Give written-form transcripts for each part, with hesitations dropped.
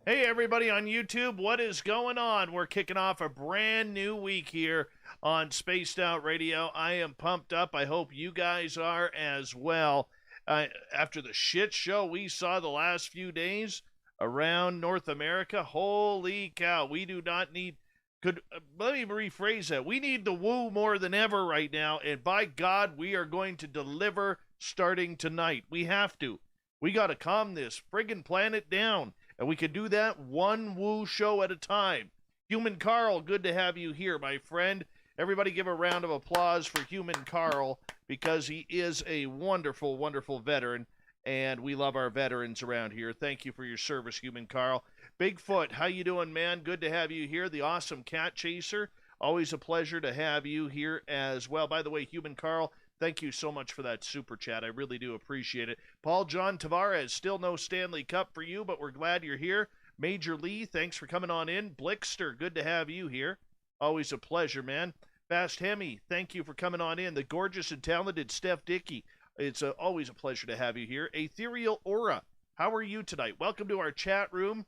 Hey, everybody on YouTube, what is going on? We're kicking off a brand new week here on Spaced Out Radio. I am pumped up. I hope you guys are as well. After the shit show we saw the last few days around North America, holy cow, we do not need. Let me rephrase that. We need the woo more than ever right now, and by God, we are going to deliver starting tonight. We have to. We got to calm this friggin' planet down. And we can do that one woo show at a time. Human Carl, good to have you here, my friend. Everybody give a round of applause for Human Carl because he is a wonderful, wonderful veteran, and we love our veterans around here. Thank you for your service, Human Carl. Bigfoot, how you doing, man? Good to have you here. The awesome cat chaser, always a pleasure to have you here as well. By the way, Human Carl, thank you so much for that super chat. I really do appreciate it. Paul John Tavares, still no Stanley Cup for you, but we're glad you're here. Major Lee, thanks for coming on in. Blickster, good to have you here. Always a pleasure, man. Fast Hemi, thank you for coming on in. The gorgeous and talented Steph Dickey, it's always a pleasure to have you here. Ethereal Aura, how are you tonight? Welcome to our chat room.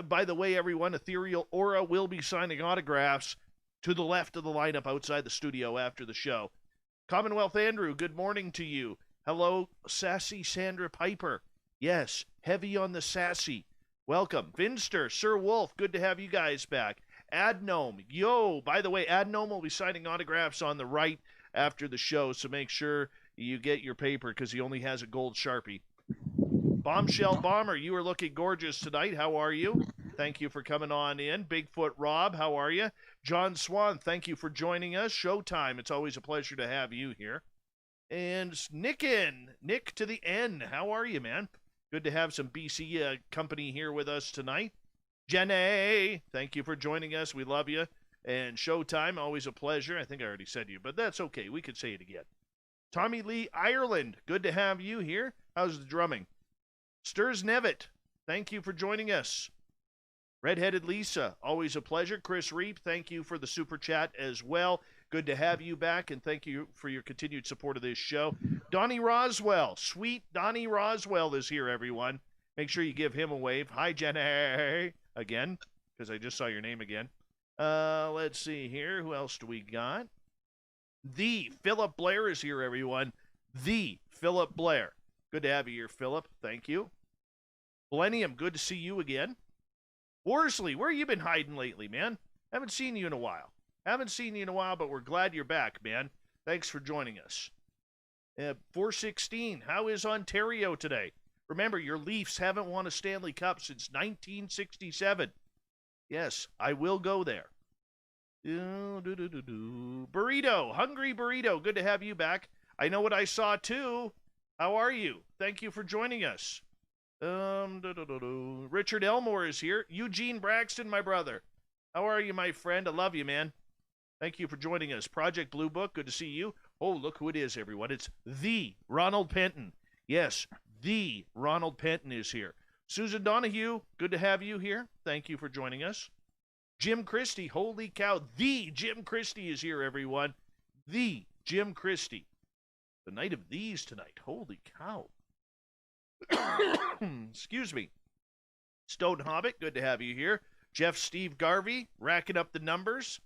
By the way, everyone, Ethereal Aura will be signing autographs to the left of the lineup outside the studio after the show. Commonwealth Andrew, good morning to you. Hello, Sassy Sandra Piper. Yes, heavy on the sassy. Welcome. Vinster, Sir Wolf, good to have you guys back. Adnome, yo, by the way, Adnome will be signing autographs on the right after the show, so make sure you get your paper because he only has a gold Sharpie. Bombshell Bomber, you are looking gorgeous tonight. How are you? Thank you for coming on in. Bigfoot Rob, how are you? John Swan, thank you for joining us. Showtime, it's always a pleasure to have you here. And Nick to the N, how are you, man? Good to have some BC company here with us tonight. Jenny, thank you for joining us. We love you. And Showtime, always a pleasure. I think I already said you, but that's okay. We could say it again. Tommy Lee Ireland, good to have you here. How's the drumming? Stirs Nevitt, thank you for joining us. Redheaded Lisa, always a pleasure. Chris Reap, thank you for the super chat as well. Good to have you back, and thank you for your continued support of this show. Donnie Roswell, sweet Donnie Roswell is here, everyone. Make sure you give him a wave. Hi, Jenny, again, because I just saw your name again. Let's see here. Who else do we got? The Philip Blair is here, everyone. The Philip Blair. Good to have you here, Philip. Thank you. Millennium, good to see you again. Worsley, where you been hiding lately, man? Haven't seen you in a while. But we're glad you're back, man. Thanks for joining us. 416, how is Ontario today? Remember, your Leafs haven't won a Stanley Cup since 1967. Yes, I will go there. Burrito, Hungry Burrito, good to have you back. I know what I saw, too. How are you? Thank you for joining us. Richard Elmore is here. Eugene Braxton, my brother. How are you, my friend? I love you, man. Thank you for joining us. Project Blue Book, good to see you. Oh, look who it is, everyone. It's the Ronald Penton. Yes, the Ronald Penton is here. Susan Donahue, good to have you here. Thank you for joining us. Jim Christie, holy cow. The Jim Christie is here, everyone. The Jim Christie. The night of these tonight. Holy cow. Excuse me. Stone Hobbit, good to have you here. Jeff Steve Garvey, racking up the numbers.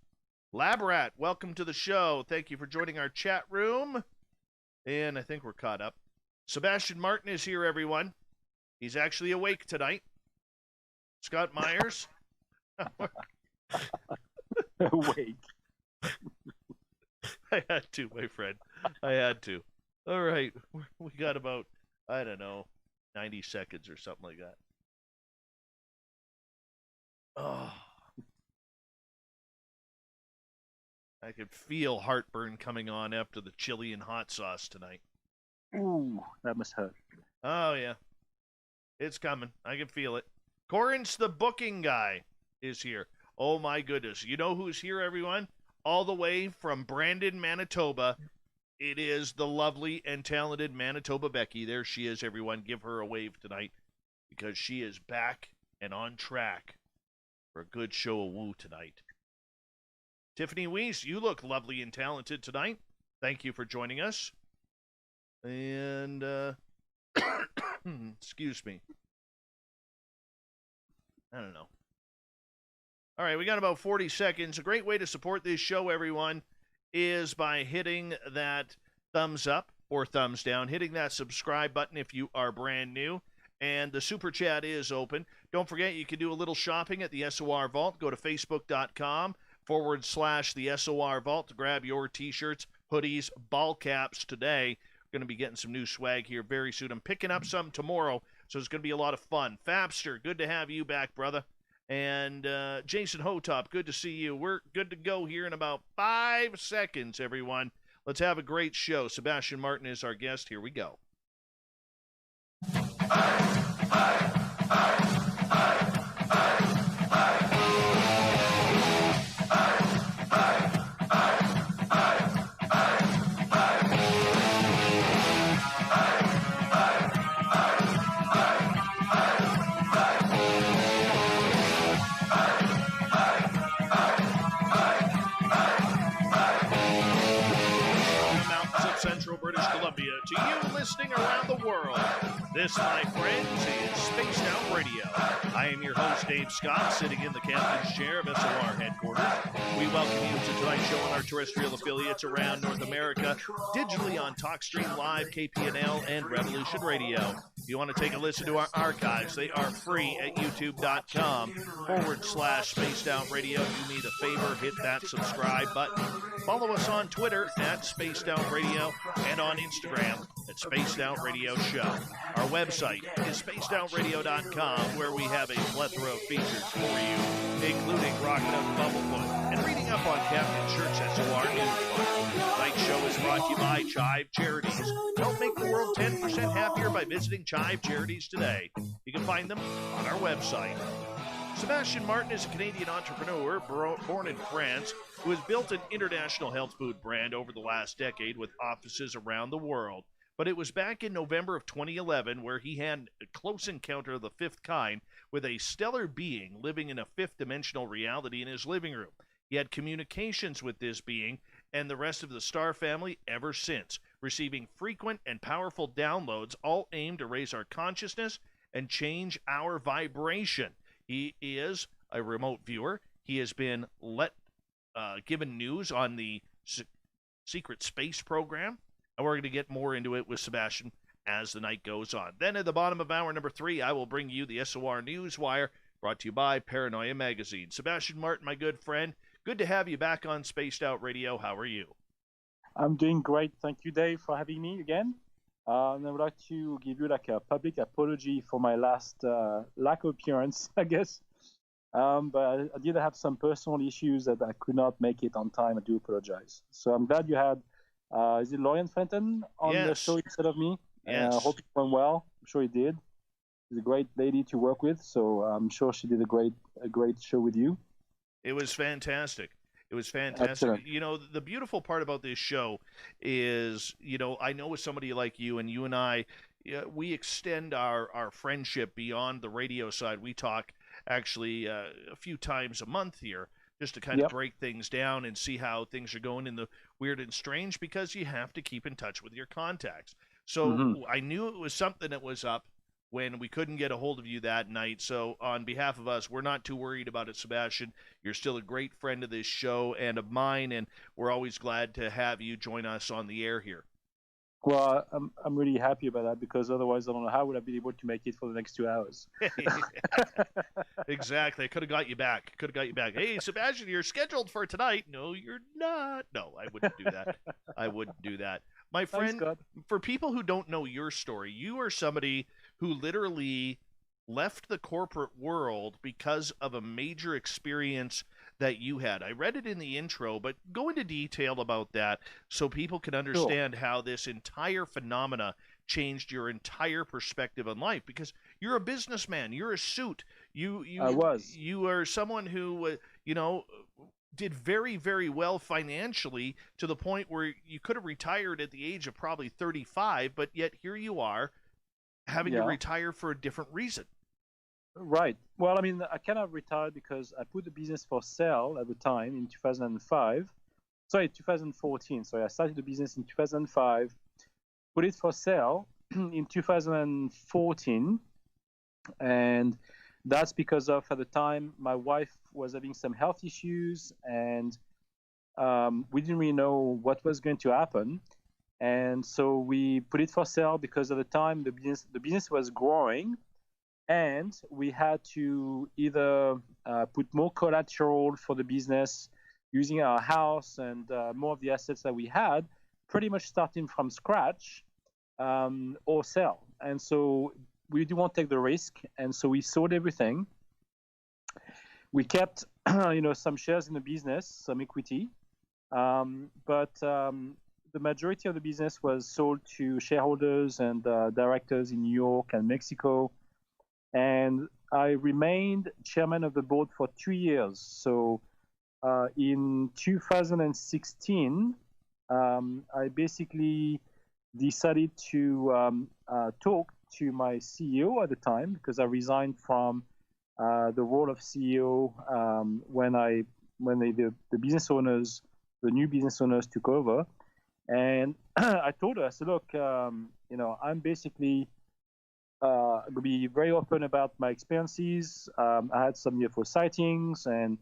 Labrat, welcome to the show. Thank you for joining our chat room. And I think we're caught up. Sebastian Martin is here, everyone. He's actually awake tonight. Scott Myers. Awake. I had to, my friend. I had to. All right. We got about, I don't know, 90 seconds or something like that. Oh. I could feel heartburn coming on after the chili and hot sauce tonight. Ooh, that must hurt. Oh, yeah. It's coming. I can feel it. Corinth, the booking guy, is here. Oh, my goodness. You know who's here, everyone? All the way from Brandon, Manitoba. It is the lovely and talented Manitoba Becky. There she is, everyone. Give her a wave tonight because she is back and on track for a good show of woo tonight. Tiffany Weiss, you look lovely and talented tonight. Thank you for joining us. And, excuse me. I don't know. All right, we got about 40 seconds. A great way to support this show, everyone, is by hitting that thumbs up or thumbs down, hitting that subscribe button if you are brand new. And the super chat is open. Don't forget, you can do a little shopping at the SOR Vault. Go to facebook.com/the SOR Vault to grab your t-shirts, hoodies, ball caps today. We're going to be getting some new swag here very soon. I'm picking up some tomorrow, so it's going to be a lot of fun. Fabster, good to have you back, brother. And Jason Hotop, good to see you. We're good to go here in about 5 seconds, everyone. Let's have a great show. Sebastien Martin is our guest. Here we go. Central British Columbia, to you listening around the world. This, my friends, is Spaced Out Radio. I am your host, Dave Scott, sitting in the captain's chair of SOR headquarters. We welcome you to tonight's show on our terrestrial affiliates around North America, digitally on TalkStream Live, KPNL, and Revolution Radio. If you want to take a listen to our archives, they are free at youtube.com/Spaced Out Radio. Do me the favor, hit that subscribe button. Follow us on Twitter at Spaced Out Radio and on Instagram at Spaced Out Radio Show. Our website is spacedoutradio.com, where we have a plethora of features for you, including Rockin' Out the Bumblefoot and reading up on Captain Church SOR News. Tonight's show is brought to you by Chive Charities. Help make the world 10% happier by visiting Chive Charities today. You can find them on our website. Sebastien Martin is a Canadian entrepreneur born in France who has built an international health food brand over the last decade with offices around the world. But it was back in November of 2011 where he had a close encounter of the fifth kind with a stellar being living in a fifth-dimensional reality in his living room. He had communications with this being and the rest of the Star family ever since, receiving frequent and powerful downloads, all aimed to raise our consciousness and change our vibration. He is a remote viewer. He has been given news on the secret space program, and we're going to get more into it with Sebastien as the night goes on. Then at the bottom of hour number 3, I will bring you the SOR Newswire, brought to you by Paranoia Magazine. Sebastien Martin, my good friend, good to have you back on Spaced Out Radio. How are you? I'm doing great. Thank you, Dave, for having me again. And I would like to give you like a public apology for my last lack of appearance, I guess. But I did have some personal issues that I could not make it on time. I do apologize. So I'm glad you had, is it Lorian Fenton on the show instead of me? Yes. I hope it went well. I'm sure it did. She's a great lady to work with, so I'm sure she did a great show with you. It was fantastic. It was fantastic. Excellent. You know, the beautiful part about this show is, you know, I know with somebody like you and I, we extend our friendship beyond the radio side. We talk actually a few times a month here just to kind of break things down and see how things are going in the weird and strange, because you have to keep in touch with your contacts. So I knew it was something that was up when we couldn't get a hold of you that night. So on behalf of us, we're not too worried about it, Sebastien. You're still a great friend of this show and of mine, and we're always glad to have you join us on the air here. Well, I'm really happy about that, because otherwise I don't know how would I be able to make it for the next 2 hours. Exactly. I could have got you back. Hey, Sebastien, you're scheduled for tonight. No, you're not. No, I wouldn't do that. My friend, for people who don't know your story, you are somebody who literally left the corporate world because of a major experience that you had. I read it in the intro, but go into detail about that so people can understand how this entire phenomena changed your entire perspective on life, because you're a businessman, you're a suit. You are someone who, did very, very well financially, to the point where you could have retired at the age of probably 35, but yet here you are having to retire for a different reason. Right. Well, I mean, I kind of retired because I put the business for sale at the time in 2014. Sorry, I started the business in 2005, put it for sale in 2014, and that's because of, at the time, my wife was having some health issues, and we didn't really know what was going to happen. And so we put it for sale because at the time the business was growing, and we had to either put more collateral for the business using our house and more of the assets that we had, pretty much starting from scratch, or sell. And so we didn't want to take the risk, and so we sold everything. We kept, some shares in the business, some equity, but the majority of the business was sold to shareholders and directors in New York and Mexico. And I remained chairman of the board for 2 years. So in 2016, I basically decided to talk to my CEO at the time, because I resigned from the role of CEO when the business owners, the new business owners, took over. And I told her, I said, look, I'm basically going to be very open about my experiences. I had some UFO sightings, and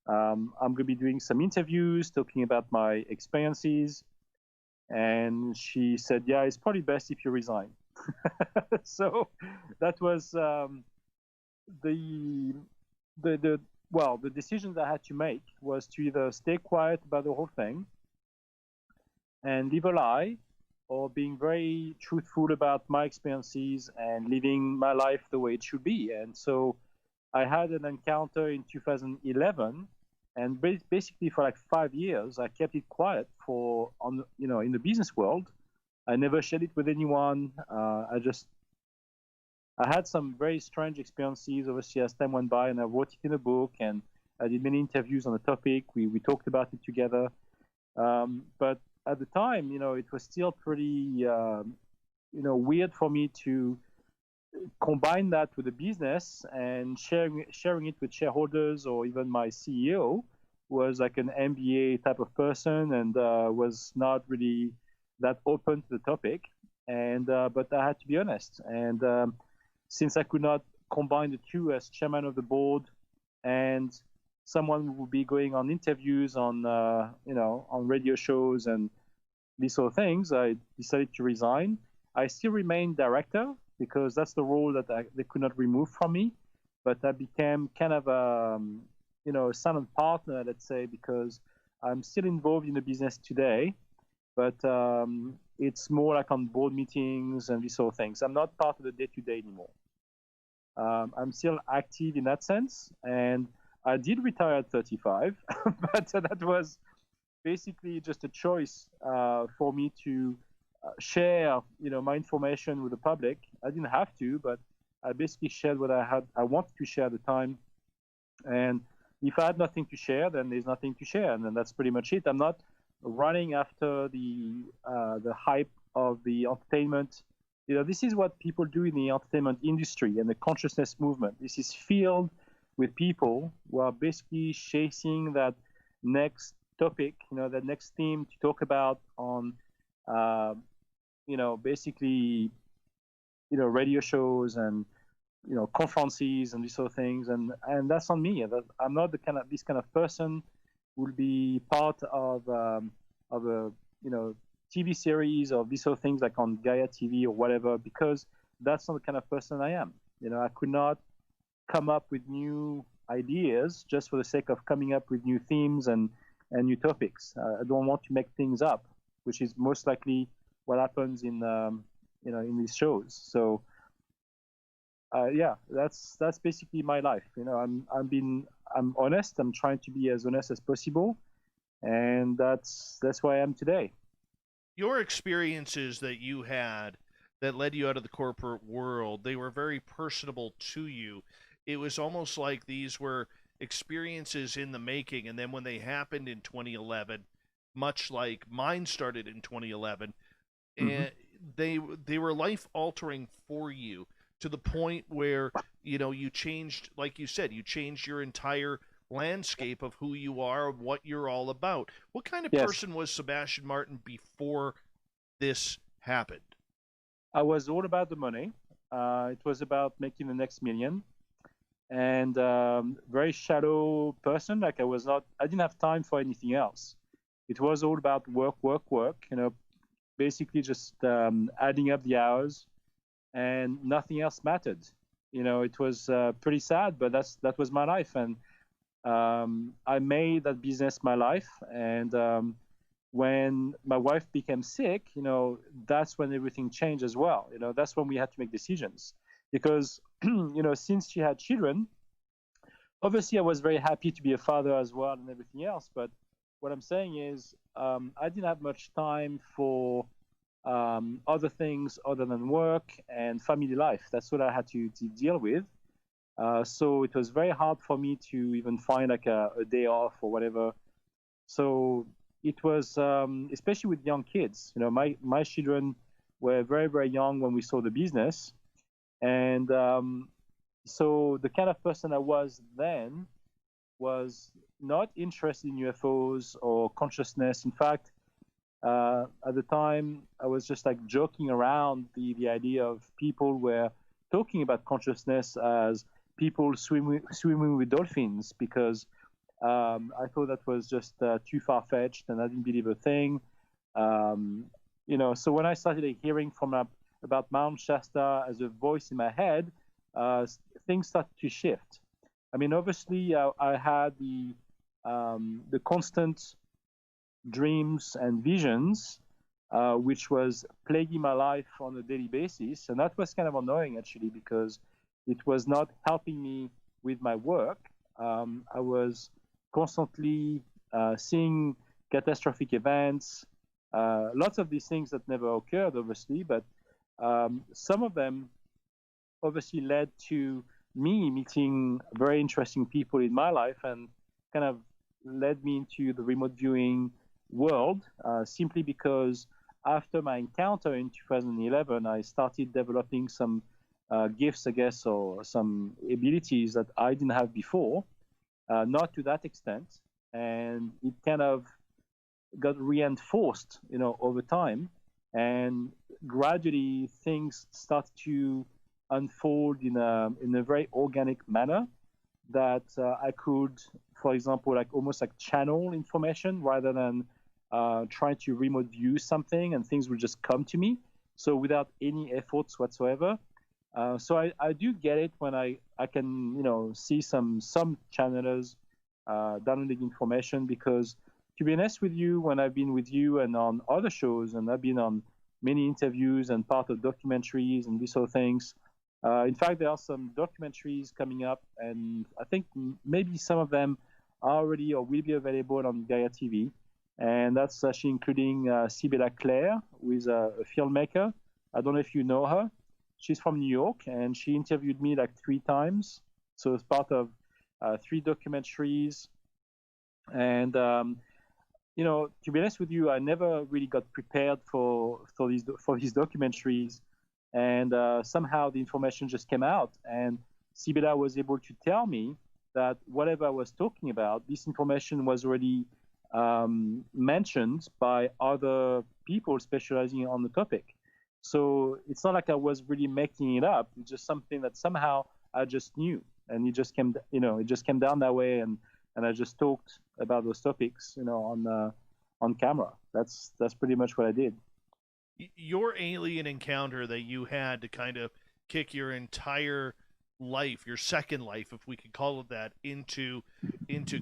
I'm going to be doing some interviews talking about my experiences. And she said, yeah, it's probably best if you resign. So that was the decision that I had to make, was to either stay quiet about the whole thing and live a lie, or being very truthful about my experiences and living my life the way it should be. And so I had an encounter in 2011, and basically for like 5 years, I kept it quiet in the business world. I never shared it with anyone. I had some very strange experiences, obviously, as time went by, and I wrote it in a book, and I did many interviews on the topic. We talked about it together. But at the time, it was still pretty, weird for me to combine that with the business, and sharing it with shareholders, or even my CEO, who was like an MBA type of person, and was not really that open to the topic. And but I had to be honest. And since I could not combine the two as chairman of the board, and someone who would be going on interviews on on radio shows and these sort of things, I decided to resign. I still remain director, because that's the role that they could not remove from me. But I became kind of a silent partner, let's say, because I'm still involved in the business today, but it's more like on board meetings and these sort of things. I'm not part of the day-to-day anymore. I'm still active in that sense, and I did retire at 35, but that was basically just a choice for me to share, my information with the public. I didn't have to, but I basically shared what I wanted to share at the time. And if I had nothing to share, then there's nothing to share, and then that's pretty much it. I'm not running after the hype of the entertainment. This is what people do in the entertainment industry and the consciousness movement. This is filled with people who are basically chasing that next topic, that next theme to talk about on, basically, radio shows and, conferences and these sort of things. And that's on me. I'm not this kind of person who will be part of a, TV series or these sort of things like on Gaia TV or whatever, because that's not the kind of person I am. I could not come up with new ideas just for the sake of coming up with new themes and new topics. I don't want to make things up, which is most likely what happens in in these shows. So that's basically my life. I'm honest. I'm trying to be as honest as possible, and that's where I am today. Your experiences that you had that led you out of the corporate world, they were very personable to you. It was almost like these were experiences in the making, and then when they happened in 2011, much like mine started in 2011, and they were life altering for you, to the point where you changed, like you said, you changed your entire landscape of who you are, of what you're all about. What kind of person was Sebastien Martin before this happened? I was all about the money. It was about making the next million. and very shallow person. Like I didn't have time for anything else. It was all about work, work, work. Basically just adding up the hours, and nothing else mattered. It was pretty sad, but that was my life, and I made that business my life. And when my wife became sick, that's when everything changed as well. That's when we had to make decisions because, since she had children, obviously I was very happy to be a father as well and everything else. But what I'm saying is, I didn't have much time for other things other than work and family life. That's what I had to deal with. So it was very hard for me to even find like a day off or whatever. So it was, especially with young kids. My children were very, very young when we saw the business. And so the kind of person I was then was not interested in UFOs or consciousness. In fact, at the time, I was just like joking around the idea of people were talking about consciousness as people swimming with dolphins, because I thought that was just too far-fetched, and I didn't believe a thing. So when I started hearing about Mount Shasta as a voice in my head, things started to shift. I mean, obviously, I had the constant dreams and visions, which was plaguing my life on a daily basis. And that was kind of annoying, actually, because it was not helping me with my work. I was constantly seeing catastrophic events, lots of these things that never occurred, obviously, but some of them obviously led to me meeting very interesting people in my life, and kind of led me into the remote viewing world, simply because after my encounter in 2011, I started developing some gifts, I guess, or some abilities that I didn't have before, not to that extent. And it kind of got reinforced, over time. And gradually things start to unfold in a very organic manner that I could, for example, like almost like channel information rather than trying to remote view something, and things would just come to me. So without any efforts whatsoever. So I do get it when I can, see some channelers downloading information, because to be honest with you, when I've been with you and on other shows, and I've been on many interviews and part of documentaries and these sort of things. In fact, there are some documentaries coming up, and I think maybe some of them are already or will be available on Gaia TV. And that's actually including Sibella Claire, who is a filmmaker. I don't know if you know her. She's from New York, and she interviewed me like 3 times. So it's part of 3 documentaries. And to be honest with you, I never really got prepared for these documentaries, and somehow the information just came out, and Sibella was able to tell me that whatever I was talking about, this information was already mentioned by other people specializing on the topic. So it's not like I was really making it up. It's just something that somehow I just knew, and it just came down that way, and I just talked about those topics, on camera. That's pretty much what I did. Your alien encounter that you had to kind of kick your entire life, your second life, if we could call it that, into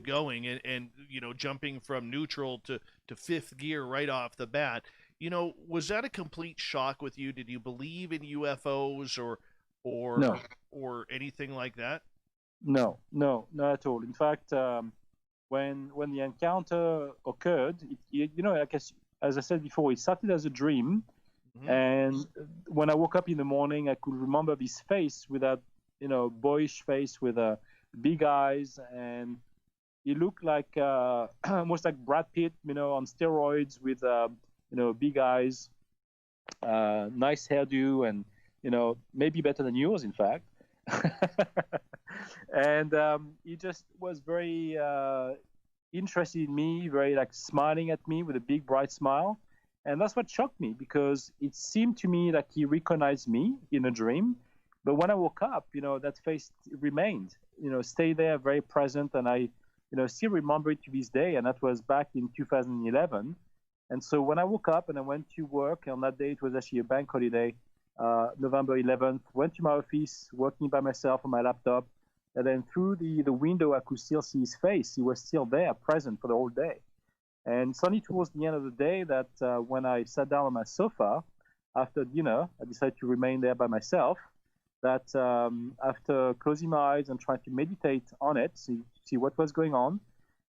going, and jumping from neutral to 5th gear right off the bat. Was that a complete shock with you? Did you believe in UFOs No. or anything like that? No, not at all. In fact, when the encounter occurred, like as I said before, it started as a dream. Mm-hmm. And when I woke up in the morning, I could remember this face, with that, boyish face with big eyes, and he looked like almost like Brad Pitt, on steroids, with big eyes, nice hairdo, and maybe better than yours, in fact. And he just was very interested in me, very like smiling at me with a big bright smile. And that's what shocked me, because it seemed to me like he recognized me in a dream, But when I woke up, that face remained, stayed there, very present, and I, still remember it to this day. And that was back in 2011. And so when I woke up and I went to work on that day, it was actually a bank holiday, November 11th. Went to my office, working by myself on my laptop, and then through the window, I could still see his face. He was still there, present for the whole day. And it's only towards the end of the day that when I sat down on my sofa after dinner, I decided to remain there by myself. That after closing my eyes and trying to meditate on it, see what was going on,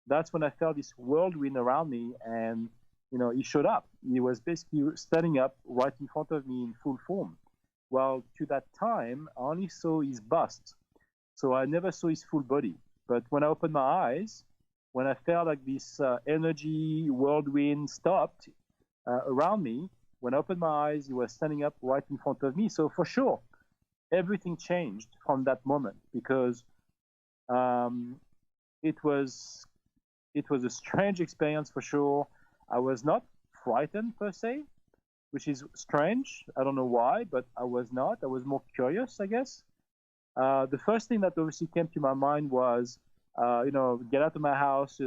that's when I felt this whirlwind around me, and he showed up. He was basically standing up right in front of me in full form. Well, to that time, I only saw his bust, so I never saw his full body. But when I opened my eyes, when I felt like this energy whirlwind stopped around me, when I opened my eyes, he was standing up right in front of me. So for sure, everything changed from that moment, because it was a strange experience for sure. I was not frightened per se, which is strange. I don't know why, but I was not. I was more curious, I guess. The first thing that obviously came to my mind was, get out of my house.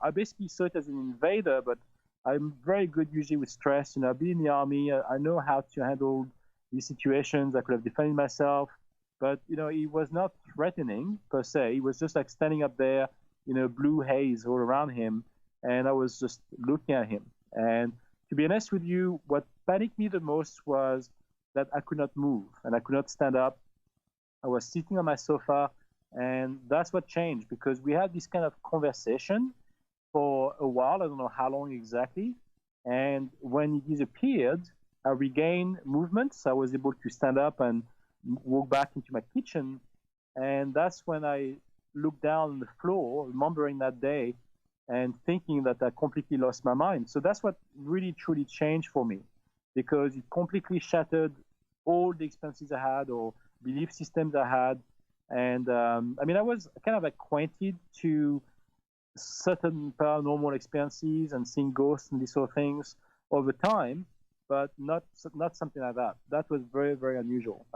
I basically saw it as an invader, but I'm very good usually with stress. I've been in the army. I know how to handle these situations. I could have defended myself, but he was not threatening per se. He was just like standing up there, blue haze all around him, and I was just looking at him. And to be honest with you, what panicked me the most was that I could not move and I could not stand up. I was sitting on my sofa, and that's what changed, because we had this kind of conversation for a while. I don't know how long exactly. And when he disappeared, I regained movements. I was able to stand up and walk back into my kitchen. And that's when I looked down on the floor, remembering that day and thinking that I completely lost my mind. So that's what really, truly changed for me, because it completely shattered all the experiences I had or belief systems I had. And I was kind of acquainted to certain paranormal experiences and seeing ghosts and these sort of things over time, but not something like that. That was very, very unusual.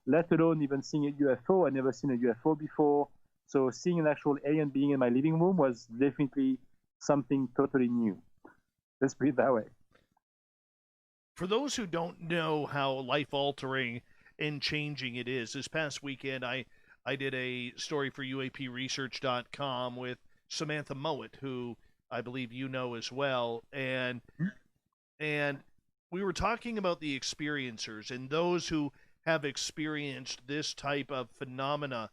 Let alone even seeing a UFO. I'd never seen a UFO before. So seeing an actual alien being in my living room was definitely something totally new. Let's put it that way. For those who don't know how life-altering and changing it is, this past weekend I did a story for UAPresearch.com with Samantha Mowat, who I believe you know as well, and we were talking about the experiencers and those who have experienced this type of phenomena.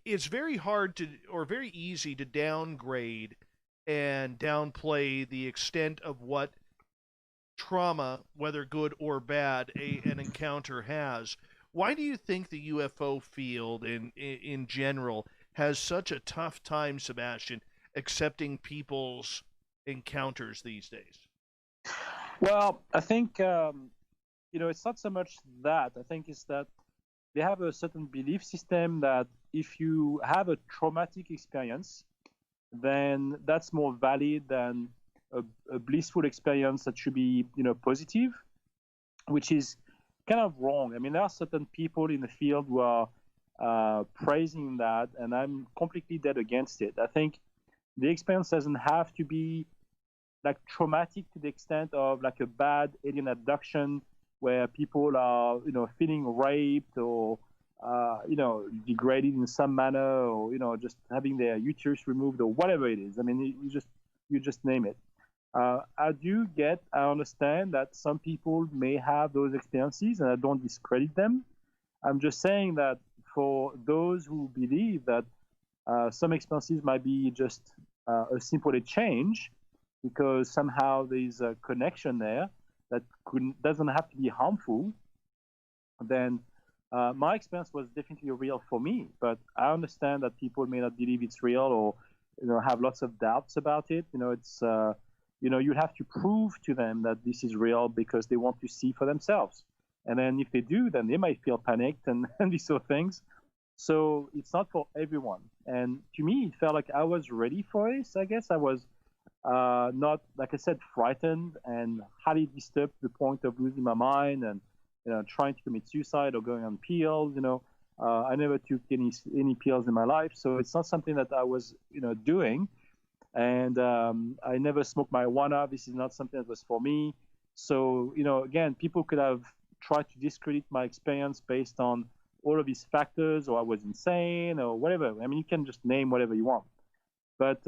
It's very hard to, or very easy to downgrade and downplay the extent of what trauma, whether good or bad, an encounter has. Why do you think the UFO field in general has such a tough time, Sebastien, accepting people's encounters these days? Well, I think it's not so much that. I think it's that they have a certain belief system that if you have a traumatic experience, then that's more valid than a blissful experience that should be, positive, which is kind of wrong. There are certain people in the field who are praising that, and I'm completely dead against it. I think the experience doesn't have to be like traumatic to the extent of like a bad alien abduction where people are, feeling raped or, degraded in some manner, or, just having their uterus removed or whatever it is. You just name it. I understand that some people may have those experiences, and I don't discredit them. I'm just saying that for those who believe that some experiences might be just a simple change, because somehow there's a connection there that doesn't have to be harmful, then my experience was definitely real for me. But I understand that people may not believe it's real, or have lots of doubts about it. It's you have to prove to them that this is real because they want to see for themselves. And then if they do, then they might feel panicked and these sort of things. So it's not for everyone. And to me, it felt like I was ready for this. I guess I was not, like I said, frightened and highly disturbed to the point of losing my mind and trying to commit suicide or going on pills. I never took any pills in my life, so it's not something that I was doing. And I never smoked marijuana. This is not something that was for me. So again, people could have tried to discredit my experience based on all of these factors, or I was insane, or whatever. I mean, you can just name whatever you want. But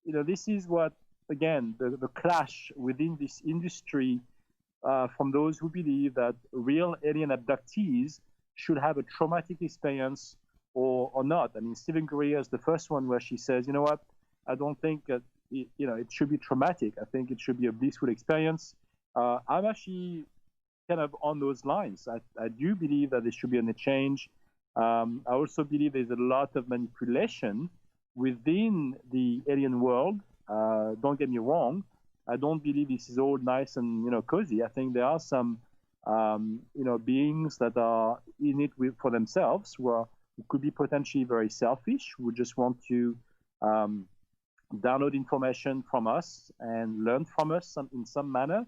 this is what, again, the clash within this industry from those who believe that real alien abductees should have a traumatic experience or not. I mean, Stephen Greer is the first one where she says, you know what, I don't think that it should be traumatic. I think it should be a blissful experience. I'm actually kind of on those lines. I do believe that there should be a change. I also believe there's a lot of manipulation within the alien world. Don't get me wrong. I don't believe this is all nice and cozy. I think there are some beings that are in it for themselves, who could be potentially very selfish, who just want to download information from us and learn from us in some manner.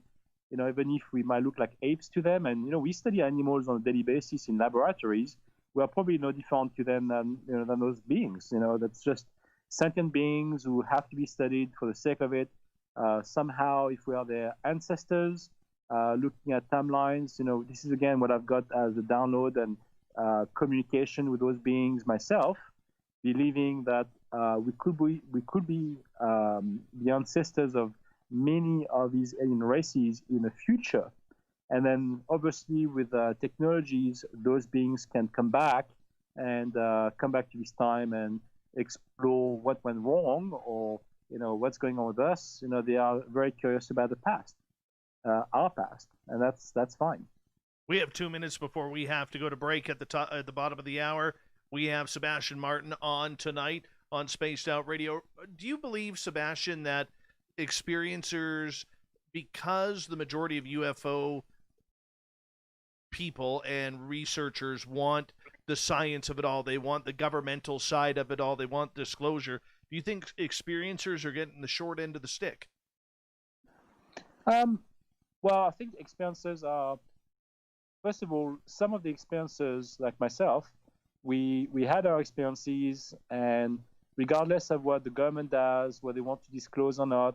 Even if we might look like apes to them, and we study animals on a daily basis in laboratories, we are probably no different to them than those beings. That's just sentient beings who have to be studied for the sake of it. Somehow, if we are their ancestors, looking at timelines, this is again what I've got as a download and communication with those beings myself, believing that we could be the ancestors of many of these alien races in the future. And then obviously with technologies, those beings can come back to this time and explore what went wrong, or what's going on with us. They are very curious about the past, our past, and that's fine. We have 2 minutes before we have to go to break at the bottom of the hour. We have Sebastien Martin on tonight on Spaced Out Radio. Do you believe, Sebastien, that experiencers, because the majority of UFO people and researchers want the science of it all, they want the governmental side of it all, they want disclosure, do you think experiencers are getting the short end of the stick? Well, I think experiencers are, first of all, some of the experiencers, like myself, we had our experiences, and regardless of what the government does, what they want to disclose or not,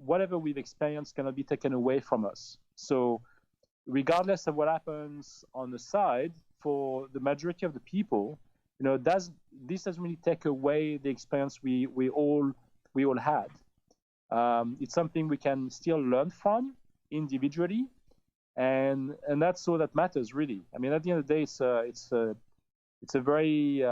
whatever we've experienced cannot be taken away from us. So regardless of what happens on the side, for the majority of the people, this doesn't really take away the experience we all had. It's something we can still learn from individually, and that's all that matters, really. I mean, at the end of the day, it's a very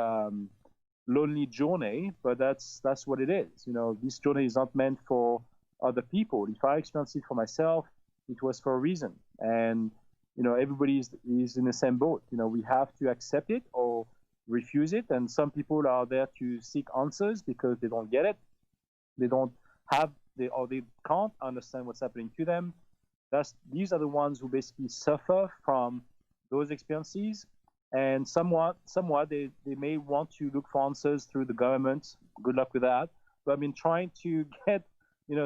lonely journey, but that's what it is. This journey is not meant for other people. If I experienced it for myself, it was for a reason. And everybody is in the same boat. We have to accept it or refuse it. And some people are there to seek answers because they don't get it. They don't have, they can't understand what's happening to them. These are the ones who basically suffer from those experiences. And somewhat they may want to look for answers through the government. Good luck with that. But I've been trying to get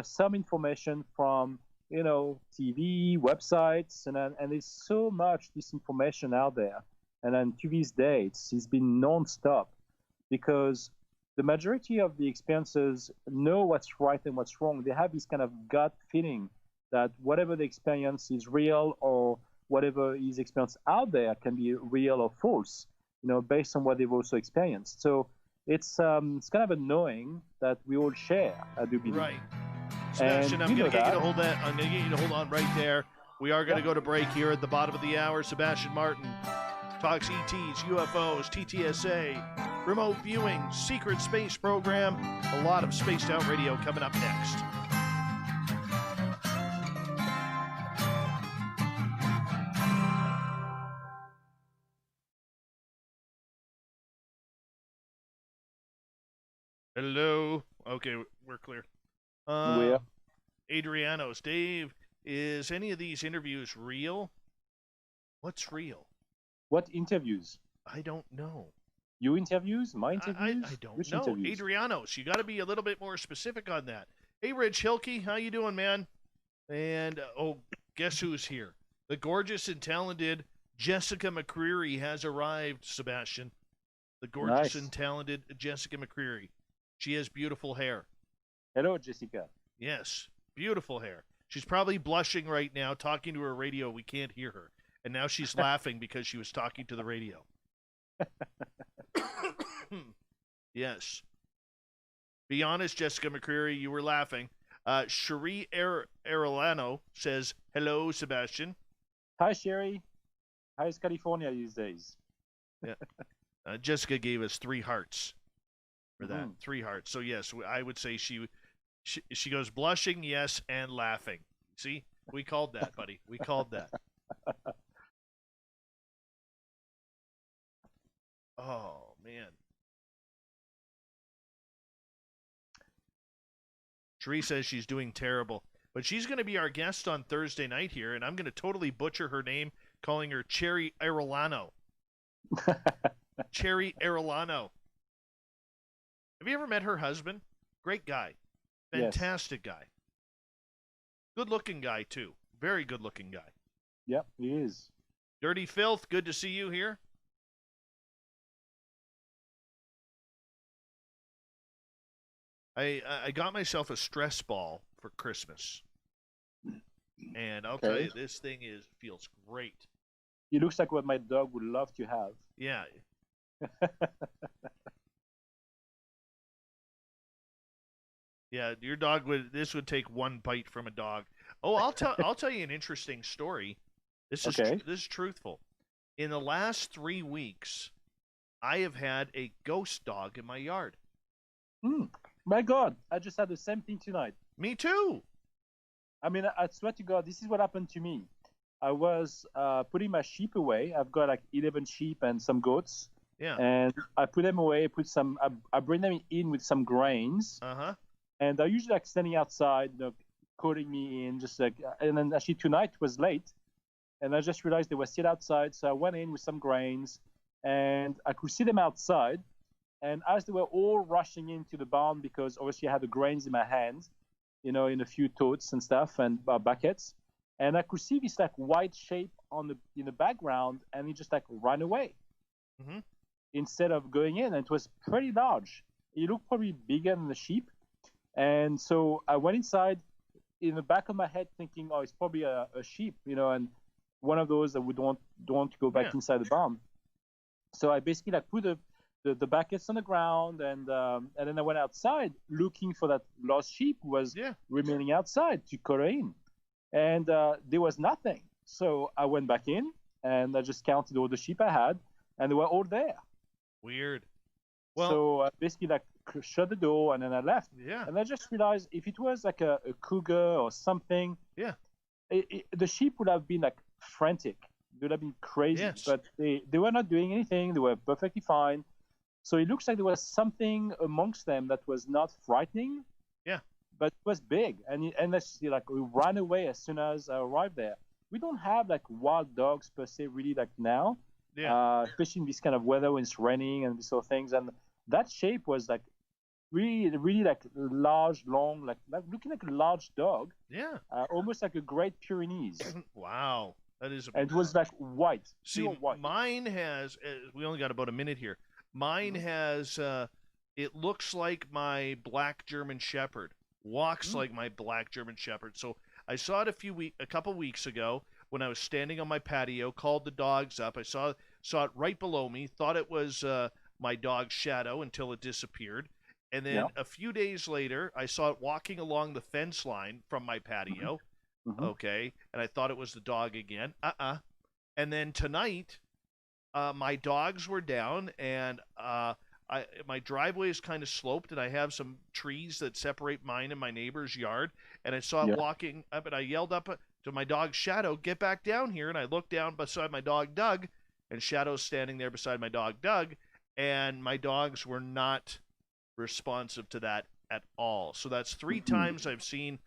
some information from TV, websites, and there's so much disinformation out there. And then to this day, it's been non-stop, because the majority of the experiencers know what's right and what's wrong. They have this kind of gut feeling that whatever the experience is real, or whatever is experienced out there can be real or false, based on what they've also experienced. So it's kind of annoying that we all share, I do believe. Right. Sebastien, I'm going to get you to hold that. I'm going to get you to hold on right there. We are going to go to break here at the bottom of the hour. Sebastien Martin talks ETs, UFOs, TTSA, remote viewing, secret space program, a lot of Spaced Out Radio coming up next. Hello. Okay, we're clear. Adrianos, Dave, is any of these interviews real? What's real? What interviews? I don't know. You interviews? My interviews? I don't Which know. interviews? Adrianos, you got to be a little bit more specific on that. Hey, Rich Hilke, how you doing, man? And, guess who's here? The gorgeous and talented Jessica McCreary has arrived, Sebastian. The gorgeous Nice. and talented Jessica McCreary. She has beautiful hair. Hello, Jessica. Yes, beautiful hair. She's probably blushing right now, talking to her radio. We can't hear her. And now she's laughing because she was talking to the radio. Yes. Be honest, Jessica McCreary, you were laughing. Cherie Arellano says, hello, Sebastian. Hi, Sherry. How's California these days? Yeah. Jessica gave us 3 hearts for that. Mm-hmm. 3 hearts. So, yes, I would say she goes blushing, yes, and laughing. See? We called that, buddy. We called that. Oh, man. Cherie says she's doing terrible. But she's going to be our guest on Thursday night here, and I'm going to totally butcher her name, calling her Cherry Arellano. Cherry Arellano. Have you ever met her husband? Great guy. Fantastic guy. Good-looking guy, too. Very good-looking guy. Yep, he is. Dirty Filth, good to see you here. I got myself a stress ball for Christmas. And I'll tell you, this thing feels great. It looks like what my dog would love to have. Yeah. Yeah, your dog this would take one bite from a dog. Oh, I'll tell you an interesting story. This is truthful. In the last 3 weeks, I have had a ghost dog in my yard. My God, I just had the same thing tonight. Me too. I mean, I swear to God, this is what happened to me. I was putting my sheep away. I've got like 11 sheep and some goats. Yeah. And I put them away. I bring them in with some grains. Uh-huh. And they're usually like standing outside, calling me in, just like. And then actually tonight was late, and I just realized they were still outside. So I went in with some grains, and I could see them outside. And as they were all rushing into the barn, because obviously I had the grains in my hand, in a few totes and stuff and buckets, and I could see this like white shape in the background, and it just like ran away instead of going in. And it was pretty large. It looked probably bigger than the sheep. And so I went inside, in the back of my head thinking, oh, it's probably a sheep, and one of those that would don't want to go back inside the barn. So I basically like put the buckets on the ground, and then I went outside looking for that lost sheep who was remaining outside to call her in. And there was nothing. So I went back in, and I just counted all the sheep I had, and they were all there. Weird. Well, so I basically like shut the door, and then I left. Yeah. And I just realized if it was like a cougar or something, the sheep would have been like frantic. They would have been crazy. Yes. But they were not doing anything. They were perfectly fine. So it looks like there was something amongst them that was not frightening. Yeah. But it was big. And let's see, like we ran away as soon as I arrived there. We don't have like wild dogs per se really like now. Yeah. Especially in this kind of weather when it's raining and these sort of things. And that shape was like really, really like large, long, like looking like a large dog. Yeah. Almost like a Great Pyrenees. Wow. That is. And it was like white. See, white. Mine has. We only got about a minute here. Mine has. It looks like my black German Shepherd. Walks like my black German Shepherd. So I saw it a couple weeks ago when I was standing on my patio. Called the dogs up. I saw it right below me. Thought it was my dog's shadow until it disappeared. And then a few days later, I saw it walking along the fence line from my patio. Okay, and I thought it was the dog again. And then tonight, my dogs were down, and my driveway is kind of sloped, and I have some trees that separate mine and my neighbor's yard. And I saw it walking up, and I yelled up to my dog Shadow, "Get back down here!" And I looked down beside my dog Doug, and Shadow's standing there beside my dog Doug, and my dogs were not responsive to that at all. So that's 3 times I've seen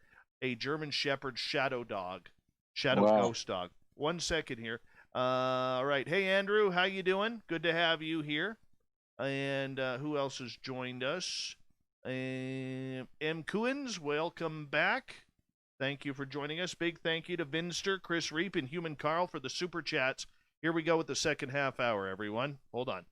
a German Shepherd shadow ghost dog. 1 second here. All right. Hey, Andrew, how you doing? Good to have you here. And who else has joined us? M. Kuhns, welcome back. Thank you for joining us. Big thank you to Vinster, Chris Reap, and Human Carl for the super chats. Here we go with the second half hour, everyone. Hold on.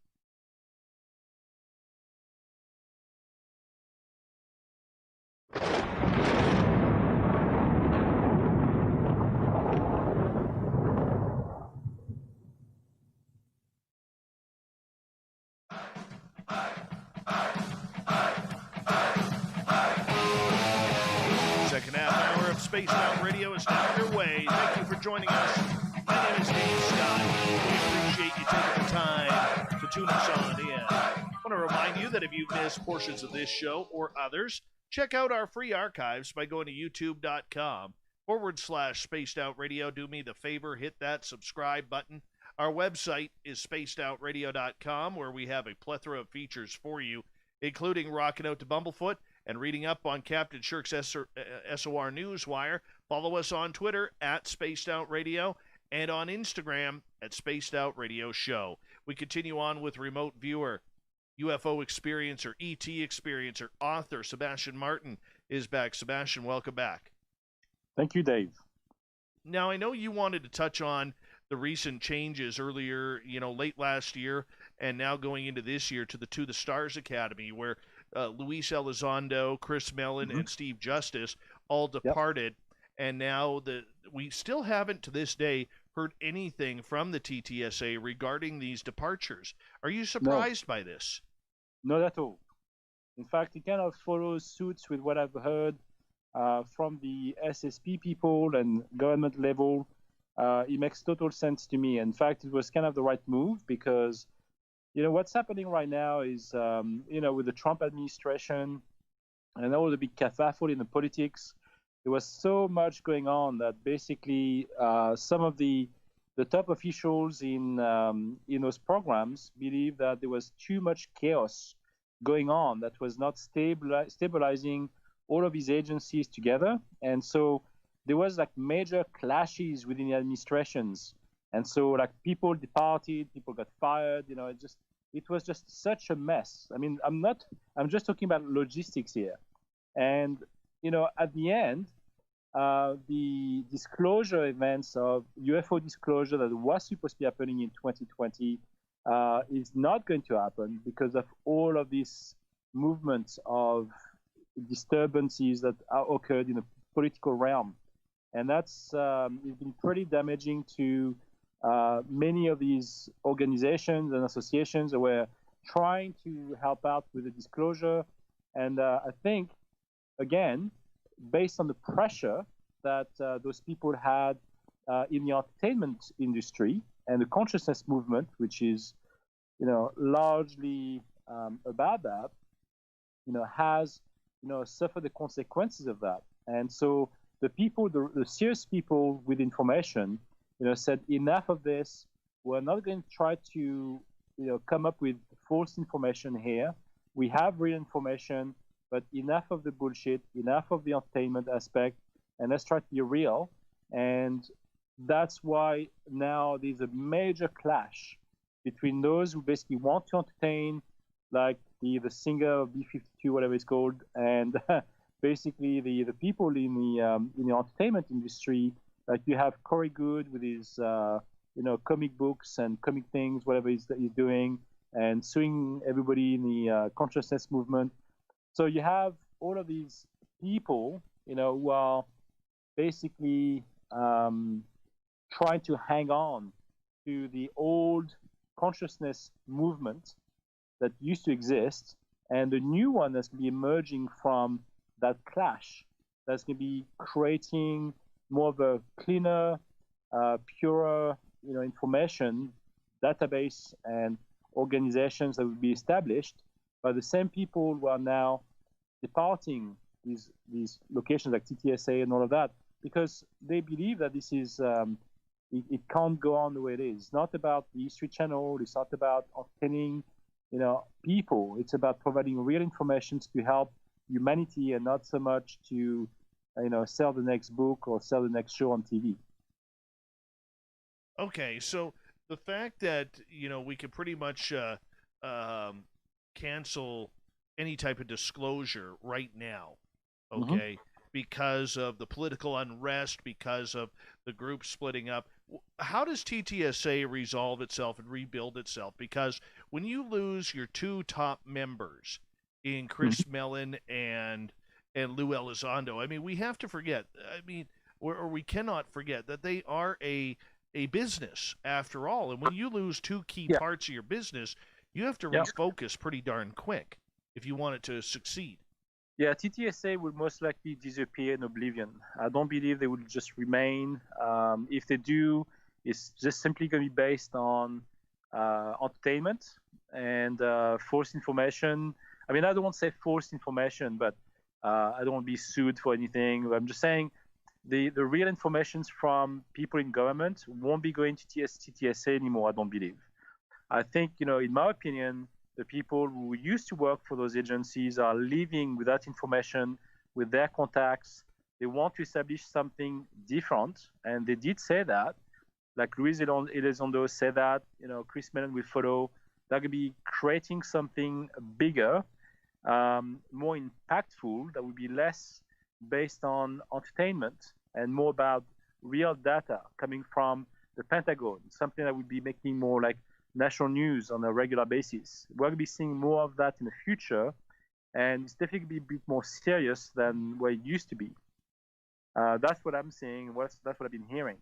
Second half hour of Spaced Out Radio is now underway. Thank you for joining us. My name is Dave Scott. We appreciate you taking the time to tune us on in. I want to remind you that if you've missed portions of this show or others, check out our free archives by going to youtube.com/Spaced Out Radio. Do me the favor, hit that subscribe button. Our website is spacedoutradio.com, where we have a plethora of features for you, including rocking out to Bumblefoot and reading up on Captain Shirk's SOR Newswire. Follow us on Twitter at Spaced Out Radio and on Instagram at Spaced Out Radio Show. We continue on with remote viewer, UFO experiencer, ET experiencer, author Sebastien Martin is back. Sebastien, welcome back. Thank you, Dave. Now, I know you wanted to touch on the recent changes earlier, late last year and now going into this year to the Stars Academy, where Luis Elizondo, Chris Mellon, and Steve Justice all departed, and now we still haven't to this day heard anything from the TTSA regarding these departures. Are you surprised by this? Not at all. In fact, it kind of follows suits with what I've heard from the SSP people and government level. It makes total sense to me. In fact, it was kind of the right move because what's happening right now is, with the Trump administration and all the big kerfuffle in the politics, there was so much going on that basically some of the top officials in those programs believe that there was too much chaos going on that was not stabilizing all of these agencies together. And so there was like major clashes within the administrations. And so like people departed, people got fired, it was just such a mess. I mean, I'm just talking about logistics here. And, at the end, the disclosure events of UFO disclosure that was supposed to be happening in 2020 is not going to happen because of all of these movements of disturbances that occurred in the political realm. And that's it's been pretty damaging to many of these organizations and associations that were trying to help out with the disclosure. And I think, again, based on the pressure that those people had in the entertainment industry and the consciousness movement, which is, largely about that, has, suffered the consequences of that. And so the people, the serious people with information, said enough of this. We're not going to try to, come up with false information here. We have real information, but enough of the bullshit, enough of the entertainment aspect, and let's try to be real. And that's why now there's a major clash between those who basically want to entertain, like the singer B-52, whatever it's called, and basically the people in the entertainment industry. Like you have Corey Good with his comic books and comic things, whatever he's doing, and suing everybody in the consciousness movement. So you have all of these people, who are basically trying to hang on to the old consciousness movement that used to exist, and the new one that's going to be emerging from that clash, that's going to be creating more of a cleaner, purer, information database and organizations that will be established by the same people who are now departing these locations like TTSA and all of that, because they believe that this is it can't go on the way it is. It's not about the History Channel. It's not about entertaining, people. It's about providing real information to help humanity, and not so much to sell the next book or sell the next show on TV. Okay, so the fact that we can pretty much cancel any type of disclosure right now, okay, because of the political unrest, because of the group splitting up. How does TTSA resolve itself and rebuild itself? Because when you lose your two top members in Mhm. Chris Mellon and Lou Elizondo, I mean, we have to forget. I mean, or we cannot forget that they are a business after all. And when you lose two key Yeah, parts of your business, you have to yeah, refocus pretty darn quick if you want it to succeed. yeah. TTSA will most likely disappear in oblivion. I don't believe they will just remain. If they do, it's just simply going to be based on entertainment and false information. I mean, I don't want to say false information, but I don't want to be sued for anything. I'm just saying the real informations from people in government won't be going to TTSA anymore. I don't believe. I think, in my opinion, the people who used to work for those agencies are leaving with that information, with their contacts. They want to establish something different, and they did say that. Like Luis Elizondo said that, Chris Mellon will follow. They're going to be creating something bigger, more impactful, that would be less based on entertainment and more about real data coming from the Pentagon, something that would be making more like national news on a regular basis. We're going to be seeing more of that in the future, and it's definitely going to be a bit more serious than what it used to be. That's what I'm seeing. That's what I've been hearing.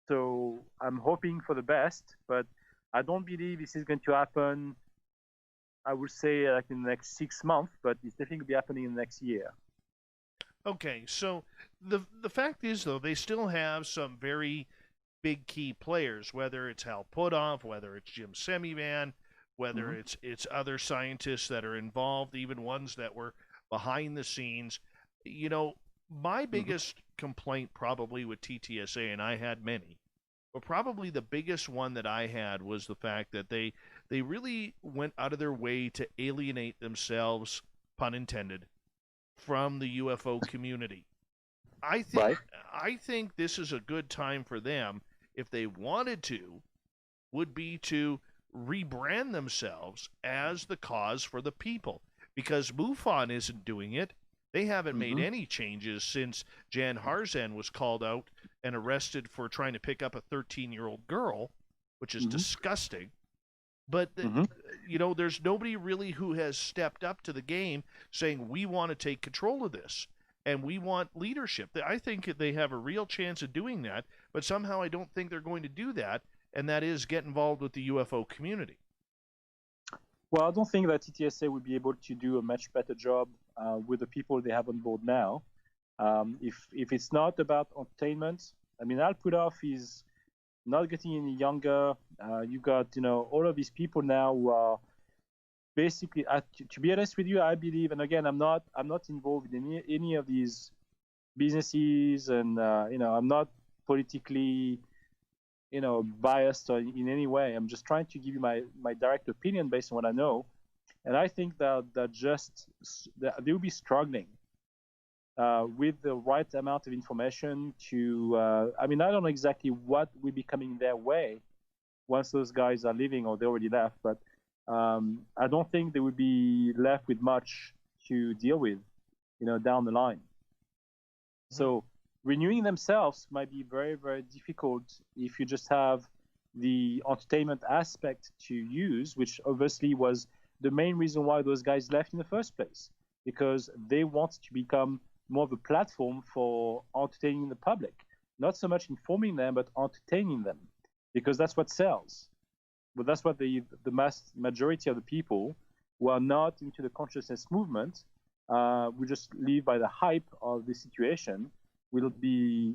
So I'm hoping for the best, but I don't believe this is going to happen. I would say like in the next 6 months, but it's definitely going to be happening in the next year. Okay, so the fact is though they still have some very big key players, whether it's Hal Puthoff, whether it's Jim Semivan, whether Mm-hmm. it's other scientists that are involved, even ones that were behind the scenes. You know, my Mm-hmm. biggest complaint probably with TTSA, and I had many, but probably the biggest one that I had was the fact that they really went out of their way to alienate themselves, pun intended, from the UFO community. I think Right. I think this is a good time for them, if they wanted to, would be to rebrand themselves as the cause for the people. Because MUFON isn't doing it. They haven't made Mm-hmm. any changes since Jan Harzan was called out and arrested for trying to pick up a 13-year-old girl, which is Mm-hmm. disgusting. But Mm-hmm. there's nobody really who has stepped up to the game saying we want to take control of this and we want leadership. I think they have a real chance of doing that, but somehow I don't think they're going to do that, and that is get involved with the UFO community. Well, I don't think that TTSA would be able to do a much better job with the people they have on board now. If it's not about entertainment, I mean, Al Puthoff is not getting any younger. You got all of these people now who are basically. To be honest with you, I believe, and again, I'm not involved in any of these businesses, and I'm not politically biased or in any way. I'm just trying to give you my direct opinion based on what I know, and I think that they will be struggling with the right amount of information to. I mean, I don't know exactly what will be coming their way once those guys are leaving or they already left, but I don't think they will be left with much to deal with, down the line. So renewing themselves might be very, very difficult if you just have the entertainment aspect to use, which obviously was the main reason why those guys left in the first place, because they want to become more of a platform for entertaining the public, not so much informing them, but entertaining them, because that's what sells. But that's what the mass majority of the people who are not into the consciousness movement, we just live by the hype of the situation, will be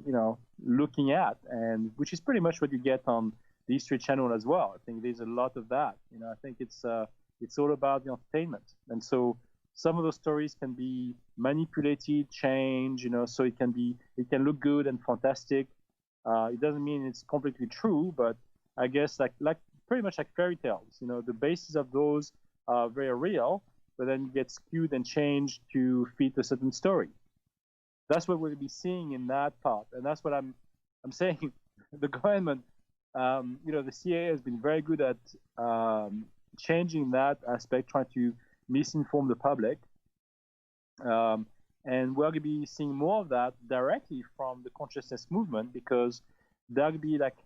looking at, and which is pretty much what you get on the History Channel as well. I think there's a lot of that. I think it's all about the entertainment, and so some of those stories can be manipulated, changed, so it can look good and fantastic. It doesn't mean it's completely true, but I guess like pretty much like fairy tales. The basis of those are very real, but then get skewed and changed to fit a certain story. That's what we'll be seeing in that part, and that's what I'm saying. The government, the CIA has been very good at changing that aspect, trying to misinform the public, And we're going to be seeing more of that directly from the consciousness movement, because they're going to be like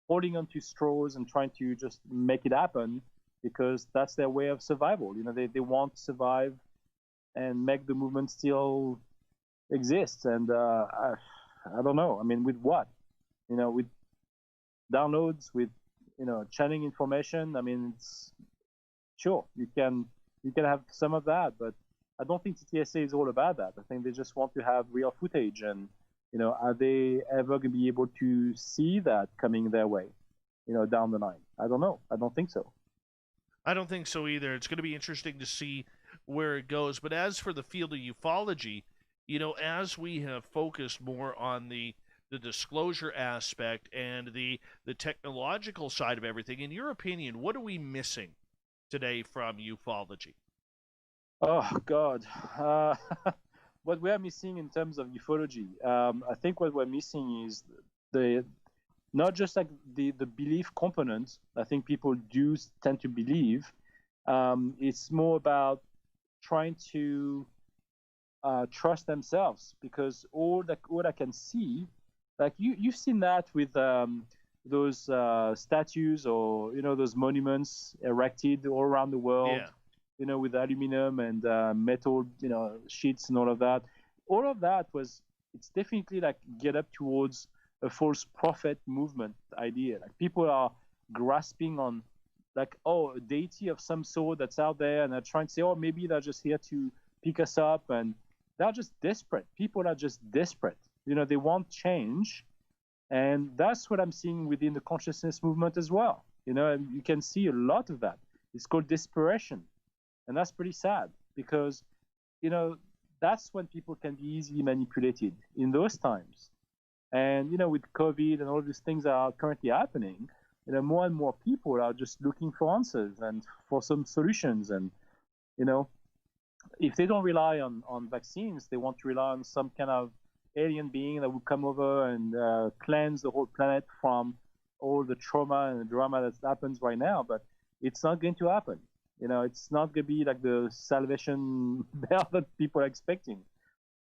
holding onto straws and trying to just make it happen, because that's their way of survival. They want to survive and make the movement still exist. And I don't know. I mean, with what? With downloads, with channeling information. I mean, it's sure you can have some of that, but I don't think TTSA is all about that. I think they just want to have real footage, and are they ever going to be able to see that coming their way, down the line? I don't know. I don't think so. I don't think so either. It's going to be interesting to see where it goes. But as for the field of ufology, as we have focused more on the disclosure aspect and the technological side of everything, in your opinion, what are we missing today from ufology? Oh God, what we are missing in terms of ufology, I think what we're missing is not just like the belief component. I think people do tend to believe. It's more about trying to trust themselves, because all I can see, like you've seen that with those statues, or those monuments erected all around the world. Yeah. With aluminum and metal, sheets and all of that. All of that it's definitely like get up towards a false prophet movement idea. Like people are grasping on like, a deity of some sort that's out there, and they're trying to say, oh, maybe they're just here to pick us up, and they're just desperate. People are just desperate. They want change, and that's what I'm seeing within the consciousness movement as well. And you can see a lot of that. It's called desperation. And that's pretty sad, because, that's when people can be easily manipulated in those times. And, with COVID and all these things that are currently happening, more and more people are just looking for answers and for some solutions. And, if they don't rely on vaccines, they want to rely on some kind of alien being that will come over and cleanse the whole planet from all the trauma and the drama that happens right now. But it's not going to happen. It's not going to be like the salvation bell that people are expecting.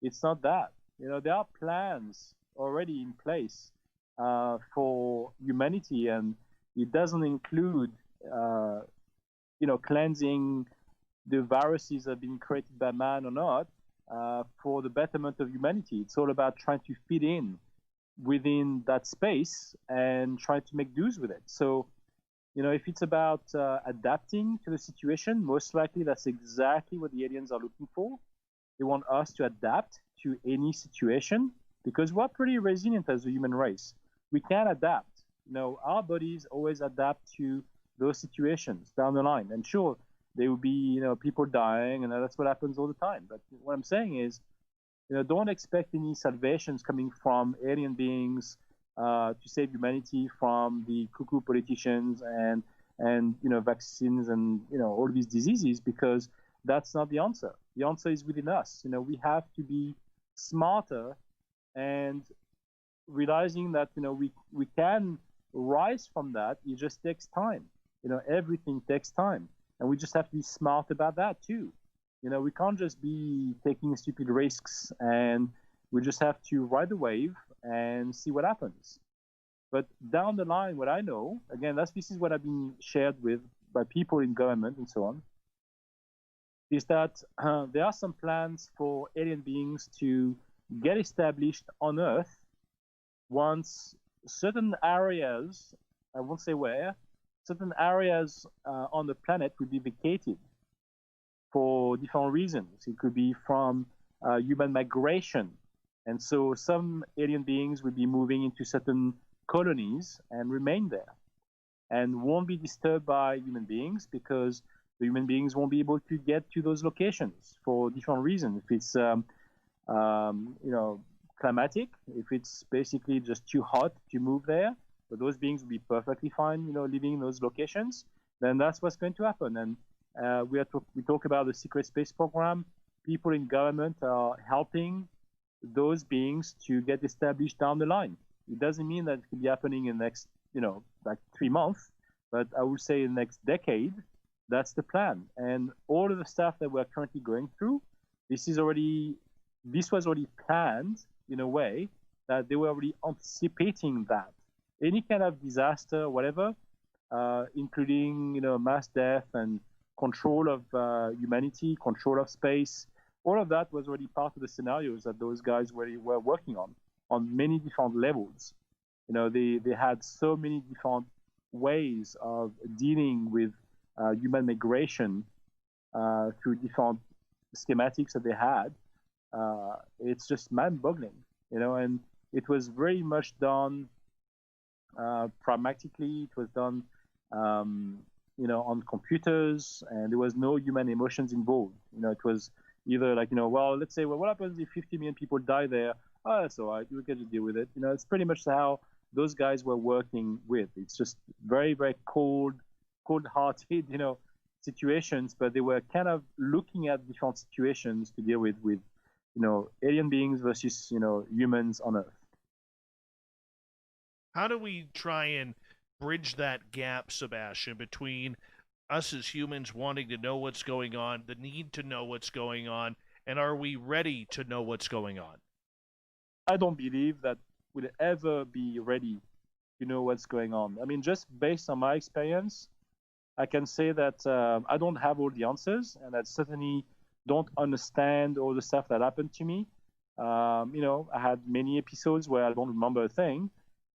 It's not that. There are plans already in place for humanity, and it doesn't include, cleansing the viruses that have been created by man or not, for the betterment of humanity. It's all about trying to fit in within that space and trying to make dues with it. So, if it's about adapting to the situation, most likely that's exactly what the aliens are looking for. They want us to adapt to any situation, because we're pretty resilient as a human race. We can adapt. Our bodies always adapt to those situations down the line. And sure, there will be, people dying, and that's what happens all the time. But what I'm saying is, don't expect any salvations coming from alien beings to save humanity from the cuckoo politicians and vaccines and all these diseases, because that's not the answer. The answer is within us. We have to be smarter, and realizing that we can rise from that. It just takes time. Everything takes time, and we just have to be smart about that too. We can't just be taking stupid risks, and we just have to ride the wave and see what happens. But down the line, what I know, again, this is what I've been shared with by people in government and so on, is that there are some plans for alien beings to get established on Earth once certain areas, I won't say where, certain areas on the planet will be vacated for different reasons. It could be from human migration. And so some alien beings will be moving into certain colonies and remain there, and won't be disturbed by human beings, because the human beings won't be able to get to those locations for different reasons. If it's climatic, if it's basically just too hot to move there, but those beings will be perfectly fine, living in those locations, then that's what's going to happen. And we talk about the secret space program. People in government are helping those beings to get established down the line. It doesn't mean that it could be happening in the next, like 3 months, but I would say in the next decade, that's the plan. And all of the stuff that we're currently going through, this is already this was already planned in a way that they were already anticipating that any kind of disaster, whatever, including mass death and control of humanity, control of space, all of that was already part of the scenarios that those guys were working on many different levels. They had so many different ways of dealing with human migration through different schematics that they had. It's just mind-boggling, and it was very much done pragmatically. It was done, on computers, and there was no human emotions involved. It was either like, well, let's say, well, what happens if 50 million people die there? Oh, that's all right. We can just deal with it. It's pretty much how those guys were working with. It's just very, very cold-hearted, situations, but they were kind of looking at different situations to deal with alien beings versus, humans on Earth. How do we try and bridge that gap, Sebastien, between us as humans wanting to know what's going on, the need to know what's going on, and are we ready to know what's going on? I don't believe that we'll ever be ready to know what's going on. I mean, just based on my experience, I can say that I don't have all the answers, and I certainly don't understand all the stuff that happened to me. I had many episodes where I don't remember a thing,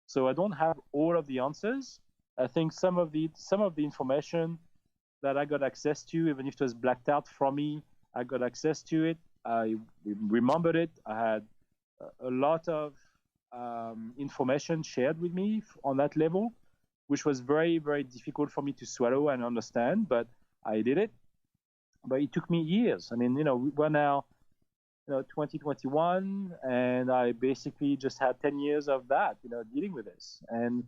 so I don't have all of the answers. I think some of the information that I got access to, even if it was blacked out from me, I got access to it. I remembered it. I had a lot of information shared with me on that level, which was very, very difficult for me to swallow and understand, but I did it. But it took me years. I mean, we're now, 2021, and I basically just had 10 years of that, dealing with this. And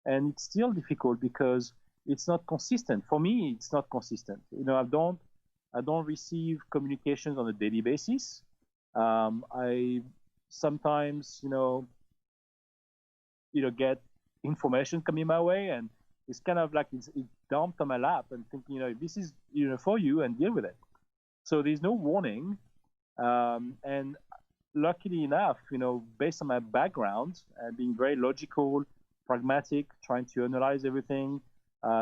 it's still difficult because it's not consistent. For me, it's not consistent. I don't receive communications on a daily basis. I sometimes, get information coming my way, and it's kind of like it's dumped on my lap and thinking, this is, for you, and deal with it. So there's no warning. And luckily enough, based on my background and being very logical, pragmatic, trying to analyze everything,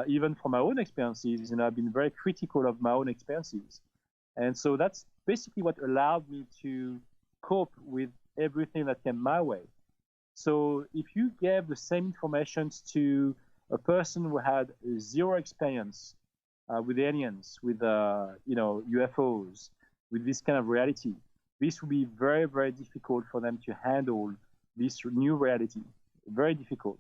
even from my own experiences, I've been very critical of my own experiences. And so that's basically what allowed me to cope with everything that came my way. So if you gave the same information to a person who had zero experience with aliens, with UFOs, with this kind of reality, this would be very, very difficult for them to handle this new reality. Very difficult.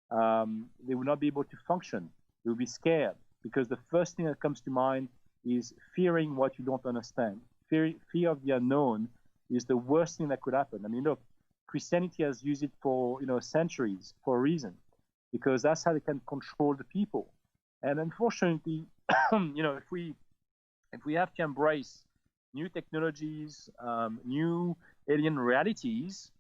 They will not be able to function. They will be scared because the first thing that comes to mind is fearing what you don't understand. Fear of the unknown is the worst thing that could happen. I mean, look, Christianity has used it for centuries for a reason, because that's how they can control the people. And unfortunately, if we have to embrace new technologies, new alien realities,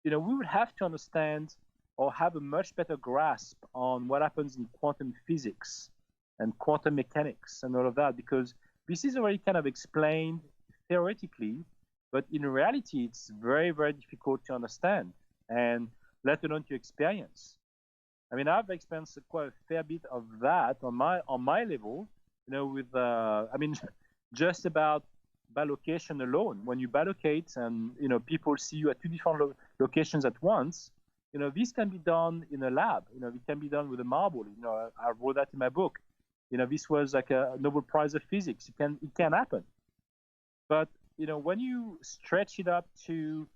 we would have to understand or have a much better grasp on what happens in quantum physics and quantum mechanics and all of that, because this is already kind of explained theoretically, but in reality, it's very, very difficult to understand, and let alone to experience. I mean, I've experienced quite a fair bit of that on my level, with just about bilocation alone. When you bilocate and people see you at two different locations at once, this can be done in a lab. It can be done with a marble. I wrote that in my book. This was like a Nobel Prize of Physics. It can happen. But when you stretch it up to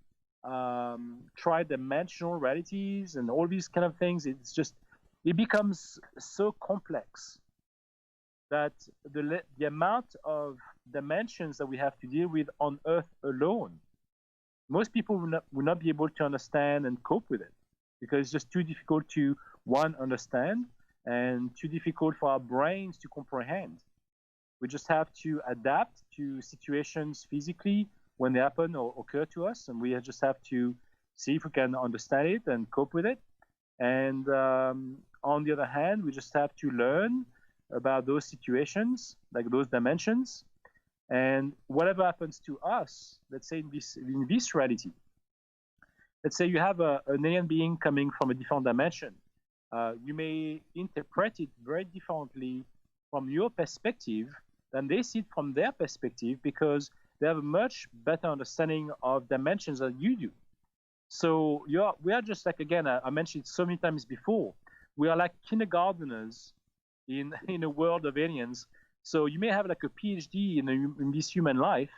tri-dimensional realities and all these kind of things, it becomes so complex that the amount of dimensions that we have to deal with on Earth alone, most people will not be able to understand and cope with it, because it's just too difficult to, one, understand, and too difficult for our brains to comprehend. We just have to adapt to situations physically when they happen or occur to us, and we just have to see if we can understand it and cope with it. And on the other hand, we just have to learn about those situations, like those dimensions, And whatever happens to us, let's say in this reality, let's say you have an alien being coming from a different dimension. You may interpret it very differently from your perspective than they see it from their perspective, because they have a much better understanding of dimensions than you do. So we are just like, again, I mentioned it so many times before, we are like kindergarteners in a world of aliens. So you may have like a PhD in this human life,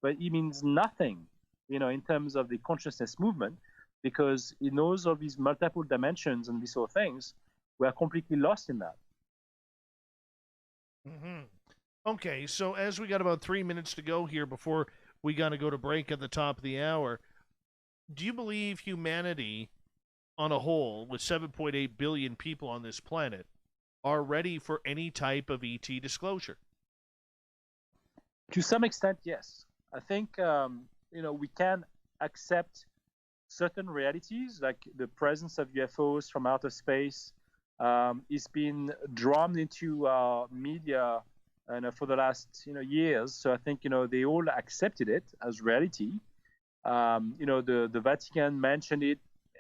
but it means nothing, in terms of the consciousness movement, because in those of these multiple dimensions and these sort of things, we are completely lost in that. Mm-hmm. Okay, so as we got about 3 minutes to go here before we got to go to break at the top of the hour, do you believe humanity on a whole, with 7.8 billion people on this planet, are ready for any type of ET disclosure? To some extent, yes. I think, we can accept certain realities, like the presence of UFOs from outer space is being drawn into media for the last years. So I think they all accepted it as reality. The Vatican mentioned it.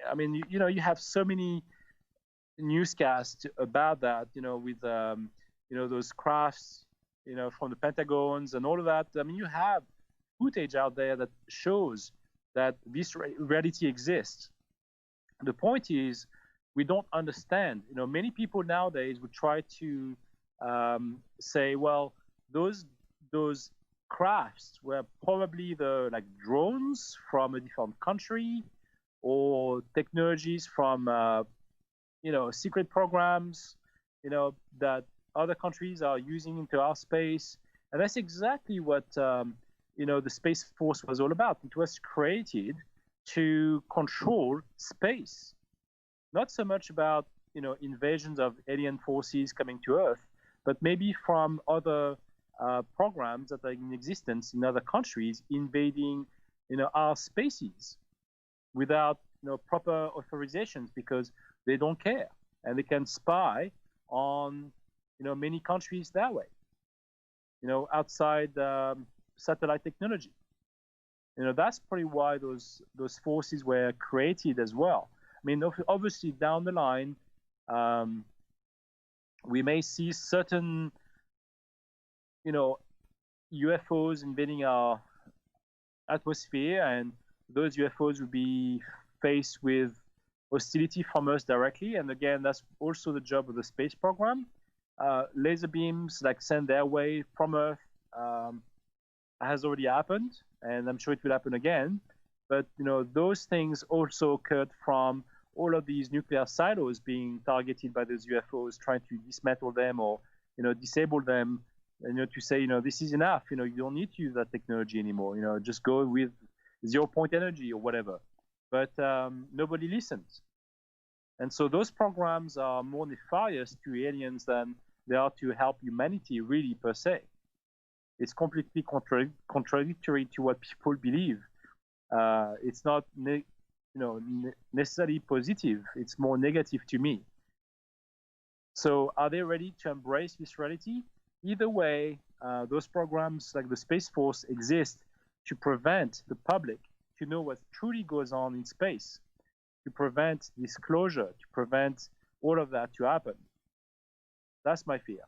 I mean, you have so many newscasts about that. With those crafts, from the Pentagons and all of that. I mean, you have footage out there that shows that this reality exists. The point is, we don't understand. Many people nowadays would try to say, well, those crafts were probably the drones from a different country, or technologies from secret programs that other countries are using into our space. And that's exactly what the Space Force was all about. It was created to control space, not so much about invasions of alien forces coming to Earth, but maybe from other programs that are in existence in other countries invading our spaces without proper authorizations, because they don't care, and they can spy on many countries that way, outside satellite technology. That's probably why those forces were created as well. I mean, obviously down the line, we may see certain UFOs invading our atmosphere, and those UFOs will be faced with hostility from us directly. And again, that's also the job of the space program. Laser beams sent their way from Earth has already happened, and I'm sure it will happen again. But those things also occurred from all of these nuclear silos being targeted by those UFOs, trying to dismantle them or disable them, and to say this is enough. You don't need to use that technology anymore. Just go with 0-point energy or whatever. But nobody listens. And so those programs are more nefarious to aliens than they are to help humanity, really, per se. It's completely contradictory to what people believe. It's not necessarily positive. It's more negative to me. So are they ready to embrace this reality? Either way, those programs like the Space Force exist to prevent the public to know what truly goes on in space, to prevent disclosure, to prevent all of that to happen. That's my fear.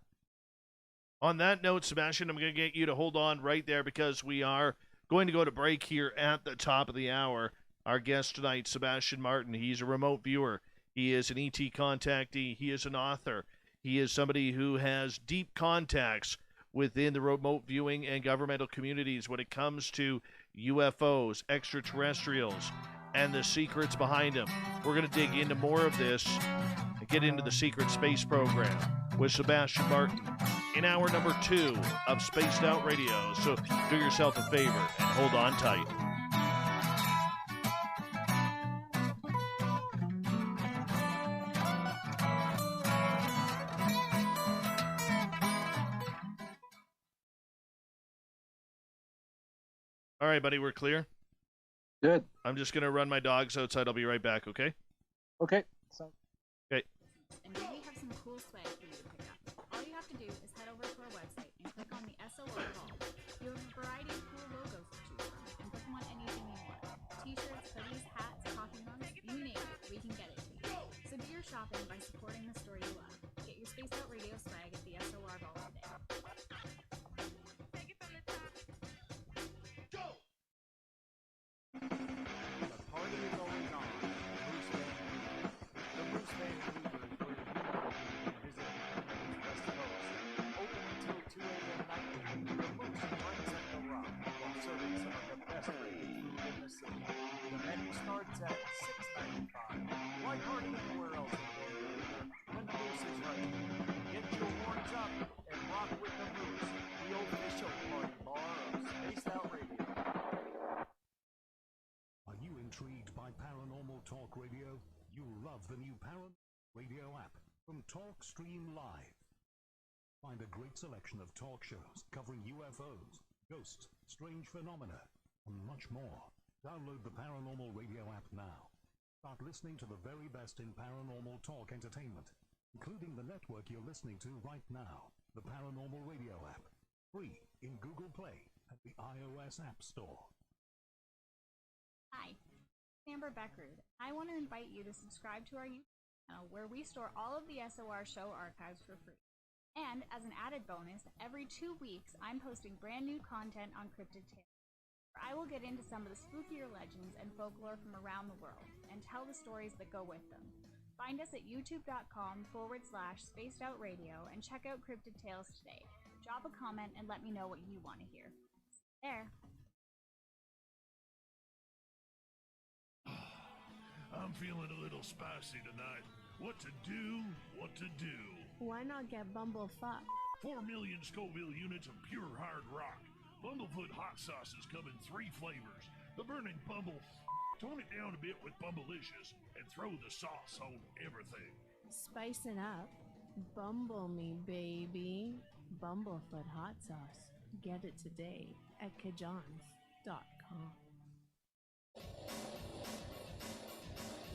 On that note, Sebastien, I'm going to get you to hold on right there, because we are going to go to break here at the top of the hour. Our guest tonight, Sebastien Martin, he's a remote viewer. He is an ET contactee. He is an author. He is somebody who has deep contacts within the remote viewing and governmental communities when it comes to UFOs, extraterrestrials, and the secrets behind them. We're going to dig into more of this and get into the secret space program with Sebastien Martin in hour number 2 of Spaced Out Radio. So do yourself a favor and hold on tight. All right, buddy, we're clear? Good. I'm just going to run my dogs outside. I'll be right back, okay? Okay. So. Okay. And we have some cool swag for you to pick up. All you have to do is head over to our website and click on the SOO call. You'll talk radio? You'll love the new Paranormal radio app from TalkStream Live. Find a great selection of talk shows covering UFOs, ghosts, strange phenomena, and much more. Download the Paranormal radio app now. Start listening to the very best in paranormal talk entertainment, including the network you're listening to right now, the Paranormal radio app. Free in Google Play and the iOS App Store. Hi, I'm Amber Beckrud. I want to invite you to subscribe to our YouTube channel where we store all of the SOR show archives for free. And as an added bonus, every 2 weeks I'm posting brand new content on Cryptid Tales, where I will get into some of the spookier legends and folklore from around the world and tell the stories that go with them. Find us at youtube.com/spacedoutradio and check out Cryptid Tales today. Drop a comment and let me know what you want to hear. There. I'm feeling a little spicy tonight. What to do? What to do? Why not get Bumblefuck? 4 million Scoville units of pure hard rock. Bumblefoot hot sauces come in 3 flavors. The burning Bumble. Tone it down a bit with Bumblicious and throw the sauce on everything. Spice it up. Bumble me, baby. Bumblefoot hot sauce. Get it today at kajans.com.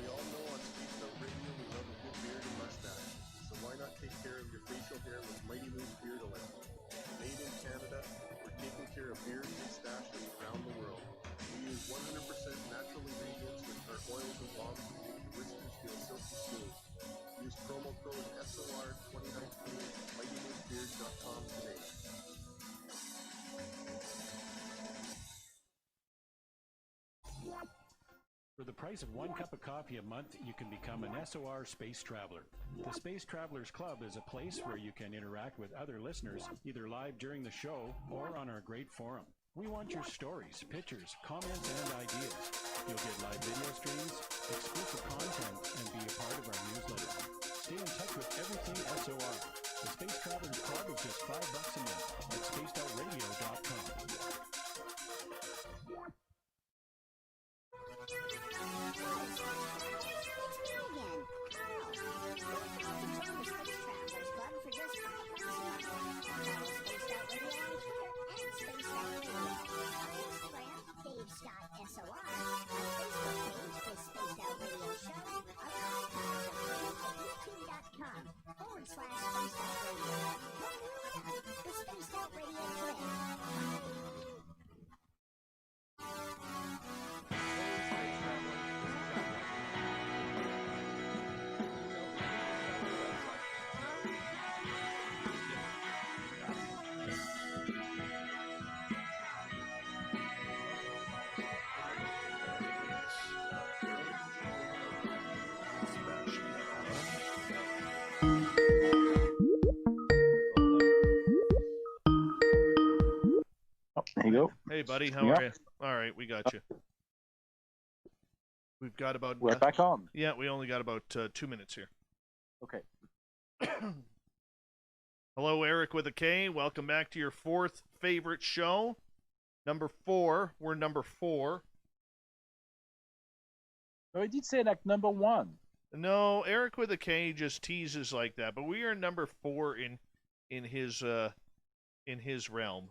We all know on Spaced Out Radio we love a good beard and mustache, so why not take care of your facial hair with Mighty Moose Beard Oil? Made in Canada, we're taking care of beards and mustaches around the world. We use 100% natural ingredients with our oils and balms to make your whiskers feel silky smooth. Use promo code SOR2019 at MightyMooseBeard.com today. For the price of 1 cup of coffee a month, you can become an SOR Space Traveler. The Space Travelers Club is a place where you can interact with other listeners, either live during the show or on our great forum. We want your stories, pictures, comments, and ideas. You'll get live video streams, exclusive content, and be a part of our newsletter. Stay in touch with everything SOR. The Space Travelers Club is just $5 a month at spacedoutradio.com. There you go. Hey, buddy, how are you? All right, we got you. We've got about... We're back on. Yeah, we only got about 2 minutes here. Okay. Hello, Eric with a K. Welcome back to your 4th favorite show. Number 4. We're number 4. No, I did say like number 1. No, Eric with a K just teases like that, but we are number 4 in his realm.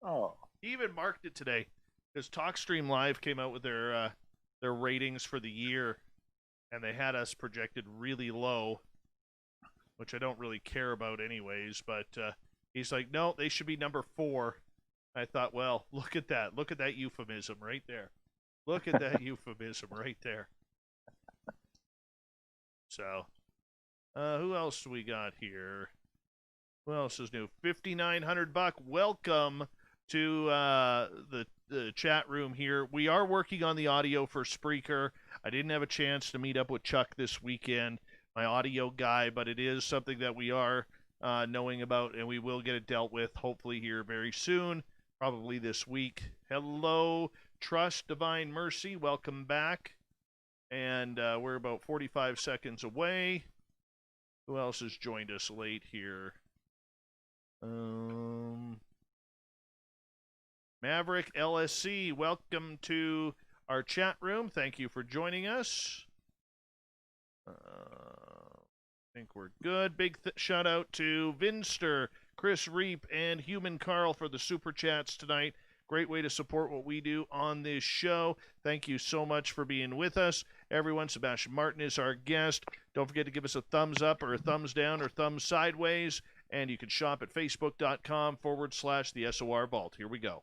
Oh. He even marked it today because TalkStream Live came out with their ratings for the year, and they had us projected really low, which I don't really care about anyways. But he's like, no, they should be number 4. I thought, well, look at that. Look at that euphemism right there. Look at that euphemism right there. So, who else do we got here? Who else is new? $5,900. Welcome to the chat room here. We are working on the audio for Spreaker. I didn't have a chance to meet up with Chuck this weekend, my audio guy, but it is something that we are knowing about, and we will get it dealt with hopefully here very soon, probably this week. Hello, Trust Divine Mercy. Welcome back. And we're about 45 seconds away. Who else has joined us late here? Maverick LSC, welcome to our chat room. Thank you for joining us. I think we're good. Big shout out to Vinster, Chris Reap, and Human Carl for the super chats tonight. Great way to support what we do on this show. Thank you so much for being with us. Everyone, Sebastien Martin is our guest. Don't forget to give us a thumbs up or a thumbs down or thumbs sideways. And you can shop at facebook.com/the SOR Vault. Here we go.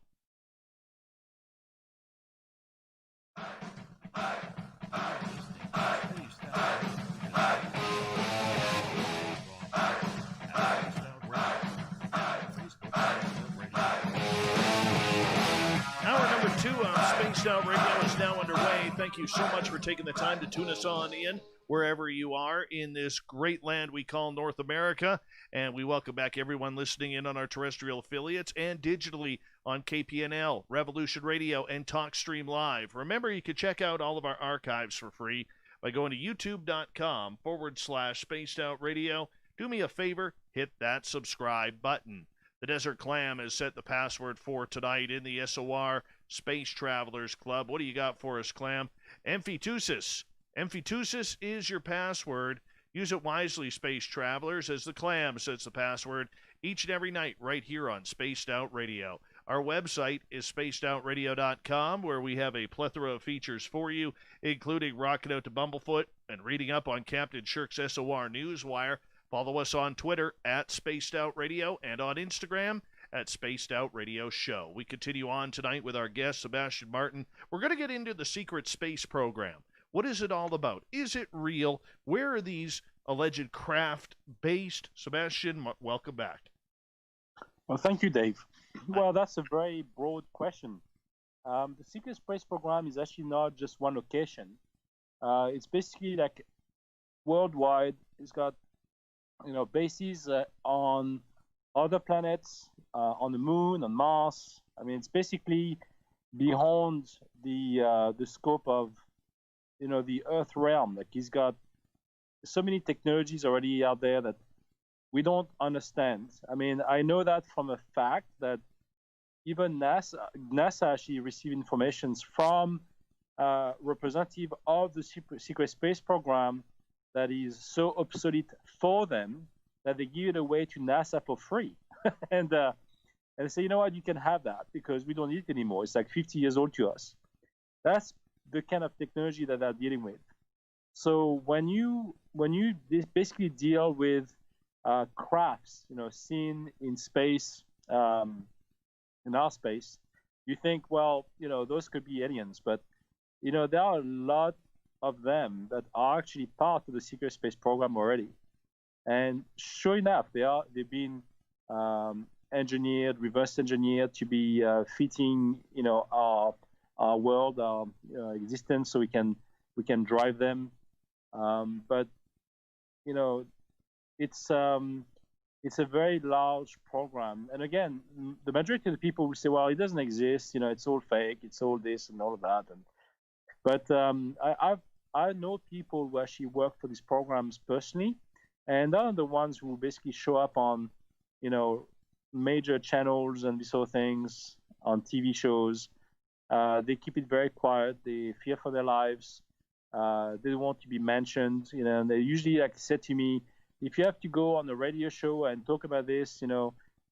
Hour number 2 on Spaced Out Radio is now underway. Thank you so much for taking the time to tune us on in wherever you are in this great land we call North America. And we welcome back everyone listening in on our terrestrial affiliates and digitally on KPNL, Revolution Radio, and TalkStream Live. Remember, you can check out all of our archives for free by going to youtube.com/Spaced Out Radio. Do me a favor, hit that subscribe button. The Desert Clam has set the password for tonight in the SOR Space Travelers Club. What do you got for us, Clam? Amphitusis. Amphitusis is your password. Use it wisely, Space Travelers, as the Clam sets the password each and every night right here on Spaced Out Radio. Our website is spacedoutradio.com, where we have a plethora of features for you, including rocking out to Bumblefoot and reading up on Captain Shirk's SOR Newswire. Follow us on Twitter at Spaced Out Radio and on Instagram at Spaced Out Radio Show. We continue on tonight with our guest, Sebastien Martin. We're going to get into the secret space program. What is it all about? Is it real? Where are these alleged craft based? Sebastien, welcome back. Well, thank you, Dave. Well, that's a very broad question. The secret space program is actually not just one location. It's basically like worldwide. It's got bases on other planets, on the moon, on Mars. I mean, it's basically beyond the scope of the Earth realm. Like, he's got so many technologies already out there that we don't understand. I mean, I know that from a fact that even NASA actually received information from representative of the secret space program that is so obsolete for them that they give it away to NASA for free. and they say, you know what, you can have that because we don't need it anymore. It's like 50 years old to us. That's the kind of technology that they're dealing with. So when you basically deal with crafts, seen in space, in our space, you think, well, those could be aliens, but there are a lot of them that are actually part of the secret space program already. And sure enough, they've been engineered, reverse engineered to be fitting, our world, our existence, so we can drive them. But it's a very large program. And again, the majority of the people will say, well, it doesn't exist. It's all fake. It's all this and all of that. But I know people who actually work for these programs personally, and they're the ones who basically show up on, major channels and these sort of things, on TV shows. They keep it very quiet. They fear for their lives. They don't want to be mentioned. And they usually said to me, if you have to go on a radio show and talk about this,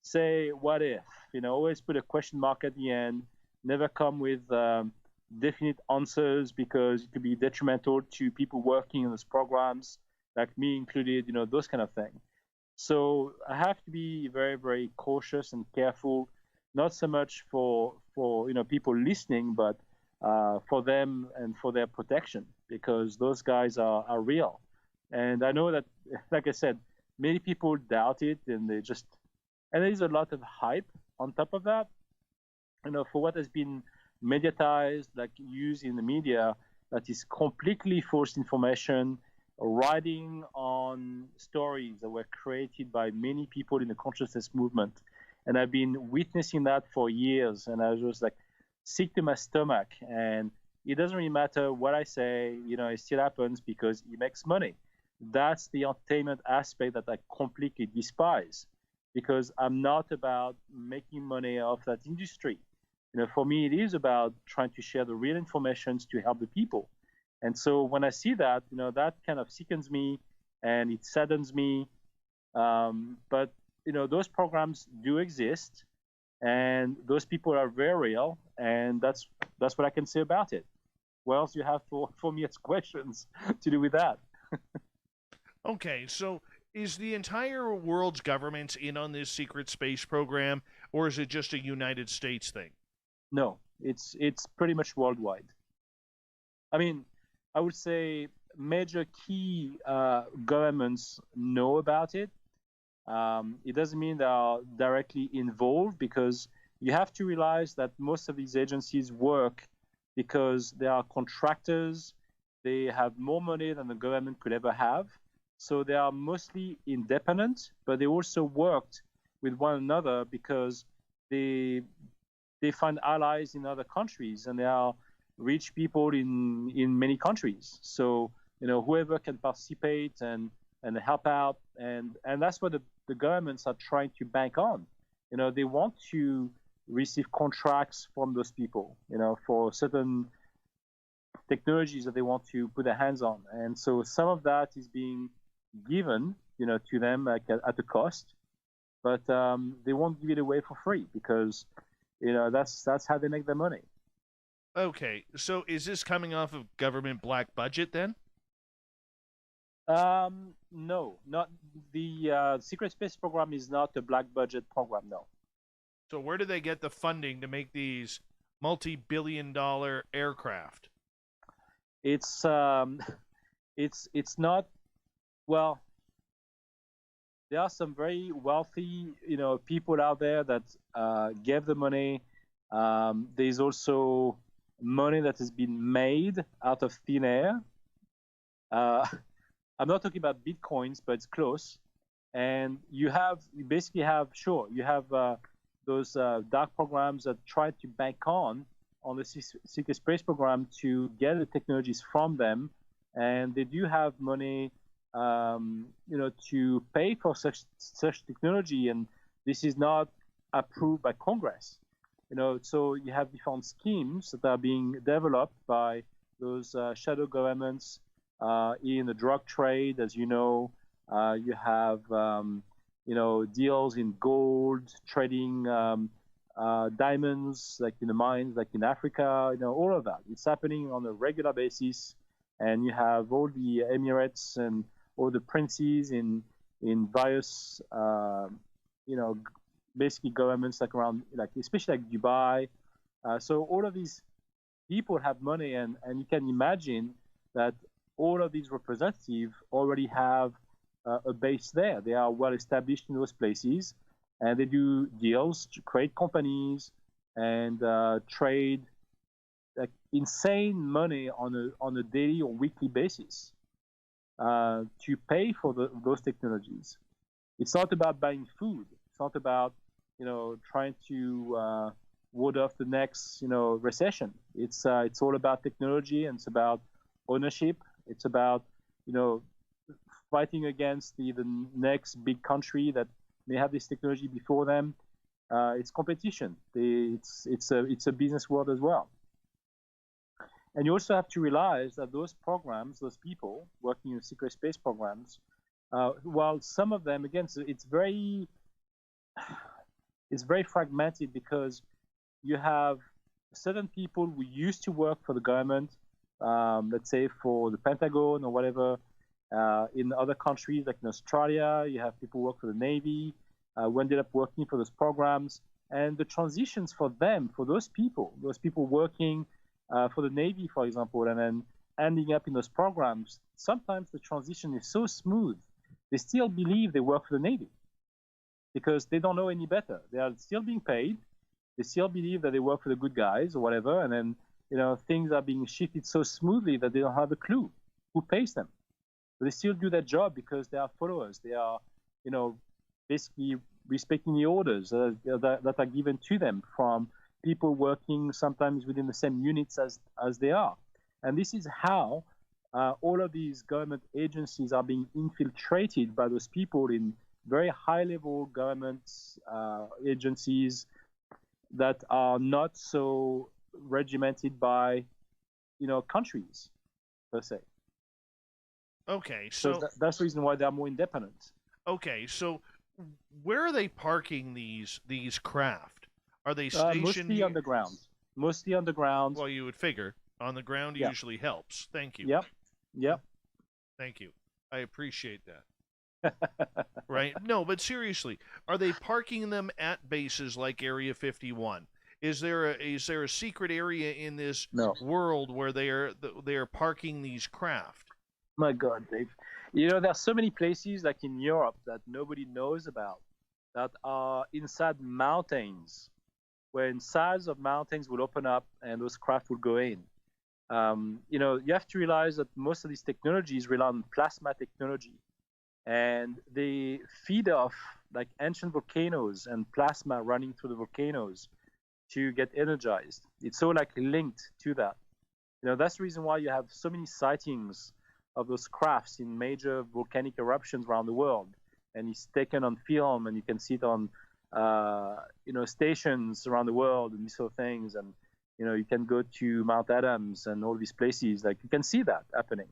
say what if. Always put a question mark at the end. Never come with definite answers because it could be detrimental to people working in those programs, like me included, those kind of things. So I have to be very, very cautious and careful, not so much for people listening, but for them and for their protection, because those guys are real. And I know that, like I said, many people doubt it, and there's a lot of hype on top of that. For what has been mediatized, used in the media, that is completely false information, riding on stories that were created by many people in the consciousness movement. And I've been witnessing that for years, and I was just sick to my stomach. And it doesn't really matter what I say, it still happens because it makes money. That's the entertainment aspect that I completely despise, because I'm not about making money off that industry. for me, it is about trying to share the real information to help the people. And so when I see that, that kind of sickens me and it saddens me. But those programs do exist, and those people are very real, and that's what I can say about it. What else do you have for me as questions to do with that? Okay, so is the entire world's governments in on this secret space program, or is it just a United States thing? No, it's pretty much worldwide. I mean, I would say major key governments know about it. It doesn't mean they are directly involved, because you have to realize that most of these agencies work because they are contractors. They have more money than the government could ever have. So they are mostly independent, but they also worked with one another because they find allies in other countries, and they are rich people in many countries. So whoever can participate and help out, and that's what the governments are trying to bank on. They want to receive contracts from those people, for certain technologies that they want to put their hands on, and so some of that is being given, to them at a cost, but they won't give it away for free, because that's how they make their money. Okay, so is this coming off of government black budget then? No, not the secret space program is not a black budget program. No. So where do they get the funding to make these multi-billion-dollar aircraft? It's not. Well, there are some very wealthy, people out there that gave the money. There's also money that has been made out of thin air. I'm not talking about bitcoins, but it's close. And you basically have those dark programs that try to bank on the secret space program to get the technologies from them, and they do have money, to pay for such technology, and this is not approved by Congress. So you have different schemes that are being developed by those shadow governments in the drug trade. As you know, you have deals in gold, trading diamonds, like in the mines, like in Africa. All of that. It's happening on a regular basis, and you have all the Emirates and all the princes in various basically governments, like around, like especially like Dubai. So all of these people have money, and you can imagine that all of these representatives already have a base there. They are well established in those places, and they do deals to create companies and trade like insane money on a daily or weekly basis to pay for those technologies. It's not about buying food. It's not about trying to ward off the next recession. It's all about technology, and it's about ownership. It's about fighting against the next big country that may have this technology before them. It's competition. It's a business world as well. And you also have to realize that those programs, those people working in secret space programs, while some of them, again, so it's very fragmented, because you have certain people who used to work for the government, let's say for the Pentagon or whatever. In other countries, like in Australia, you have people who work for the Navy, who ended up working for those programs. And the transitions for them, for those people working for the Navy, for example, and then ending up in those programs, sometimes the transition is so smooth, they still believe they work for the Navy because they don't know any better. They are still being paid. They still believe that they work for the good guys or whatever. And then, things are being shifted so smoothly that they don't have a clue who pays them. But they still do their job because they are followers. They are, basically respecting the orders that are given to them from people working sometimes within the same units as they are. And this is how all of these government agencies are being infiltrated by those people in very high-level government agencies. that are not so regimented by, countries per se. Okay, So so that's the reason why they are more independent. okay, so where are they parking these craft? Are they stationed Mostly underground. Mostly underground. Well, you would figure on the ground Yeah. usually helps. Thank you. Yep. Thank you. I appreciate that. Right? No, but seriously, are they parking them at bases like Area 51? Is there a secret area in this No. world where they are parking these craft? My God, Dave. There are so many places like in Europe that nobody knows about that are inside mountains, where insides of mountains will open up and those craft will go in. You have to realize that most of these technologies rely on plasma technology, and they feed off like ancient volcanoes and plasma running through the volcanoes to get energized. It's all like linked to that. That's the reason why you have so many sightings of those crafts in major volcanic eruptions around the world, and it's taken on film, and you can see it on stations around the world and these sort of things. And you can go to Mount Adams and all these places, like you can see that happening,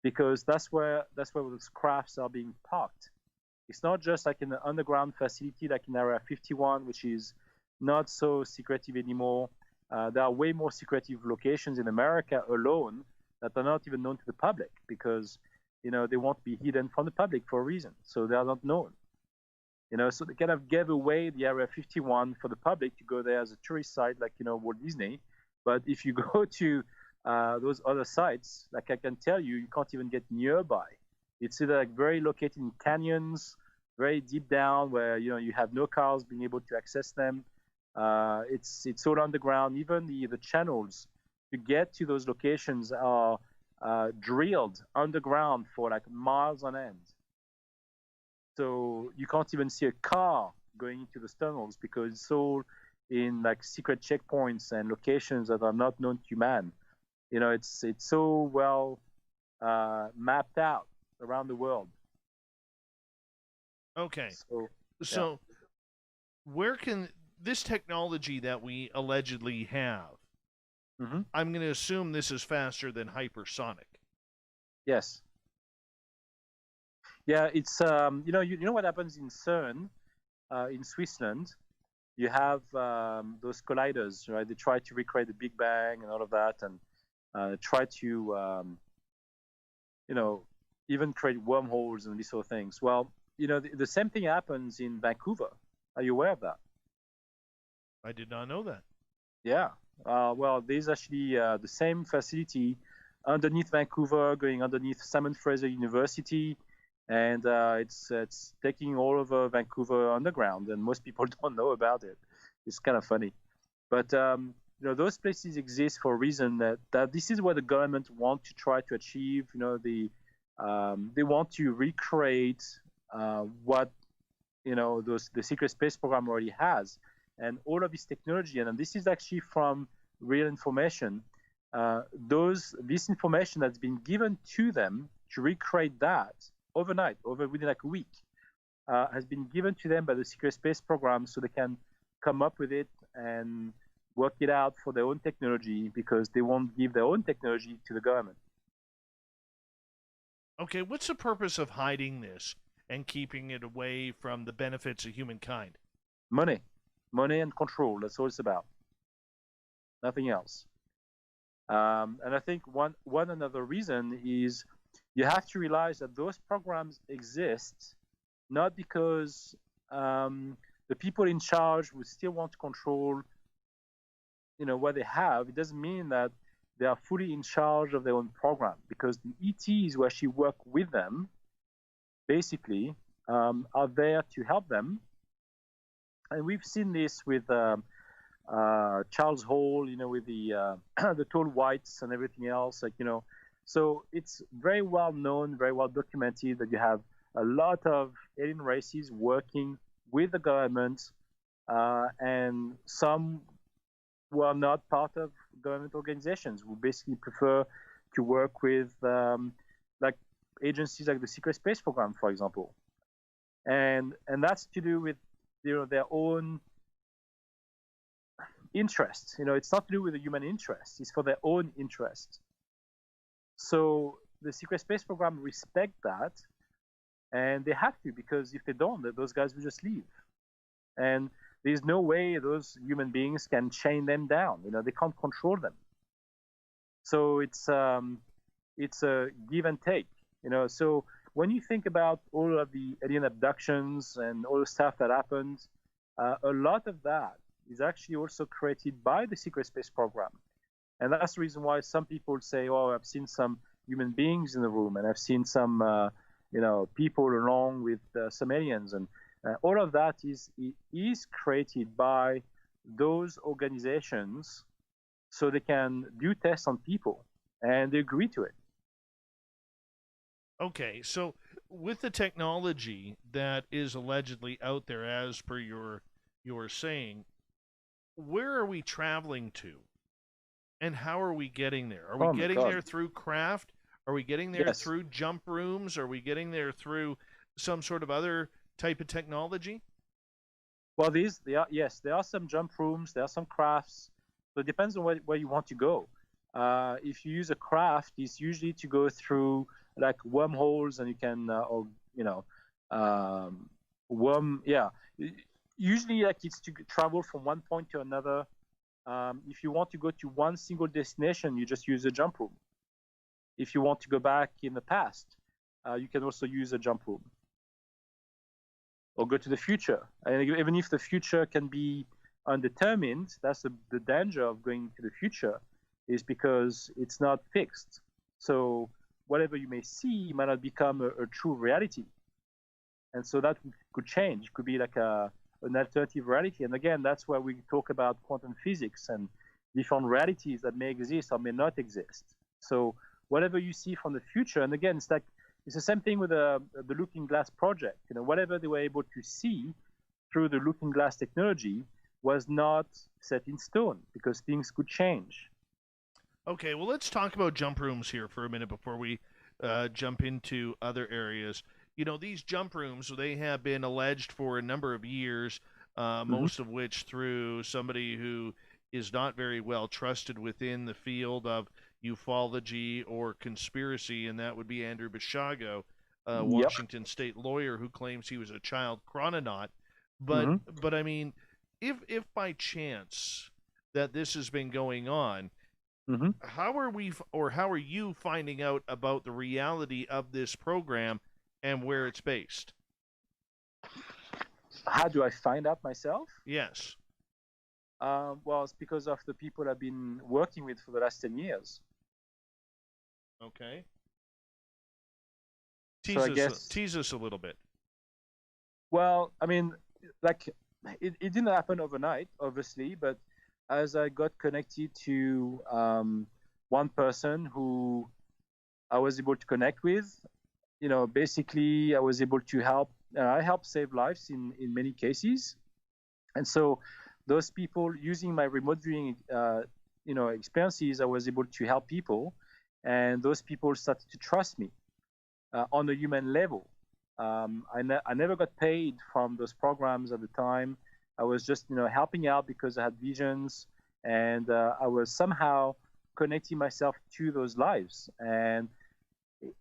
because that's where those crafts are being parked. It's not just like in an underground facility like in Area 51, which is not so secretive anymore. There are way more secretive locations in America alone that are not even known to the public, because they won't be hidden from the public for a reason, so they are not known. So they kind of gave away the Area 51 for the public to go there as a tourist site, like Walt Disney. But if you go to those other sites, like I can tell you, you can't even get nearby. It's either like very located in canyons, very deep down, where you have no cars being able to access them. It's all underground. Even the channels to get to those locations are drilled underground for like miles on end. So you can't even see a car going into the tunnels, because it's all in like secret checkpoints and locations that are not known to man. It's so well mapped out around the world. Okay. So where can this technology that we allegedly have? Mm-hmm. I'm going to assume this is faster than hypersonic. Yes. Yeah, it's you know what happens in CERN, in Switzerland. You have those colliders, right? They try to recreate the Big Bang and all of that, and try to even create wormholes and these sort of things. Well, the same thing happens in Vancouver. Are you aware of that? I did not know that. Yeah. Well, there's actually the same facility underneath Vancouver, going underneath Simon Fraser University, and it's taking all over Vancouver underground, and most people don't know about it. It's kind of funny, but those places exist for a reason. That this is what the government want to try to achieve. They want to recreate what the secret space program already has, and all of this technology. And this is actually from real information. This information that's been given to them to recreate that overnight, within like a week, has been given to them by the secret space program, so they can come up with it and work it out for their own technology, because they won't give their own technology to the government. Okay, what's the purpose of hiding this and keeping it away from the benefits of humankind? Money and control. That's all it's about. Nothing else. And I think one another reason is you have to realize that those programs exist not because the people in charge would still want to control what they have. It doesn't mean that they are fully in charge of their own program, because the ETs who actually work with them basically are there to help them. And we've seen this with Charles Hall, with the the tall whites and everything else, so it's very well known, very well documented that you have a lot of alien races working with the government, and some who are not part of government organizations, who basically prefer to work with like agencies like the Secret Space Program, for example, and that's to do with their own interest. It's not to do with the human interest. It's for their own interest. So the secret space program respect that, and they have to, because if they don't, those guys will just leave. And there's no way those human beings can chain them down. They can't control them. So it's a give and take. So when you think about all of the alien abductions and all the stuff that happens, a lot of that is actually also created by the secret space program. And that's the reason why some people say, oh, I've seen some human beings in the room, and I've seen some people along with some aliens. And all of that is created by those organizations so they can do tests on people, and they agree to it. Okay, so with the technology that is allegedly out there, as per your saying, where are we traveling to, and how are we getting there? Are we getting there through craft? Are we getting there through jump rooms? Are we getting there through some sort of other type of technology? Well, there are some jump rooms, there are some crafts. So it depends on where you want to go. If you use a craft, it's usually to go through like wormholes, and you can, usually like it's to travel from one point to another. If you want to go to one single destination, you just use a jump room. If you want to go back in the past, you can also use a jump room. Or go to the future. And even if the future can be undetermined, that's the danger of going to the future, is because it's not fixed. So whatever you may see might not become a true reality. And so that could change. It could be like an alternative reality. And again, that's where we talk about quantum physics and different realities that may exist or may not exist. So whatever you see from the future, and again, it's the same thing with the Looking Glass project. Whatever they were able to see through the Looking Glass technology was not set in stone, because things could change. Okay, well, let's talk about jump rooms here for a minute before we jump into other areas. These jump rooms, they have been alleged for a number of years, most of which through somebody who is not very well trusted within the field of ufology or conspiracy, and that would be Andrew Bishago, Washington state lawyer who claims he was a child chrononaut. But I mean, if by chance that this has been going on, how are you finding out about the reality of this program and where it's based? How do I find out myself? Yes. Well, it's because of the people I've been working with for the last 10 years. Okay. Tease us a little bit. Well, I mean, like, it didn't happen overnight, obviously, but as I got connected to one person who I was able to connect with, basically I was able to help. I helped save lives in many cases. And so those people, using my remote viewing experiences, I was able to help people. And those people started to trust me on a human level. I never got paid from those programs at the time. I was just, helping out because I had visions, and I was somehow connecting myself to those lives. And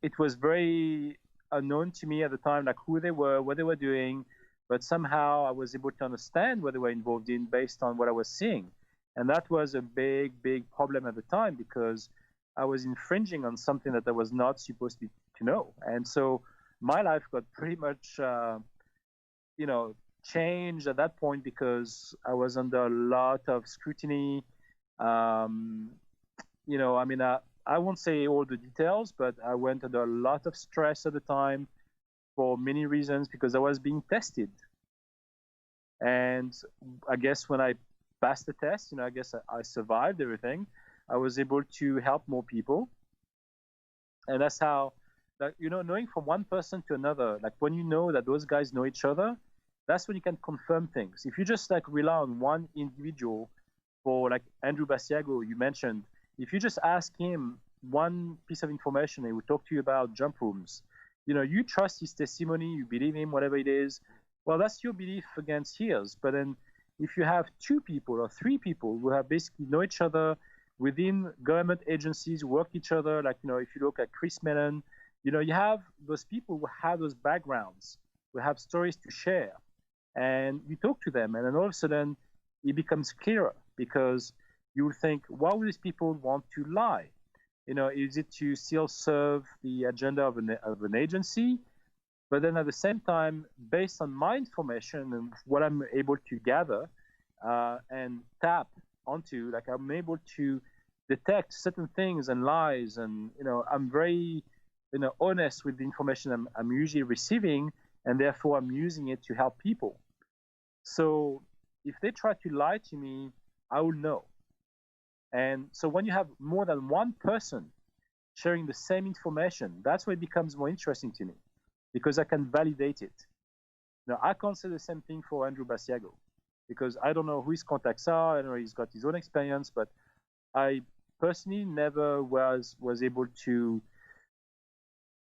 it was very unknown to me at the time, like who they were, what they were doing, but somehow I was able to understand what they were involved in based on what I was seeing. And that was a big, big problem at the time, because I was infringing on something that I was not supposed to know. And so my life got pretty much, changed at that point, because I was under a lot of scrutiny. I won't say all the details, but I went under a lot of stress at the time for many reasons, because I was being tested. And I guess when I passed the test, I guess I survived everything. I was able to help more people. And that's how, knowing from one person to another, like when you know that those guys know each other, that's when you can confirm things. If you just rely on one individual, for like Andrew Basiago, you mentioned, if you just ask him one piece of information, he will talk to you about jump rooms. You trust his testimony, you believe him, whatever it is. Well, that's your belief against his. But then if you have two people or three people who have basically know each other within government agencies, work each other, like, if you look at Chris Mellon, you have those people who have those backgrounds, who have stories to share, and you talk to them, and then all of a sudden it becomes clearer, because you will think, why would these people want to lie? Is it to still serve the agenda of an agency? But then at the same time, based on my information and what I'm able to gather and tap onto, like, I'm able to detect certain things and lies, and I'm very honest with the information I'm usually receiving, and therefore I'm using it to help people. So if they try to lie to me, I will know. And so when you have more than one person sharing the same information, that's when it becomes more interesting to me, because I can validate it. Now, I can't say the same thing for Andrew Basiago, because I don't know who his contacts are. I know he's got his own experience, but I personally never was able to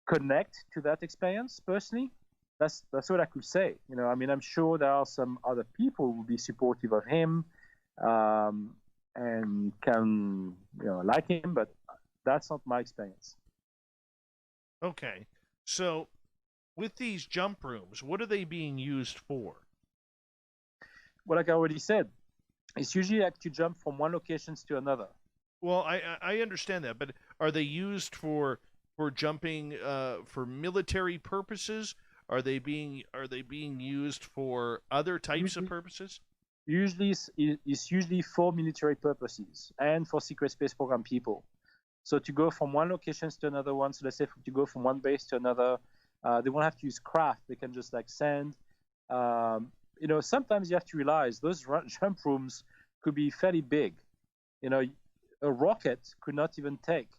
connect to that experience personally. That's what I could say. I'm sure there are some other people who will be supportive of him and can like him, but that's not my experience. Okay, so with these jump rooms, what are they being used for? Well, like I already said, it's usually like to jump from one location to another. Well, I understand that, but are they used for jumping for military purposes? Are they being used for other types of purposes? Usually, it's usually for military purposes and for secret space program people. So to go from one location to another one, so let's say to go from one base to another, they won't have to use craft. They can just like send. Sometimes you have to realize those jump rooms could be fairly big. A rocket could not even take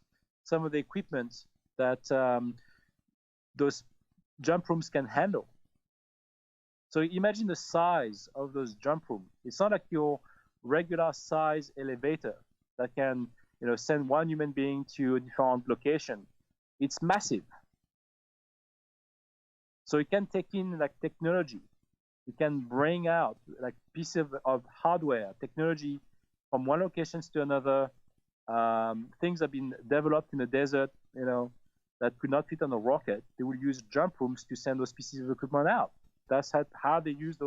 some of the equipment that those jump rooms can handle. So imagine the size of those jump rooms. It's not like your regular size elevator that can send one human being to a different location. It's massive. So it can take in like technology. It can bring out like pieces of hardware, technology from one location to another. Things have been developed in the desert, that could not fit on a rocket. They will use jump rooms to send those pieces of equipment out. That's how they use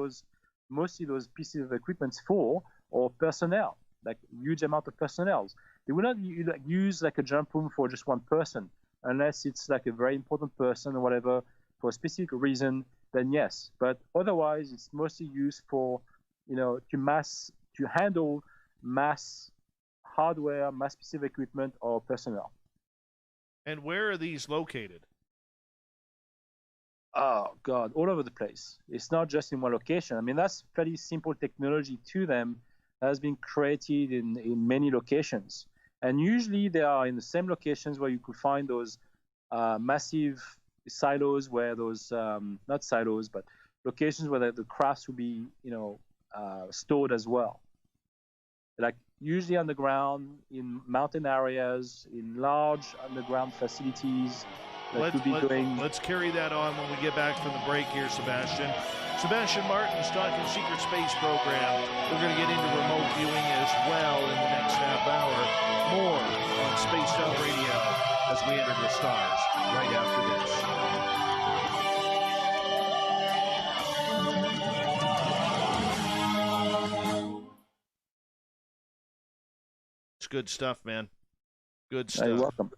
mostly those pieces of equipment for, or personnel, like huge amount of personnel. They will not use like a jump room for just one person, unless it's like a very important person or whatever for a specific reason. Then yes, but otherwise it's mostly used for, to handle mass hardware, mass piece of equipment, or personnel. And where are these located? Oh God, all over the place. It's not just in one location. I mean, that's fairly simple technology to them that has been created in many locations. And usually they are in the same locations where you could find those massive silos, where those, not silos, but locations where the crafts will be, stored as well. Like usually underground, in mountain areas, in large underground facilities. Let's carry that on when we get back from the break here, Sebastien. Sebastien Martin's talking secret space program. We're going to get into remote viewing as well in the next half hour. More on Spaced Out Radio as we enter the stars right after this. It's good stuff, man. Good stuff. You're welcome.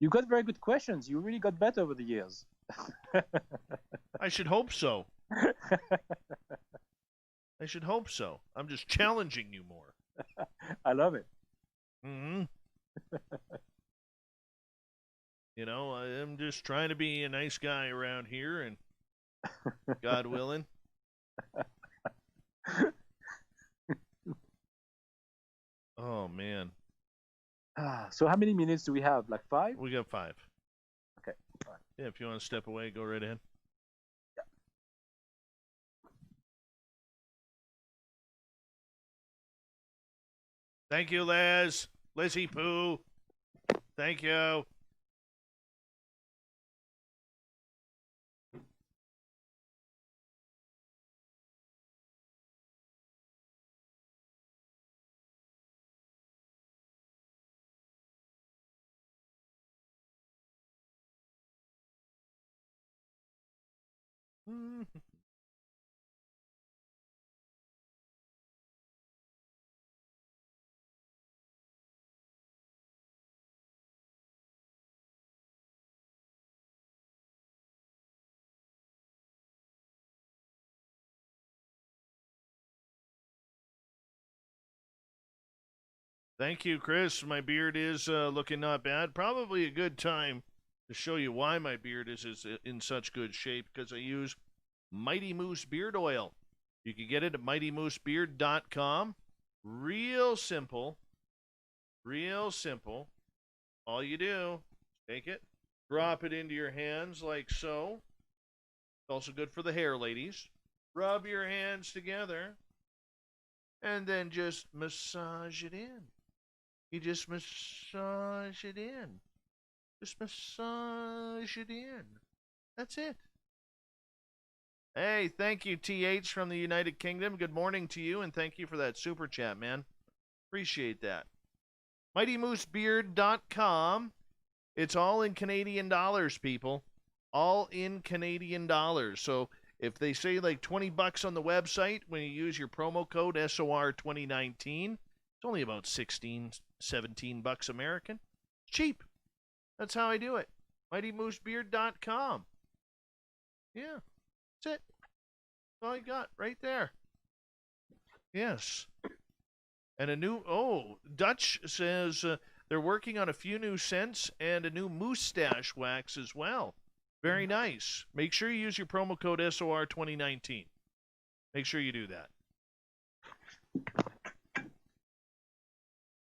You got very good questions. You really got better over the years. I should hope so. I should hope so. I'm just challenging you more. I love it. Mm-hmm. I'm just trying to be a nice guy around here, and God willing. Oh, man. So how many minutes do we have? Like 5? We got 5. Okay. All right. Yeah, if you want to step away, go right ahead. Yeah. Thank you, Liz. Lizzie Pooh. Thank you. Thank you, Chris. My beard is looking not bad. Probably a good time to show you why my beard is in such good shape, because I use Mighty Moose Beard Oil. You can get it at mightymoosebeard.com. Real simple. Real simple. All you do, take it, drop it into your hands like so. It's also good for the hair, ladies. Rub your hands together, and then just massage it in. You just massage it in. Just massage it in. That's it. Hey, thank you, TH from the United Kingdom. Good morning to you, and thank you for that super chat, man. Appreciate that. MightyMooseBeard.com. It's all in Canadian dollars, people. All in Canadian dollars. So if they say like $20 on the website, when you use your promo code SOR2019, it's only about $16-17 American. Cheap. That's how I do it. MightyMooseBeard.com. Yeah, that's it. That's all I got right there. Yes. And a new, Dutch says they're working on a few new scents and a new moustache wax as well. Very nice. Make sure you use your promo code SOR2019. Make sure you do that.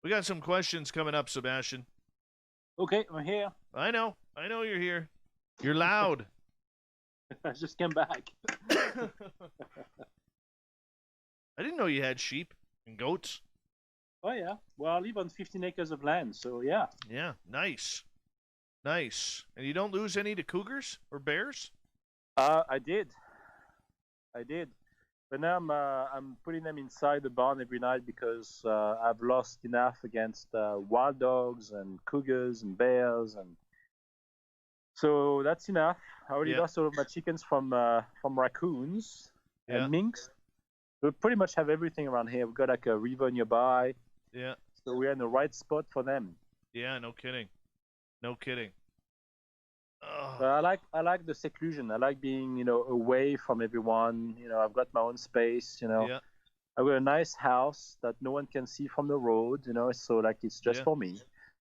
We got some questions coming up, Sebastien. Okay, I'm here. I know you're here. You're loud. I just came back. I didn't know you had sheep and goats. Oh, yeah. Well, I live on 15 acres of land, so yeah. Yeah, nice. Nice. And you don't lose any to cougars or bears? I did. But now I'm putting them inside the barn every night because I've lost enough against wild dogs and cougars and bears, and so that's enough. I already lost all of my chickens from raccoons and minks. We pretty much have everything around here. We've got like a river nearby. Yeah. So we're in the right spot for them. Yeah, no kidding. No kidding. But I like the seclusion. I like being, away from everyone. I've got my own space, Yeah. I've got a nice house that no one can see from the road, so like it's just for me.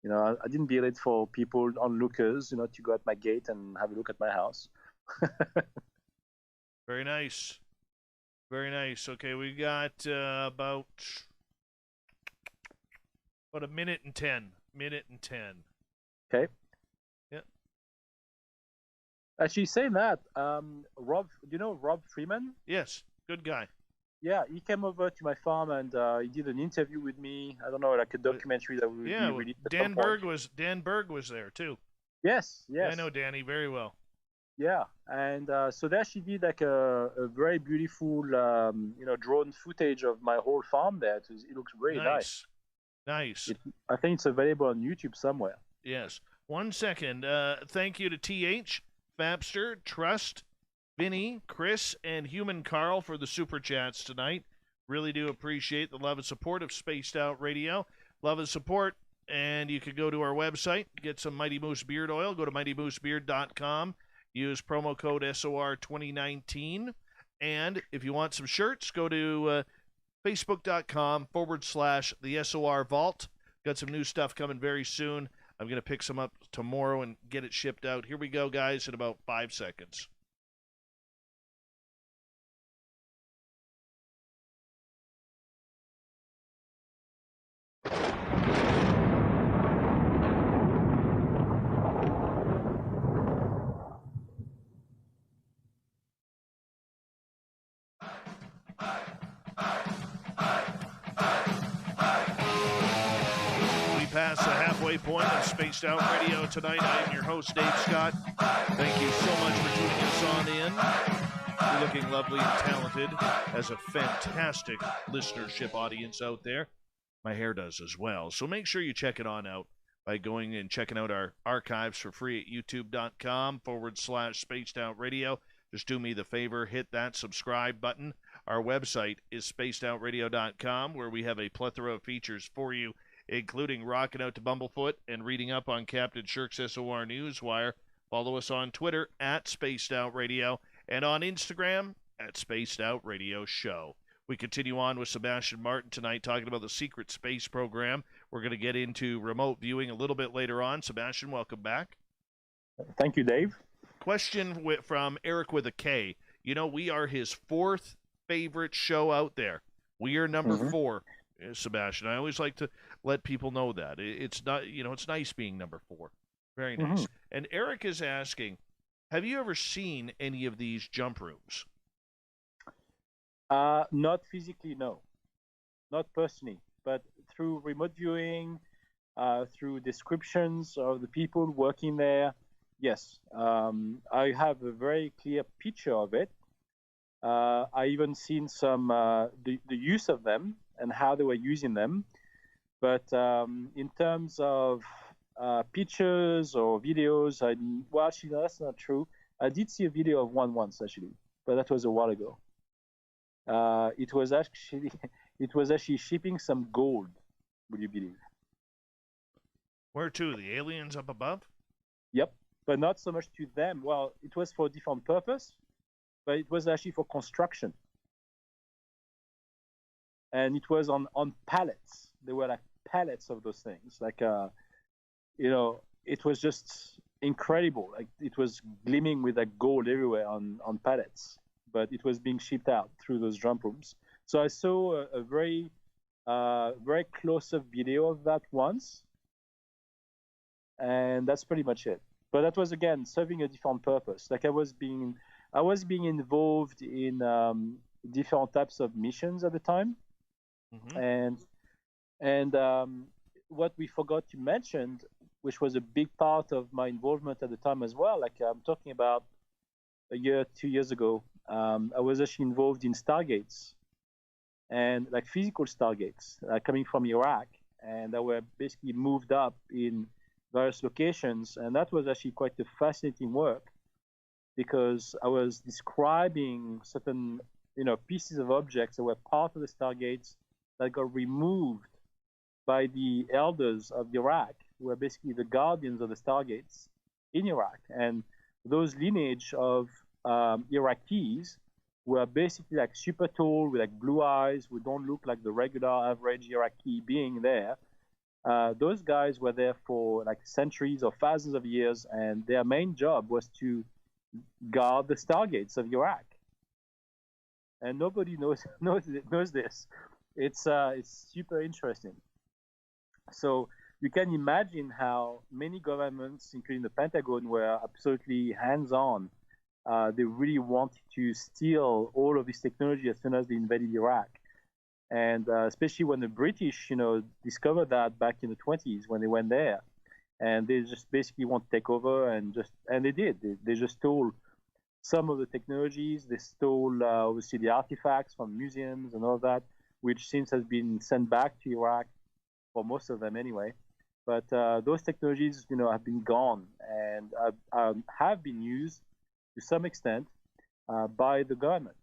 I didn't build it for people, onlookers, to go at my gate and have a look at my house. Very nice. Very nice. Okay, we got about a minute and 10. Okay. Yep. Actually, saying that, Rob, do you know Rob Freeman? Yes, good guy. Yeah, he came over to my farm and he did an interview with me. I don't know, like a documentary that we released. Dan Berg was there too. Yes. I know Danny very well. Yeah, and so there she did like a very beautiful, drone footage of my whole farm there. It looks really nice. Nice. I think it's available on YouTube somewhere. Yes. 1 second. Thank you to TH, Fapster, Trust, Vinny, Chris, and Human Carl for the super chats tonight. Really do appreciate the love and support of Spaced Out Radio. Love and support. And you can go to our website, get some Mighty Moose Beard Oil. Go to mightymoosebeard.com. Use promo code SOR2019. And if you want some shirts, go to facebook.com/the SOR Vault. Got some new stuff coming very soon. I'm going to pick some up tomorrow and get it shipped out. Here we go, guys, in about 5 seconds. Past the halfway point of Spaced Out Radio tonight. I am your host, Dave Scott. Thank you so much for tuning us on in. You're looking lovely and talented, as a fantastic listenership audience out there. My hair does as well. So make sure you check it on out by going and checking out our archives for free at youtube.com/Spaced Out Radio. just do me the favor, hit that subscribe button. Our website is spacedoutradio.com, where we have a plethora of features for you, including rocking out to Bumblefoot and reading up on Captain Shirk's SOR Newswire. Follow us on Twitter at Spaced Out Radio and on Instagram at Spaced Out Radio Show. We continue on with Sebastien Martin tonight talking about the secret space program. We're going to get into remote viewing a little bit later on. Sebastien, welcome back. Thank you, Dave. Question from Eric with a K. You know, we are his fourth favorite show out there. We are number 4, Sebastien. I always like to let people know that. It's not, it's nice being number 4. Very nice. And Eric is asking, have you ever seen any of these jump rooms? Not physically, no. Not personally, but through remote viewing, through descriptions of the people working there, yes. I have a very clear picture of it. I even seen some the use of them and how they were using them. But in terms of pictures or videos, actually, no, that's not true. I did see a video of one once, actually, but that was a while ago. It was actually shipping some gold. Would you believe? Where to? The aliens up above? Yep, but not so much to them. Well, it was for a different purpose, but it was actually for construction. And it was on pallets. There were like pallets of those things. Like, it was just incredible. Like, it was gleaming with like gold everywhere on pallets. But it was being shipped out through those jump rooms. So I saw a very, very close-up video of that once, and that's pretty much it. But that was, again, serving a different purpose. Like, I was being involved in different types of missions at the time, and what we forgot to mention, which was a big part of my involvement at the time as well. Like, I'm talking about a year, 2 years ago. I was actually involved in stargates, and like physical stargates coming from Iraq, and that were basically moved up in various locations. And that was actually quite a fascinating work, because I was describing certain, pieces of objects that were part of the stargates that got removed by the elders of Iraq, who were basically the guardians of the stargates in Iraq. And those lineage of Iraqis were basically like super tall with like blue eyes, who don't look like the regular average Iraqi being there. Those guys were there for like centuries or thousands of years, and their main job was to guard the stargates of Iraq. And nobody knows this. It's super interesting. So you can imagine how many governments, including the Pentagon, were absolutely hands-on. They really wanted to steal all of this technology as soon as they invaded Iraq. And especially when the British, discovered that back in the 20s when they went there. And they just basically want to take over, and they did. They just stole some of the technologies. They stole, obviously, the artifacts from museums and all that, which since has been sent back to Iraq, for most of them anyway. But those technologies, have been gone and have been used to some extent by the government.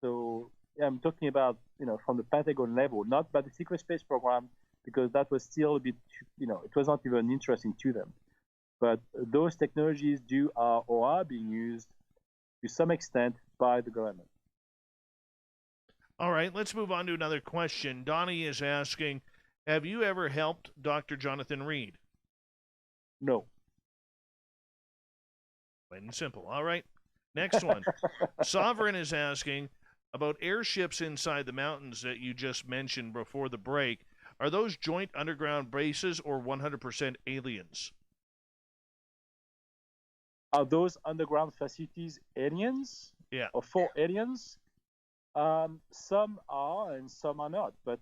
So I'm talking about, from the Pentagon level, not by the secret space program, because that was still a bit, it was not even interesting to them. But those technologies are being used to some extent by the government. All right, let's move on to another question. Donnie is asking, have you ever helped Dr. Jonathan Reed? No. Plain and simple. All right. Next one. Sovereign is asking about airships inside the mountains that you just mentioned before the break. Are those joint underground bases or 100% aliens? Are those underground facilities aliens? Yeah. Or for aliens? Some are and some are not. But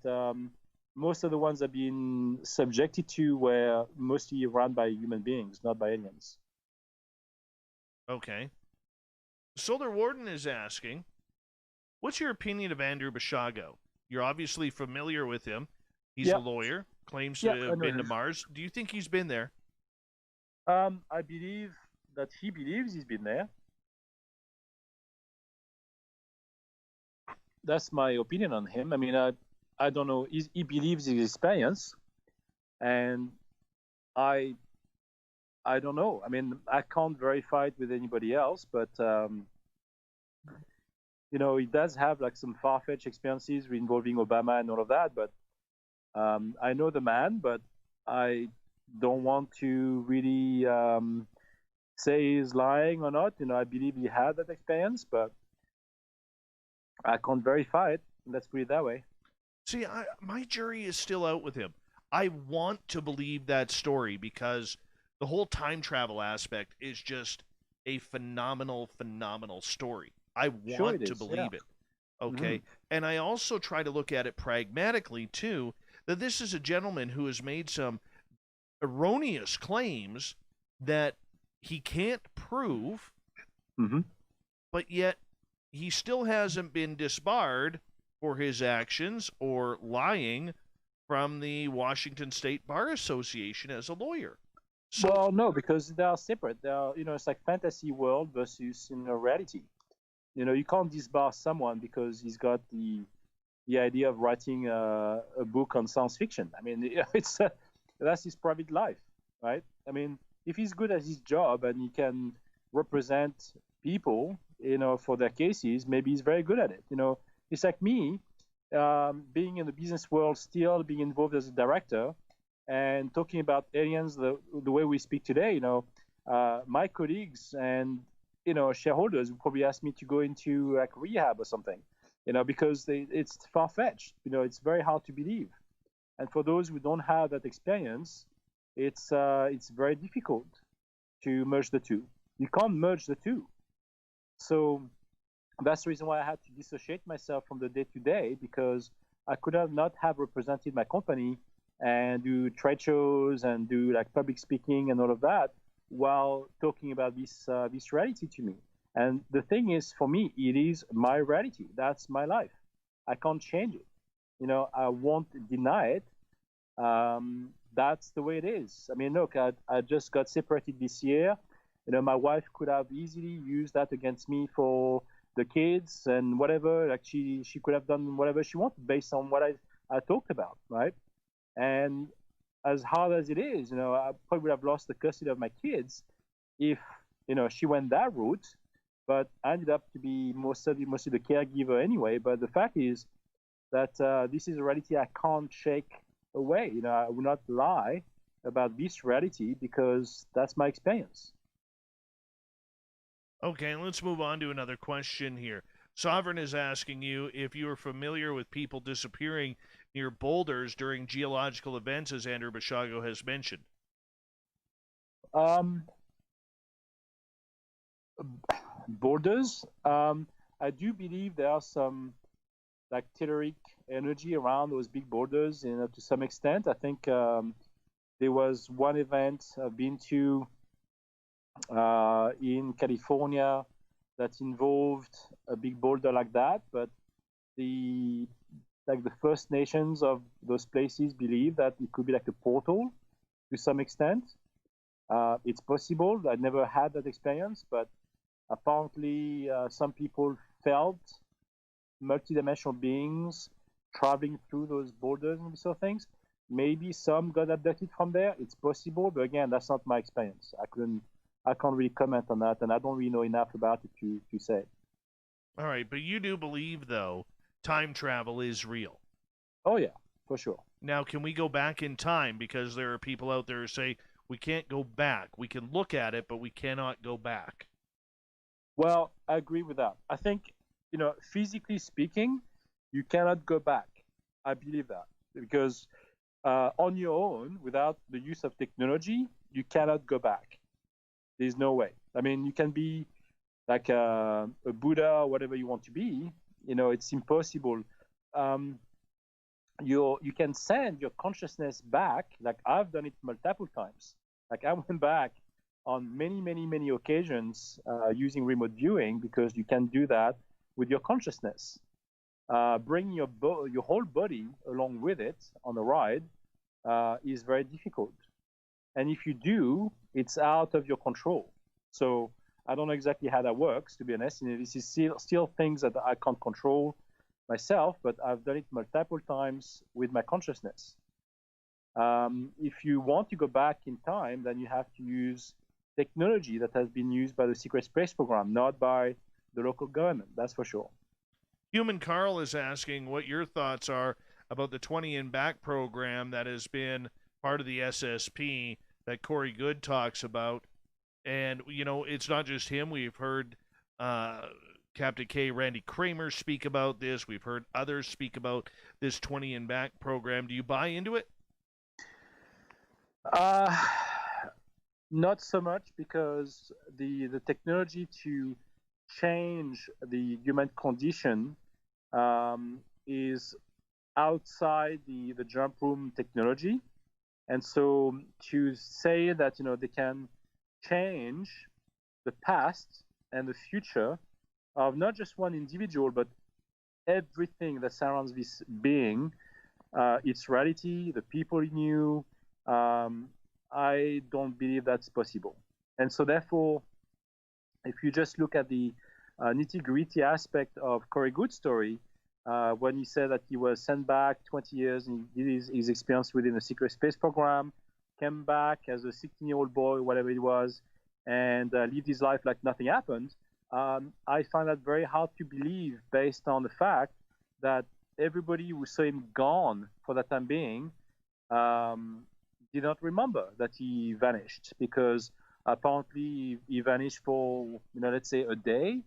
most of the ones that have been subjected to were mostly run by human beings, not by aliens. Okay. Solar Warden is asking, what's your opinion of Andrew Bashago? You're obviously familiar with him. He's a lawyer, claims to have been to Mars. Do you think he's been there? I believe that he believes he's been there. that's my opinion on him. I mean, I don't know. He believes his experience, and I I don't know. I mean, I can't verify it with anybody else, but he does have like some far-fetched experiences involving Obama and all of that. But I know the man, but I don't want to really say he's lying or not. I believe he had that experience, but I can't verify it. Let's put it that way. See, my jury is still out with him. I want to believe that story because the whole time travel aspect is just a phenomenal, phenomenal story. I want to believe it. Okay. Mm-hmm. And I also try to look at it pragmatically, too, that this is a gentleman who has made some erroneous claims that he can't prove, but yet he still hasn't been disbarred for his actions or lying from the Washington State Bar Association as a lawyer. So, well, no, because they are separate. They are, it's like fantasy world versus reality. You can't disbar someone because he's got the idea of writing a book on science fiction. I mean, that's his private life, right? I mean, if he's good at his job and he can represent people, for their cases, maybe he's very good at it. It's like me, being in the business world, still being involved as a director and talking about aliens the way we speak today. My colleagues and shareholders would probably ask me to go into like rehab or something, because it's far-fetched. It's very hard to believe, and for those who don't have that experience, it's very difficult to merge the two. You can't merge the two. So that's the reason why I had to dissociate myself from the day-to-day, because I could not have represented my company and do trade shows and do like public speaking and all of that while talking about this reality to me. And the thing is, for me, it is my reality. That's my life. I can't change it. I won't deny it. That's the way it is. I mean, look, I just got separated this year. My wife could have easily used that against me for the kids and whatever. Like she could have done whatever she wanted based on what I talked about, right? And as hard as it is, I probably would have lost the custody of my kids if, she went that route. But I ended up to be mostly the caregiver anyway. But the fact is that this is a reality I can't shake away. I will not lie about this reality because that's my experience. Okay, let's move on to another question here. Sovereign is asking you if you are familiar with people disappearing near boulders during geological events, as Andrew Bashago has mentioned. Boulders. I do believe there are some like telluric energy around those big boulders, to some extent. I think there was one event I've been to in California that involved a big boulder like that, but the First Nations of those places believe that it could be like a portal to some extent. It's possible. I never had that experience, but apparently some people felt multidimensional beings traveling through those boulders and sort of things. Maybe some got abducted from there. It's possible, but again, that's not my experience. I can't really comment on that, and I don't really know enough about it to say. All right, but you do believe, though, time travel is real. Oh, yeah, for sure. Now, can we go back in time? Because there are people out there who say we can't go back. We can look at it, but we cannot go back. Well, I agree with that. I think, physically speaking, you cannot go back. I believe that. Because on your own, without the use of technology, you cannot go back. There's no way. I mean, you can be like a Buddha or whatever you want to be. It's impossible. You can send your consciousness back. Like I've done it multiple times. Like I went back on many, many, many occasions using remote viewing, because you can do that with your consciousness. Bringing your whole body along with it on the ride is very difficult. And if you do, it's out of your control. So I don't know exactly how that works, to be honest. This is still things that I can't control. myself, but I've done it multiple times with my consciousness. If you want to go back in time, then you have to use technology that has been used by the secret space program, not by the local government. That's for sure. Human Carl is asking what your thoughts are about the 20 and back program that has been part of the SSP that Corey Good talks about. And, you know, it's not just him. We've heard Captain K. Randy Kramer speak about this. We've heard others speak about this 20 and back program. Do you buy into it? Not so much, because the technology to change the human condition is outside the jump room technology. And so to say that, you know, they can change the past and the future of not just one individual, but everything that surrounds this being, its reality, the people he knew, I don't believe that's possible. And so therefore, if you just look at the nitty-gritty aspect of Corey Good's story, when he said that he was sent back 20 years and he did his experience within the secret space program, came back as a 16-year-old boy, whatever it was, and lived his life like nothing happened, I find that very hard to believe, based on the fact that everybody who saw him gone for that time being did not remember that he vanished, because apparently he vanished for, you know, let's say a day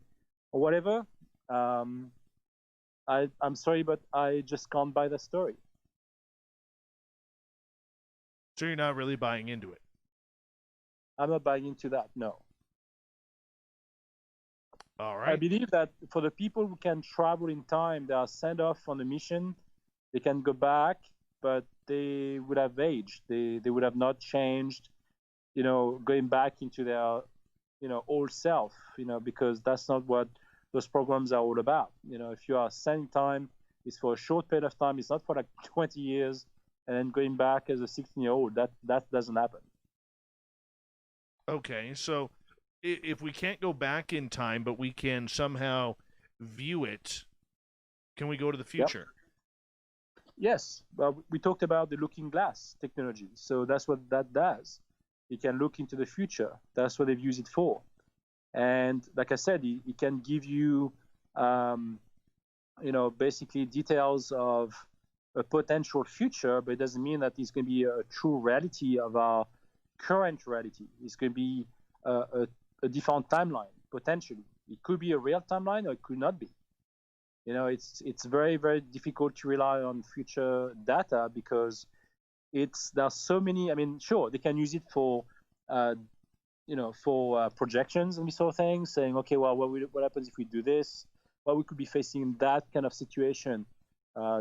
or whatever. I'm sorry, but I just can't buy the story. So you're not really buying into it? I'm not buying into that, no. All right. I believe that for the people who can travel in time, they are sent off on a mission. They can go back, but they would have aged. They would have not changed, you know, going back into their, you know, old self, you know, because that's not what those programs are all about. You know, if you are sent in time, it's for a short period of time. It's not for like 20 years and then going back as a 16-year-old. That doesn't happen. Okay, so if we can't go back in time, but we can somehow view it, can we go to the future? Yep. Yes. Well, we talked about the looking glass technology. So that's what that does. You can look into the future. That's what they've used it for. And like I said, it can give you, you know, basically details of a potential future, but it doesn't mean that it's going to be a true reality of our current reality. It's going to be a different timeline, potentially. It could be a real timeline, or it could not be. You know, it's very, very difficult to rely on future data, because there's so many. I mean, sure, they can use it for you know, for projections and this sort of thing, saying, okay, well, what happens if we do this? Well, we could be facing that kind of situation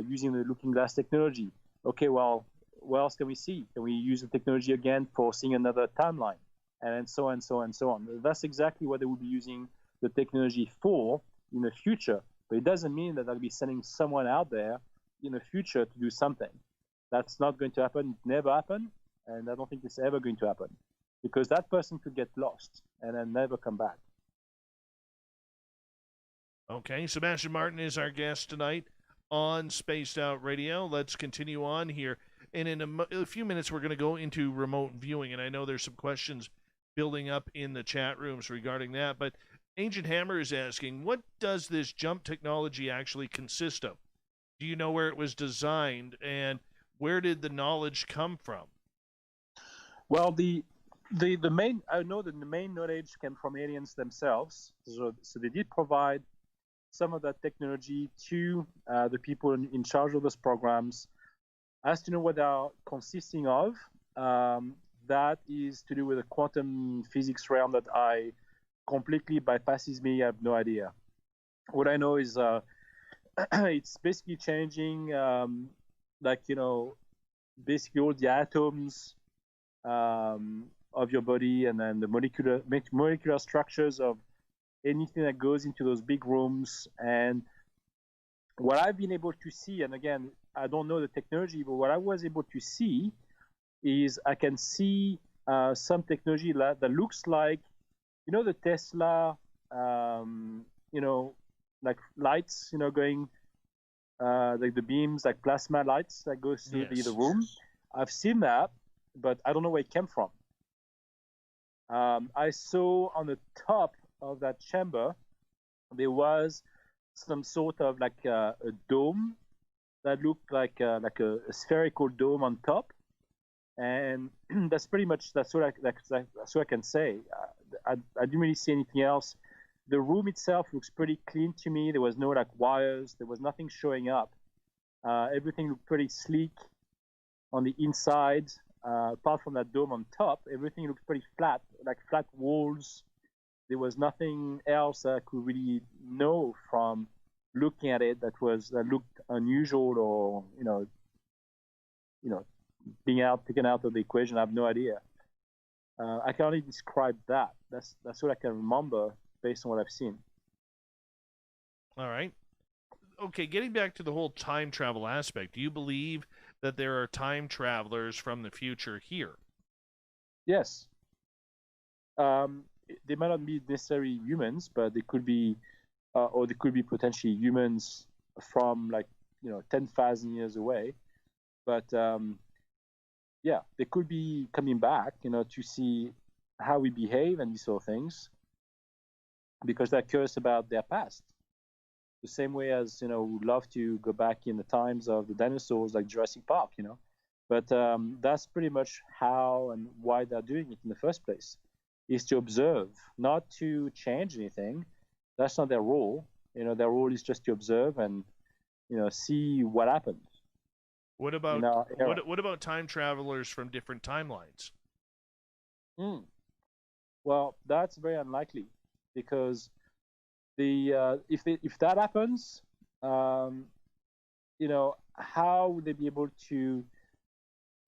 using the looking glass technology. Okay, well, what else can we see? Can we use the technology again for seeing another timeline? And so on, so on, so on. That's exactly what they will be using the technology for in the future. But it doesn't mean that they'll be sending someone out there in the future to do something. That's not going to happen. It never happened, and I don't think it's ever going to happen, because that person could get lost and then never come back. Okay, Sebastien Martin is our guest tonight on Spaced Out Radio. Let's continue on here. And in a few minutes, we're going to go into remote viewing, and I know there's some questions building up in the chat rooms regarding that. But Ancient Hammer is asking, what does this jump technology actually consist of? Do you know where it was designed, and where did the knowledge come from? Well, the main, I know that the main knowledge came from aliens themselves. So they did provide some of that technology to the people in charge of those programs. As to know what they are consisting of, that is to do with the quantum physics realm that I completely bypasses me. I have no idea. What I know is it's basically changing, like, you know, basically all the atoms of your body, and then the molecular structures of anything that goes into those big rooms. And what I've been able to see, and again, I don't know the technology, but what I was able to see is I can see some technology that looks like, you know, the Tesla, you know, like lights, you know, going like the beams, like plasma lights that goes through Yes. the room. I've seen that, but I don't know where it came from. I saw on the top of that chamber there was some sort of like a dome that looked like a spherical dome on top, and that's pretty much that's what I can say. I didn't really see anything else. The room itself looks pretty clean to me. There was no like wires. There was nothing showing up. Everything looked pretty sleek on the inside. Apart from that dome on top, everything looked pretty flat, like flat walls. There was nothing else I could really know from looking at it that looked unusual or being taken out of the equation. I have no idea. I can only describe that. That's what I can remember based on what I've seen. All right. Okay, getting back to the whole time travel aspect, do you believe that there are time travelers from the future here? Yes. They might not be necessarily humans, but they could be, or they could be potentially humans from 10,000 years away. But yeah, they could be coming back, to see how we behave and these sort of things, because they're curious about their past. The same way as would love to go back in the times of the dinosaurs, like Jurassic Park, But that's pretty much how and why they're doing it in the first place, is to observe, not to change anything. That's not their role. Their role is just to observe and see what happens. What about what about time travelers from different timelines? Well, that's very unlikely, because if that happens, how would they be able to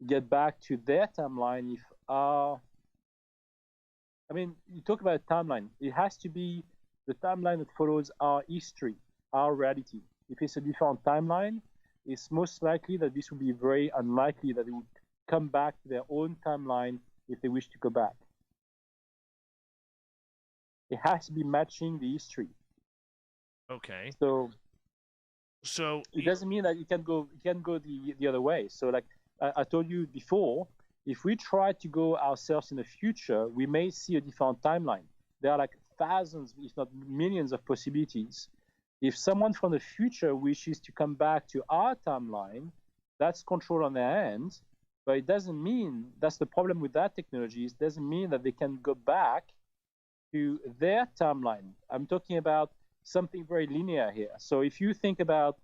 get back to their timeline if you talk about a timeline. It has to be the timeline that follows our history, our reality. If it's a different timeline, it's most likely that this would be very unlikely that they would come back to their own timeline if they wish to go back. It has to be matching the history. Okay. So it it doesn't mean that you can go the other way. So like I told you before, if we try to go ourselves in the future, we may see a different timeline. There are like thousands, if not millions, of possibilities. If someone from the future wishes to come back to our timeline, that's control on their end. But it doesn't mean, that's the problem with that technology, it doesn't mean that they can go back to their timeline. I'm talking about something very linear here. So if you think about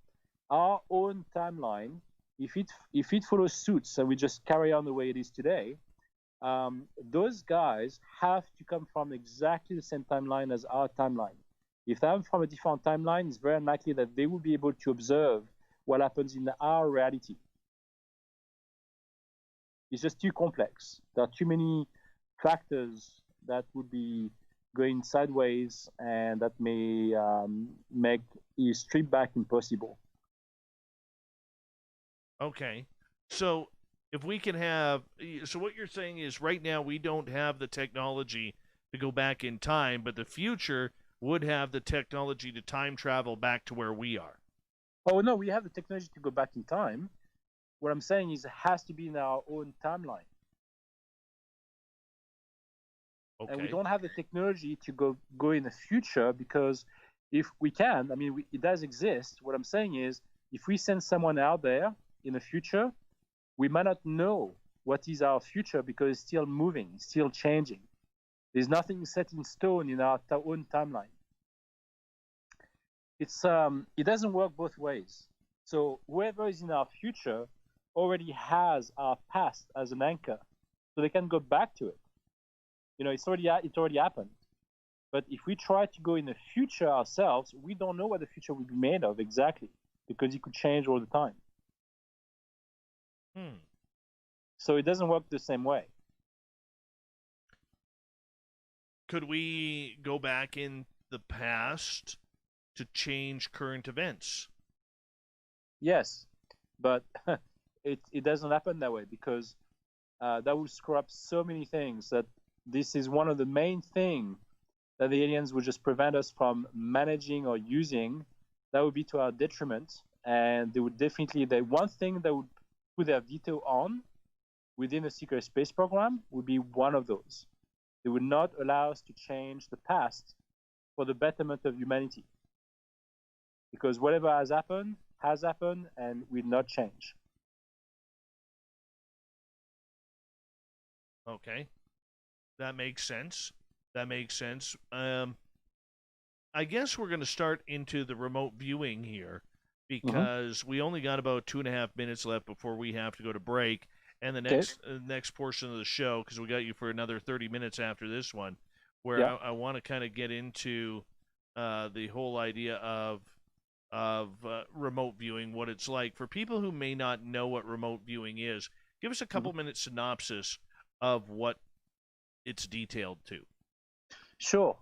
our own timeline, if it follows suits and we just carry on the way it is today, those guys have to come from exactly the same timeline as our timeline. If they're from a different timeline, it's very unlikely that they will be able to observe what happens in our reality. It's just too complex. There are too many factors that would be going sideways, and that may make a strip back impossible. Okay. So if we can so what you're saying is right now we don't have the technology to go back in time, but the future would have the technology to time travel back to where we are. Oh, no, we have the technology to go back in time. What I'm saying is it has to be in our own timeline. Okay. And we don't have the technology to go in the future, because if we can, it does exist. What I'm saying is, if we send someone out there in the future, we might not know what is our future, because it's still moving, it's still changing. There's nothing set in stone in our own timeline. It doesn't work both ways. So whoever is in our future already has our past as an anchor, so they can go back to it. It already happened. But if we try to go in the future ourselves, we don't know what the future will be made of exactly, because it could change all the time. So it doesn't work the same way. Could we go back in the past to change current events? Yes, but it doesn't happen that way, because that will screw up so many things. That this is one of the main things that the aliens would just prevent us from managing or using. That would be to our detriment, and they would definitely, the one thing that would put their veto on within the secret space program would be one of those. They would not allow us to change the past for the betterment of humanity. Because whatever has happened and will not change. Okay. That makes sense. I guess we're going to start into the remote viewing here because we only got about 2.5 minutes left before we have to go to break. And the next portion of the show, because we got you for another 30 minutes after this one, where I want to kind of get into the whole idea of remote viewing, what it's like. For people who may not know what remote viewing is, give us a couple minutes synopsis of what it's detailed to. Sure.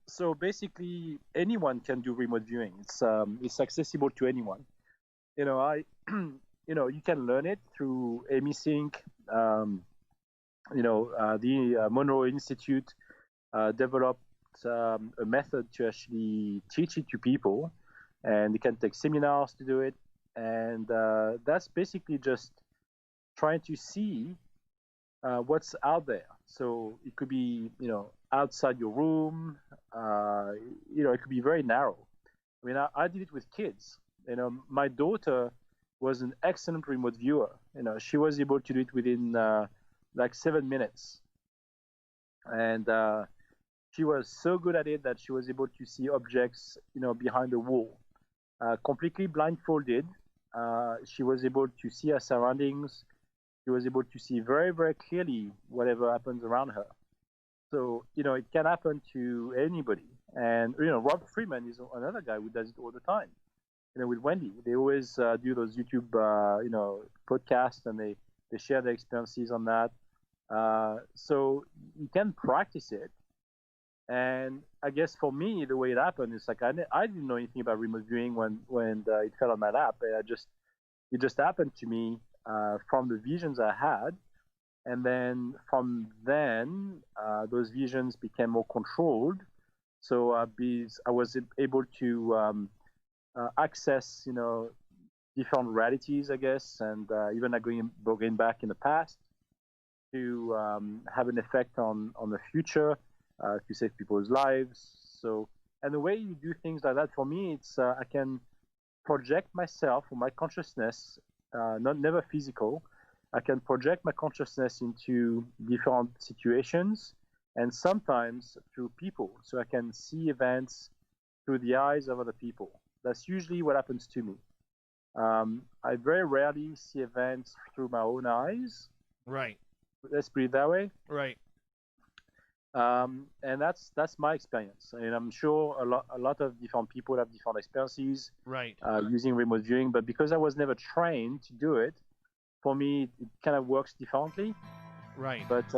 So basically, anyone can do remote viewing. It's accessible to anyone. You can learn it through AmiSync. The Monroe Institute developed a method to actually teach it to people, and you can take seminars to do it. And that's basically just trying to see what's out there. So it could be, outside your room. It could be very narrow. I mean, I did it with kids. My daughter was an excellent remote viewer. She was able to do it within like 7 minutes. And she was so good at it that she was able to see objects, behind the wall. Completely blindfolded, she was able to see her surroundings. She was able to see very, very clearly whatever happens around her. So, it can happen to anybody. And, Rob Freeman is another guy who does it all the time. With Wendy, they always do those YouTube, podcasts, and they share their experiences on that. So you can practice it. And I guess for me, the way it happened is like I didn't know anything about remote viewing when it fell on my lap. It just happened to me from the visions I had. And then from then, those visions became more controlled. So I was able to access, different realities, I guess, and even going back in the past to have an effect on the future, to save people's lives. So, and the way you do things like that, for me, it's I can project myself or my consciousness, never physical. I can project my consciousness into different situations and sometimes through people. So I can see events through the eyes of other people. That's usually what happens to me. I very rarely see events through my own eyes. Right. Let's put it that way. Right. And that's my experience. And I'm sure a lot of different people have different experiences. Right. Using remote viewing, but because I was never trained to do it, for me it kind of works differently. Right. But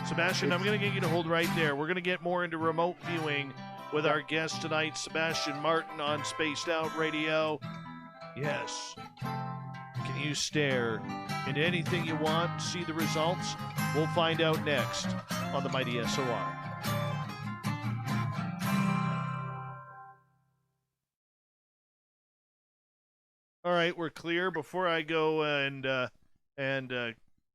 Sebastien, I'm going to get you to hold right there. We're going to get more into remote viewing with our guest tonight, Sebastien Martin on Spaced Out Radio. Yes. Can you stare into anything you want, see the results? We'll find out next on the Mighty SOR. All right, we're clear. Before I go and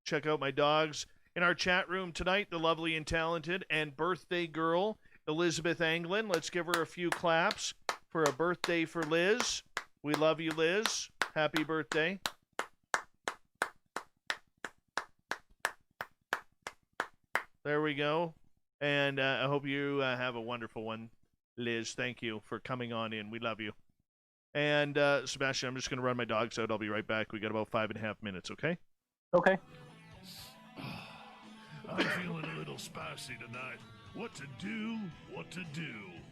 check out my dogs, in our chat room tonight, the lovely and talented and birthday girl, Elizabeth Anglin. Let's give her a few claps for a birthday for Liz. We love you, Liz. Happy birthday. There we go. And I hope you have a wonderful one, Liz. Thank you for coming on in. We love you. And Sebastien, I'm just going to run my dogs out. I'll be right back. We got about 5.5 minutes, okay? Okay. I'm feeling a little spicy tonight. What to do?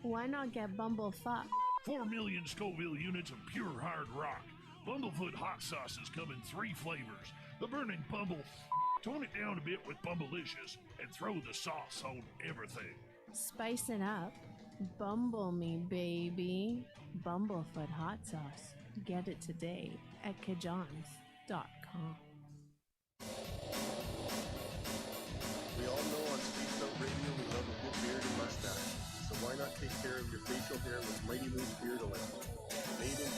Why not get bumblefucked? 4 million Scoville units of pure hard rock. Bumblefoot hot sauces come in 3 flavors. The burning bumble. Tone it down a bit with Bumblicious and throw the sauce on everything. Spice it up. Bumble me, baby. Bumblefoot hot sauce. Get it today at kajans.com. We all know on Spaced Out Radio we love a good beard and mustache. So why not take care of your facial hair with Mighty Moose Beard Oil? Made in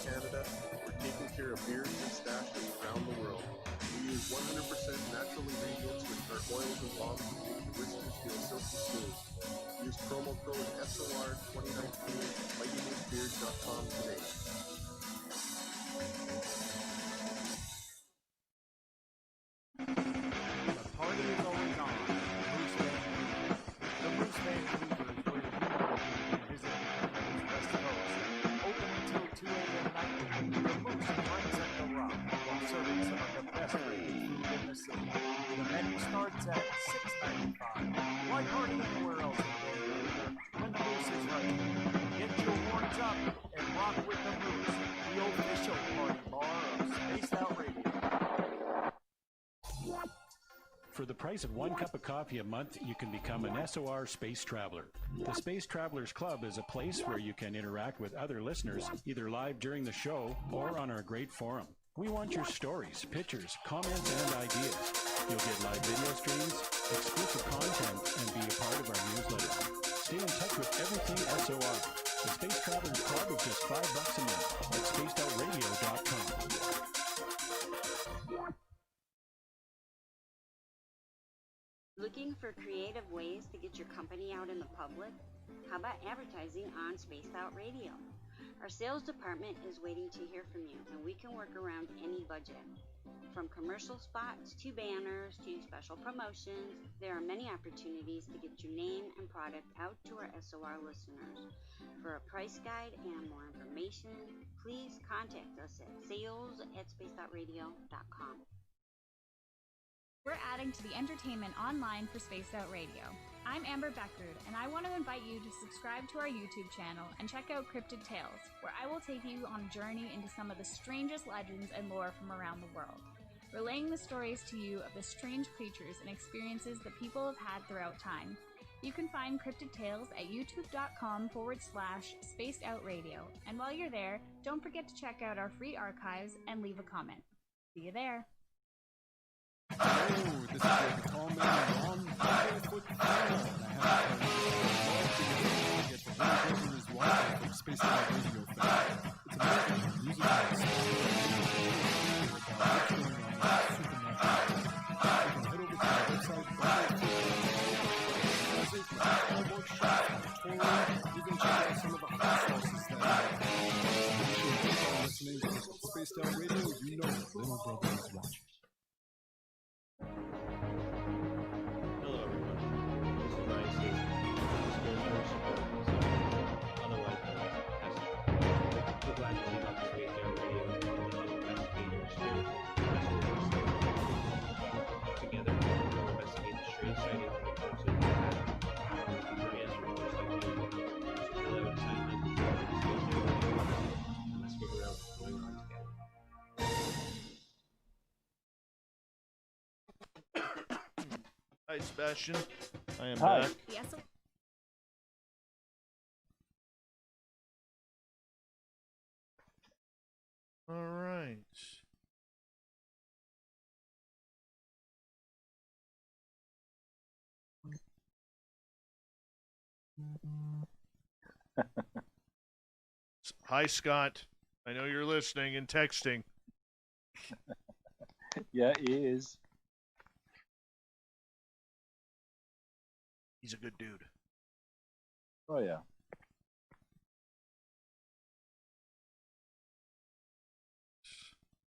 boils and bombs will make your whiskers feel silky smooth. Use promo code SOR2019 at mightymovebeard.com today. The party is always on. Moose Van Cooper. The Moose Van Cooper is where you know you can visit Canada's West Coast. Open until 2 a.m. nightly. The Moose runs at the Rock while serving some of the best rated food in the city. The menu starts at $6.95. Why party anywhere else in Vancouver when the Moose is right here? Get your horns up and rock with the Moose, the official party bar of Spaced Out Radio. For the price of one cup of coffee a month, you can become an SOR Space Traveler. The Space Travelers Club is a place where you can interact with other listeners, either live during the show or on our great forum. We want your stories, pictures, comments, and ideas. You'll get live video streams, exclusive content, and be a part of our newsletter. Stay in touch with everything SOR. The Space Travelers Club is just $5 a month at spacedoutradio.com. Looking for creative ways to get your company out in the public? How about advertising on Spaced Out Radio? Our sales department is waiting to hear from you, and we can work around any budget. From commercial spots to banners to special promotions, there are many opportunities to get your name and product out to our SOR listeners. For a price guide and more information, please contact us at sales@spacedoutradio.com. We're adding to the entertainment online for Spaced Out Radio. I'm Amber Beckrud, and I want to invite you to subscribe to our YouTube channel and check out Cryptid Tales, where I will take you on a journey into some of the strangest legends and lore from around the world, relaying the stories to you of the strange creatures and experiences that people have had throughout time. You can find Cryptid Tales at youtube.com/spacedoutradio, and while you're there, don't forget to check out our free archives and leave a comment. See you there. Hello, this is David Coleman on Bumblefoot Channel, and I have to get the whole Governor's Wife from Space Out Radio fan. It's American music and supernatural. You can head over to our website, Bumblefoot workshops, or even check out some of the hot sauces that listening to Spaced Out Radio, you know Little Brother is watching. Hello everyone, this is Ryan Stacey, spiritual support, otherwise known as Pastor. We're glad to team up with Space Out Radio to help investigate your spiritual together, we'll investigate the strange sightings and reports of the past. For answers just like you, just fill out a sign language form at Space Out Radio, and let's figure out what's going on together. Hi, Sebastien. I am Hi. back. Yes. All right. Hi, Scott. I know you're listening and texting. Yeah, he is. He's a good dude. Oh, yeah.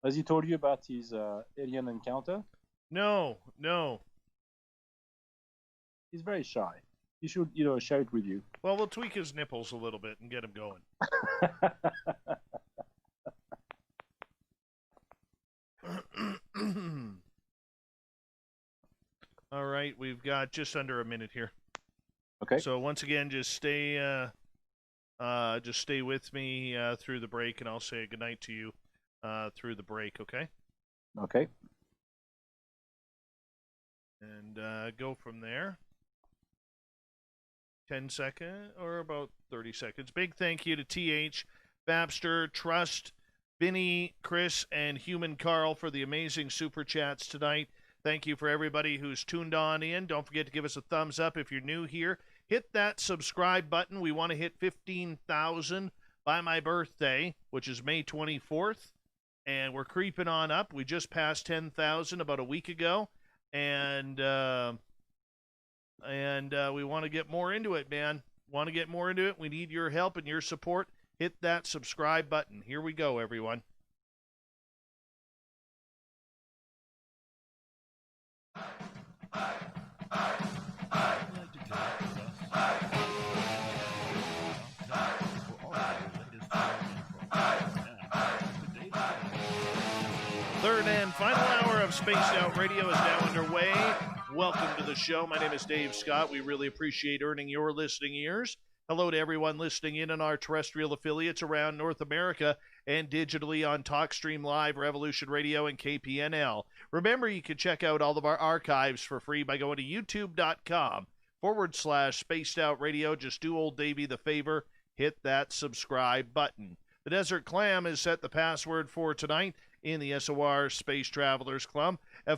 Has he told you about his alien encounter? No, no. He's very shy. He should, share it with you. Well, we'll tweak his nipples a little bit and get him going. All right, we've got just under a minute here. Okay. So once again, just stay with me through the break, and I'll say goodnight to you through the break. Okay. Okay. And go from there. 10 seconds or about 30 seconds. Big thank you to TH, Babster, Trust, Vinny, Chris, and Human Carl for the amazing super chats tonight. Thank you for everybody who's tuned on in. Don't forget to give us a thumbs up if you're new here. Hit that subscribe button. We want to hit 15,000 by my birthday, which is May 24th. And we're creeping on up. We just passed 10,000 about a week ago. and we want to get more into it, man. Want to get more into it? We need your help and your support. Hit that subscribe button. Here we go, everyone. Third and final hour of Spaced Out Radio is now underway. Welcome to the show. My name is Dave Scott. We really appreciate earning your listening ears. Hello to everyone listening in on our terrestrial affiliates around North America and digitally on TalkStream Live, Revolution Radio, and KPNL. Remember, you can check out all of our archives for free by going to youtube.com/Spaced Out Radio. Just do old Davey the favor, hit that subscribe button. The Desert Clam has set the password for tonight in the SOR Space Travelers Club. I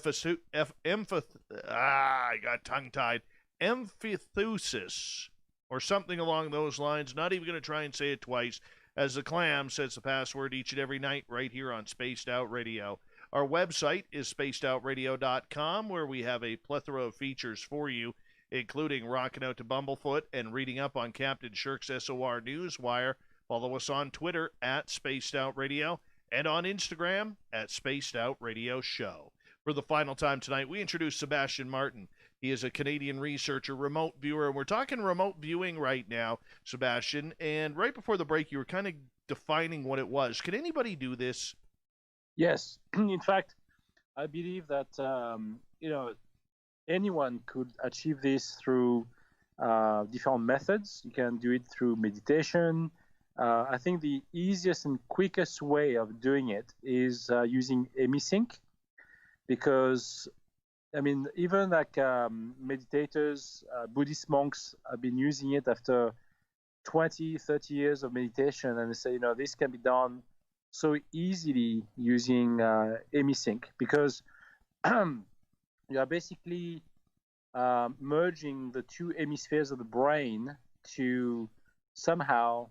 got tongue-tied. Emphythusis, or something along those lines. Not even going to try and say it twice, as the Clam sets the password each and every night right here on Spaced Out Radio. Our website is spacedoutradio.com, where we have a plethora of features for you, including rocking out to Bumblefoot and reading up on Captain Shirk's SOR Newswire. Follow us on Twitter at Spaced Out Radio and on Instagram at Spaced Out Radio Show. For the final time tonight, we introduce Sebastien Martin. He is a Canadian researcher, remote viewer, and we're talking remote viewing right now, Sebastien. And right before the break, you were kind of defining what it was. Can anybody do this? Yes. In fact, I believe that anyone could achieve this through different methods. You can do it through meditation. I think the easiest and quickest way of doing it is using emisync, because even like meditators, Buddhist monks have been using it after 20, 30 years of meditation, and they say, this can be done so easily using emisync, because you are basically merging the two hemispheres of the brain to somehow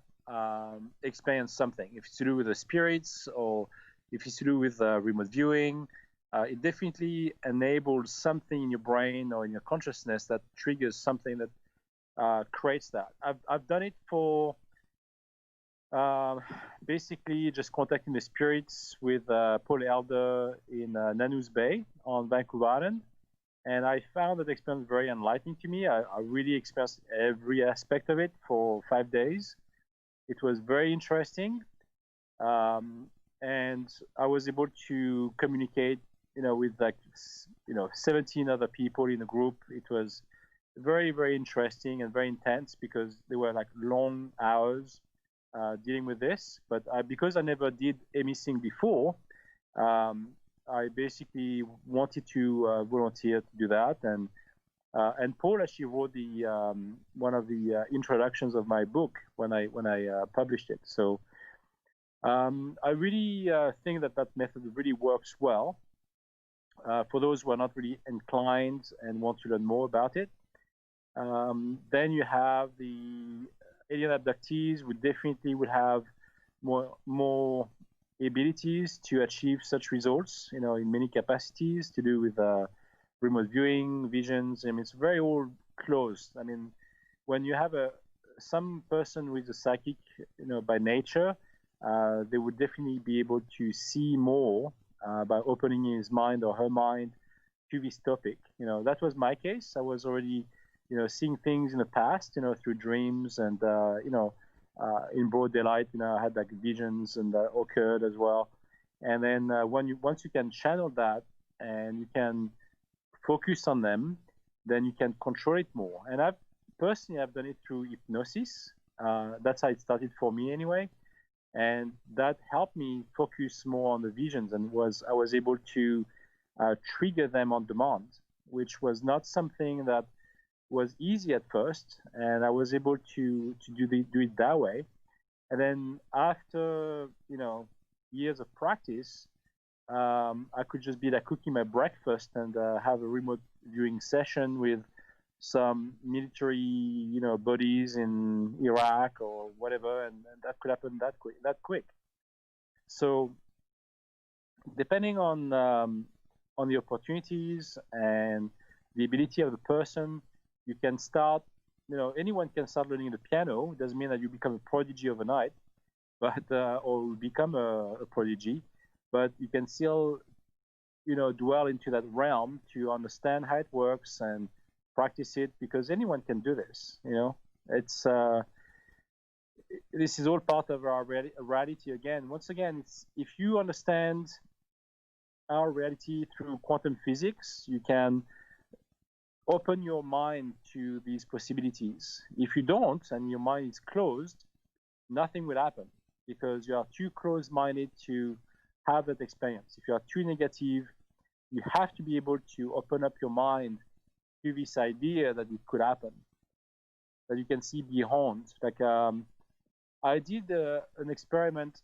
experience something. If it's to do with the spirits, or if it's to do with remote viewing, it definitely enables something in your brain or in your consciousness that triggers something that creates that. I've done it for basically just contacting the spirits with Paul Elder in Nanu's Bay on Vancouver Island, and I found that experience very enlightening to me. I really experienced every aspect of it for 5 days. It was very interesting, and I was able to communicate, with 17 other people in the group. It was very, very interesting and very intense, because they were like long hours dealing with this. But because I never did anything before, I basically wanted to volunteer to do that, and Paul actually wrote the one of the introductions of my book when I published it. So I really think that method really works well for those who are not really inclined and want to learn more about it. Then you have the alien abductees, who definitely would have more abilities to achieve such results, in many capacities, to do with remote viewing, visions. It's very all closed. When you have some person who is a psychic, by nature, they would definitely be able to see more by opening his mind or her mind to this topic. That was my case. I was already, seeing things in the past, through dreams, and in broad daylight, I had like visions and occurred as well. And then once you can channel that and you can focus on them, then you can control it more. And I've done it through hypnosis. That's how it started for me anyway. And that helped me focus more on the visions, and I was able to trigger them on demand, which was not something that was easy at first. And I was able to do it that way. And then after years of practice, I could just be like cooking my breakfast and have a remote viewing session with some military, bodies in Iraq or whatever, and that could happen that quick. So depending on on the opportunities and the ability of the person, you can start, anyone can start learning the piano. It doesn't mean that you become a prodigy overnight, but or become a prodigy, but you can still, dwell into that realm to understand how it works and practice it, because anyone can do this. It's this is all part of our reality. Again, once again, it's if you understand our reality through quantum physics, you can open your mind to these possibilities. If you don't, and your mind is closed, nothing will happen, because you are too close-minded to have that experience. If you are too negative, you have to be able to open up your mind to this idea that it could happen, that you can see beyond. Like I did an experiment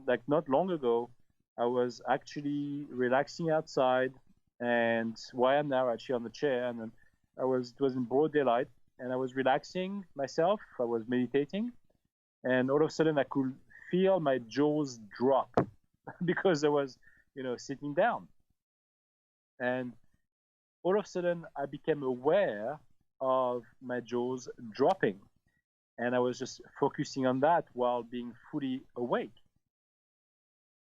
like not long ago. I was actually relaxing outside, and where I am now, actually on the chair, and it was in broad daylight, and I was relaxing myself. I was meditating, and all of a sudden I could feel my jaws drop because I was, sitting down, and all of a sudden I became aware of my jaws dropping, and I was just focusing on that while being fully awake.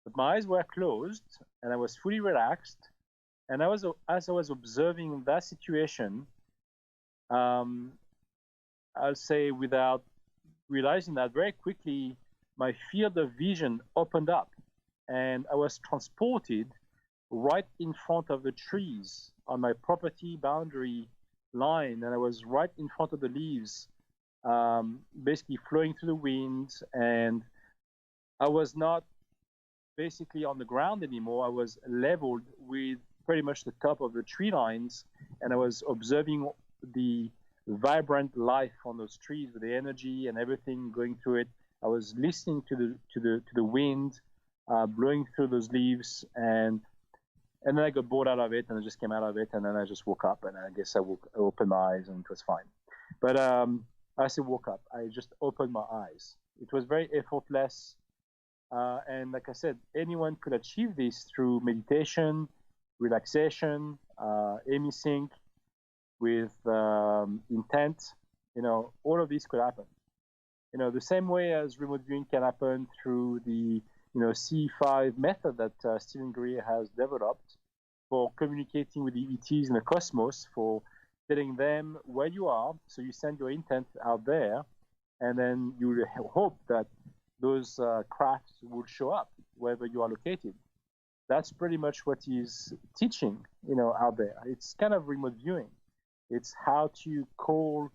But my eyes were closed, and I was fully relaxed. And as I was observing that situation, I'll say without realizing that, very quickly, my field of vision opened up, and I was transported right in front of the trees on my property boundary line, and I was right in front of the leaves, basically flowing through the wind, and I was not basically on the ground anymore. I was leveled with pretty much the top of the tree lines, and I was observing the vibrant life on those trees with the energy and everything going through it. I was listening to the wind blowing through those leaves, and then I got bored out of it, and I just came out of it, and then I just woke up, and I guess I opened my eyes, and it was fine. But I said woke up. I just opened my eyes. It was very effortless. And like I said, anyone could achieve this through meditation, relaxation, sync with intent. All of these could happen. The same way as remote viewing can happen through the C5 method that Stephen Greer has developed for communicating with the ETs in the cosmos, for telling them where you are. So you send your intent out there, and then you hope that those crafts will show up wherever you are located. That's pretty much what he's teaching, out there. It's kind of remote viewing. It's how to call,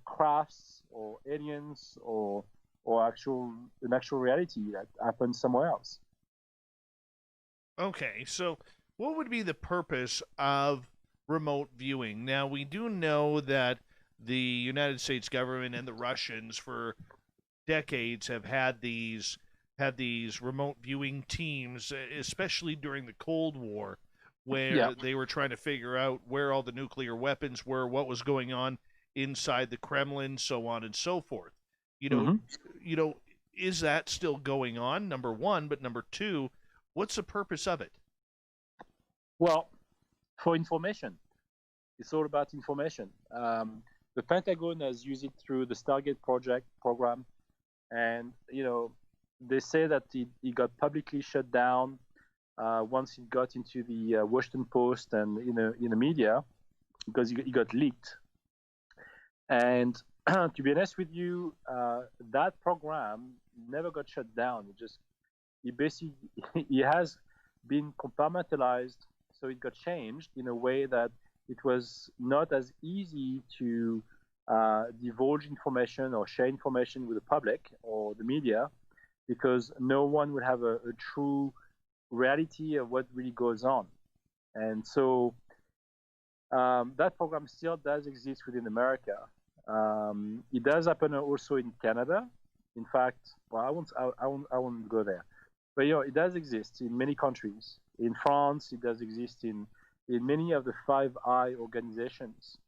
crafts or aliens or an actual reality that happens somewhere else. Okay, so what would be the purpose of remote viewing? Now, we do know that the United States government and the Russians for decades have had these remote viewing teams, especially during the Cold War, where they were trying to figure out where all the nuclear weapons were, what was going on inside the Kremlin, so on and so forth. Is that still going on? Number one, but number two, what's the purpose of it? Well, for information. It's all about information. The Pentagon has used it through the Stargate program. And, they say that it got publicly shut down once it got into the Washington Post and in the media, because it got leaked. And to be honest with you, that program never got shut down. It has been compartmentalized, so it got changed in a way that it was not as easy to divulge information or share information with the public or the media, because no one would have a true reality of what really goes on. And so that program still does exist within America. It does happen also in Canada. In fact, well, I won't go there. But it does exist in many countries. In France, it does exist in many of the Five Eye organizations.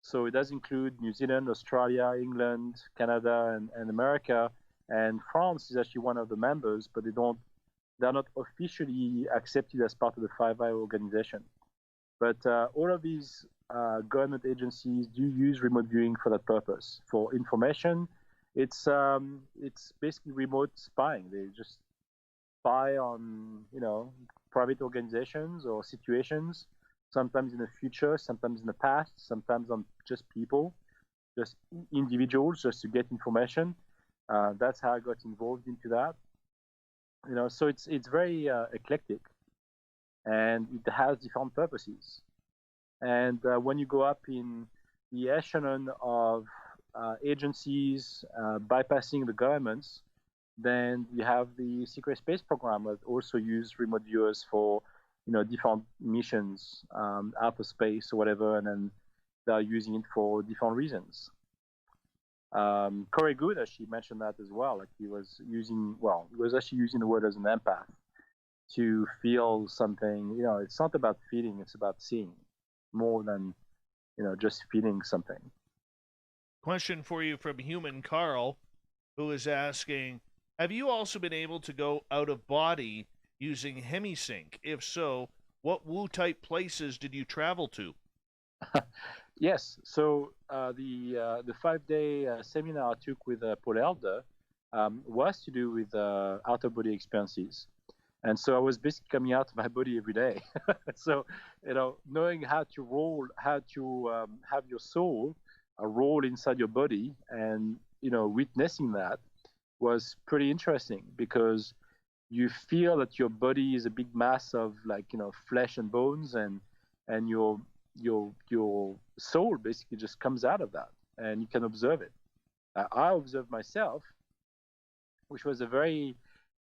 So it does include New Zealand, Australia, England, Canada, and America. And France is actually one of the members, but they don't They're not officially accepted as part of the Five Eye organization. But all of these government agencies do use remote viewing for that purpose. For information, it's basically remote spying. They just spy on private organizations or situations, sometimes in the future, sometimes in the past, sometimes on just people, just individuals, just to get information. That's how I got involved into that. So it's very eclectic, and it has different purposes. And when you go up in the echelon of agencies bypassing the governments, then you have the secret space program that also use remote viewers for different missions, outer space or whatever, and then they're using it for different reasons. Corey Good actually mentioned that as well. Like he was actually using the word as an empath to feel something. It's not about feeling; it's about seeing more than just feeling something. Question for you from Human Carl, who is asking, have you also been able to go out of body using hemisync? If so, what Wu-type places did you travel to? Yes. So the 5-day seminar I took with Paul Elder was to do with out-of-body experiences. And so I was basically coming out of my body every day. So, knowing how to roll, how to have your soul roll inside your body, and witnessing that was pretty interesting, because you feel that your body is a big mass of flesh and bones, and your soul basically just comes out of that, and you can observe it. I observed myself, which was a very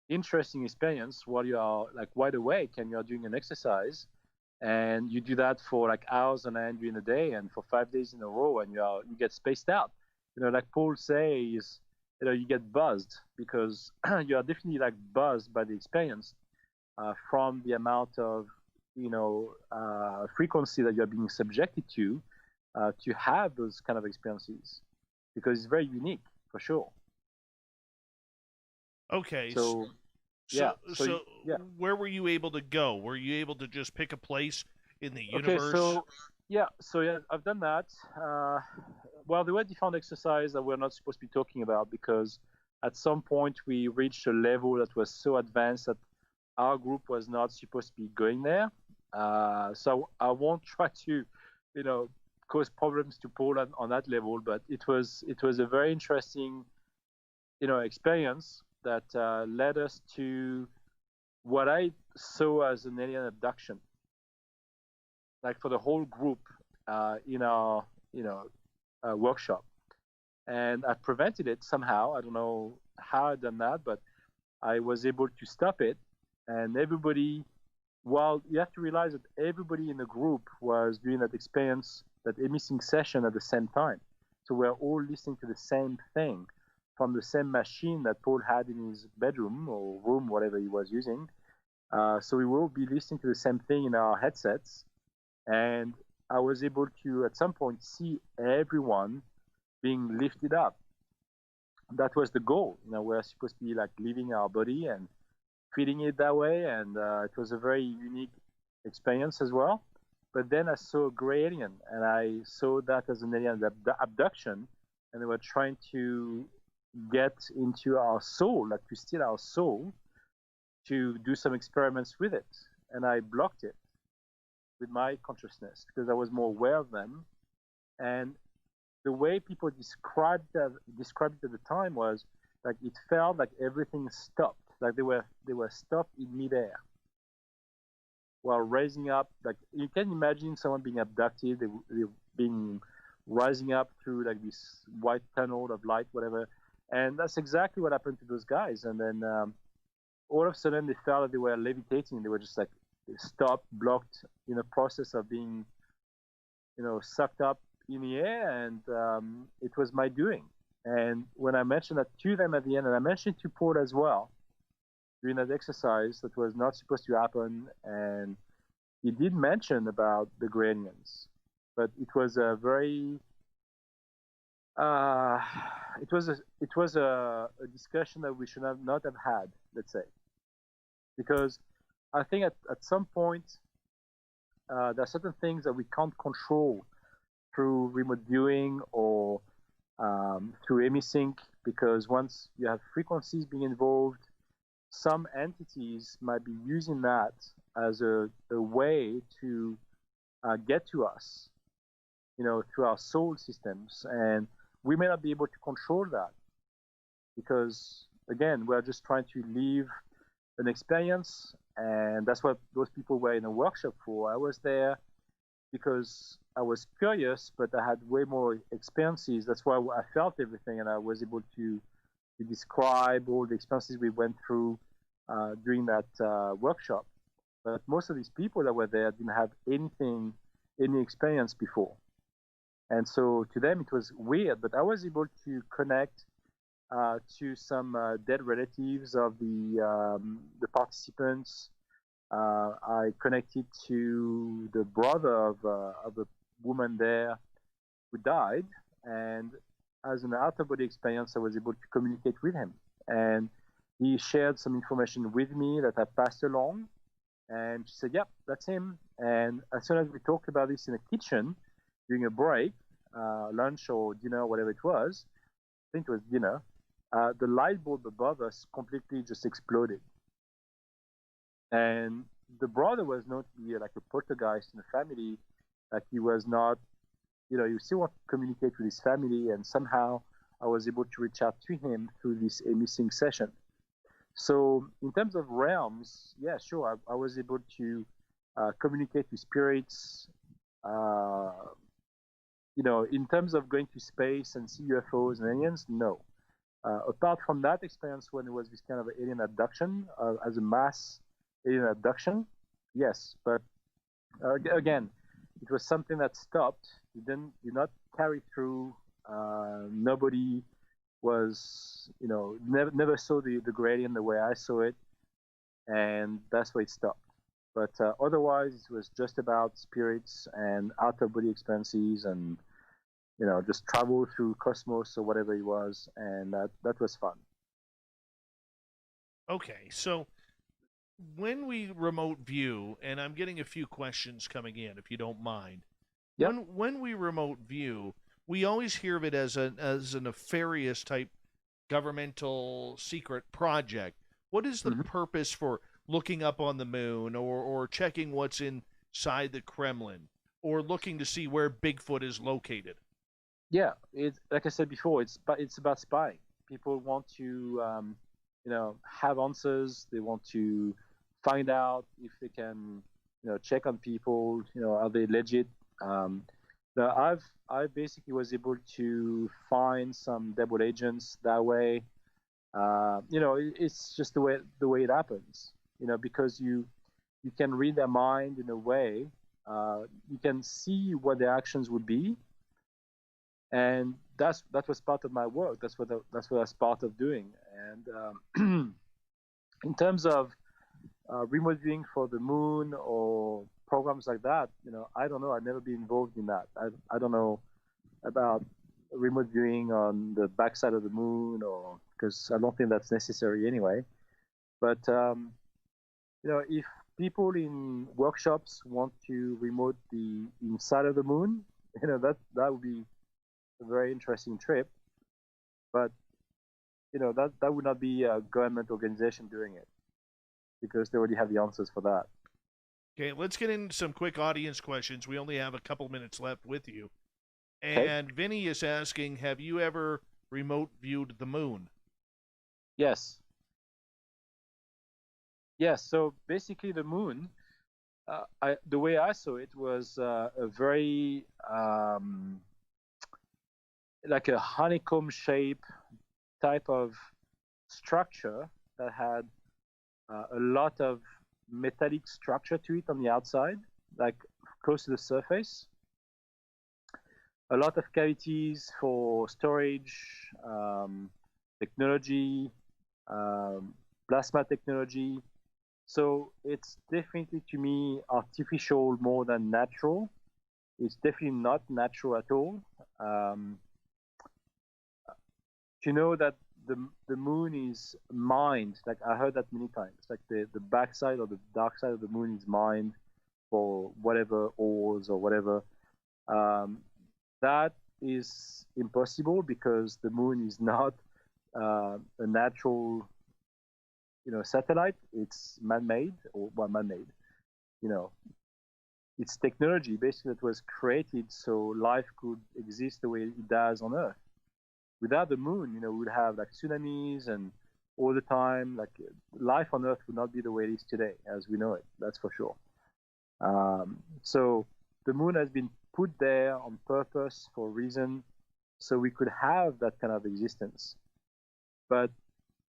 interesting experience while you are wide awake and you're doing an exercise, and you do that for hours on end during the day and for 5 days in a row, and you get spaced out. Like Paul says, you get buzzed, because you are definitely buzzed by the experience from the amount of frequency that you're being subjected to have those kind of experiences, because it's very unique for sure. Okay. So where were you able to go? Were you able to just pick a place in the universe? Okay, so I've done that. Well, there were different exercises that we're not supposed to be talking about, because at some point we reached a level that was so advanced that our group was not supposed to be going there. So I won't try to, cause problems to Paul on that level. But it was a very interesting, experience that led us to what I saw as an alien abduction, for the whole group in our workshop. And I prevented it somehow. I don't know how I done that, but I was able to stop it. And everybody, well, you have to realize that everybody in the group was doing that experience, that emitting session at the same time. So we're all listening to the same thing from the same machine that Paul had in his bedroom or room, whatever he was using. So we will be listening to the same thing in our headsets. And I was able to, at some point, see everyone being lifted up. That was the goal. We're supposed to be leaving our body and feeding it that way. And it was a very unique experience as well. But then I saw a gray alien, and I saw that as an alien abduction. And they were trying to get into our soul, to steal our soul, to do some experiments with it. And I blocked it with my consciousness, because I was more aware of them. And the way people described it at the time was it felt like everything stopped, they were stopped in midair while raising up. You can imagine someone being abducted, they being rising up through this white tunnel of light, whatever. And that's exactly what happened to those guys. And then all of a sudden they felt that they were levitating. They were just stopped, blocked, in a process of being, sucked up in the air. And it was my doing. And when I mentioned that to them at the end, and I mentioned to Paul as well, during that exercise, that was not supposed to happen. And he did mention about the Gradians, but it was a very, it was a discussion that we should not have had, let's say. because I think at some point there are certain things that we can't control through remote viewing or through emisync, because once you have frequencies being involved, some entities might be using that as a way to get to us, through our soul systems, and we may not be able to control that because, again, we're just trying to live an experience, and that's what those people were in a workshop for. I was there because I was curious, but I had way more experiences. That's why I felt everything, and I was able to describe all the experiences we went through during that workshop. But most of these people that were there didn't have any experience before. And so to them it was weird, but I was able to connect to some dead relatives of the participants. I connected to the brother of a woman there who died, and as an out-of-body experience, I was able to communicate with him. And he shared some information with me that I passed along, and she said, "Yep, that's him." And as soon as we talked about this in the kitchen during a break, lunch or dinner, whatever it was, I think it was dinner, the light bulb above us completely just exploded. And the brother was known to be like a poltergeist in the family. Like he was not, he still want to communicate with his family, and somehow I was able to reach out to him through this missing session. So in terms of realms, yeah, sure, I was able to communicate with spirits. In terms of going to space and see UFOs and aliens, no. Apart from that experience when it was this kind of alien abduction, as a mass alien abduction, yes. But again, it was something that stopped. It did not carry through. Nobody was, never saw the gradient the way I saw it, and that's where it stopped. But otherwise, it was just about spirits and out-of-body experiences, and just travel through cosmos or whatever it was, and that was fun. Okay, so when we remote view, and I'm getting a few questions coming in, if you don't mind. Yep. When we remote view, we always hear of it as a nefarious type governmental secret project. What is the purpose for looking up on the moon, or checking what's inside the Kremlin, or looking to see where Bigfoot is located? Yeah, it's like I said before, it's about spying. People want to have answers. They want to find out if they can check on people. Are they legit? I basically was able to find some double agents that way. It's just the way it happens. Because you can read their mind in a way. You can see what their actions would be, and that was part of my work. That's what I was part of doing. And in terms of remote viewing for the moon or programs like that, I don't know. I've never been involved in that. I don't know about remote viewing on the backside of the moon, or because I don't think that's necessary anyway. But if people in workshops want to remote the inside of the moon, that would be a very interesting trip. But that would not be a government organization doing it, because they already have the answers for that. Okay, let's get into some quick audience questions. We only have a couple minutes left with you. Okay. And Vinny is asking, have you ever remote viewed the moon? Yes. Yes, so basically the moon, the way I saw it was a very like a honeycomb shape type of structure that had a lot of metallic structure to it on the outside, like close to the surface. A lot of cavities for storage, technology, plasma technology. So it's definitely, to me, artificial more than natural. It's definitely not natural at all. To know that the moon is mined. Like I heard that many times. Like the backside or the dark side of the moon is mined for whatever ores or whatever. That is impossible because the moon is not a natural, satellite. It's man-made or well, man-made. You know, it's technology basically that was created so life could exist the way it does on Earth. Without the moon, we would have like tsunamis and all the time. Like life on Earth would not be the way it is today, as we know it. That's for sure. So the moon has been put there on purpose for a reason, so we could have that kind of existence. But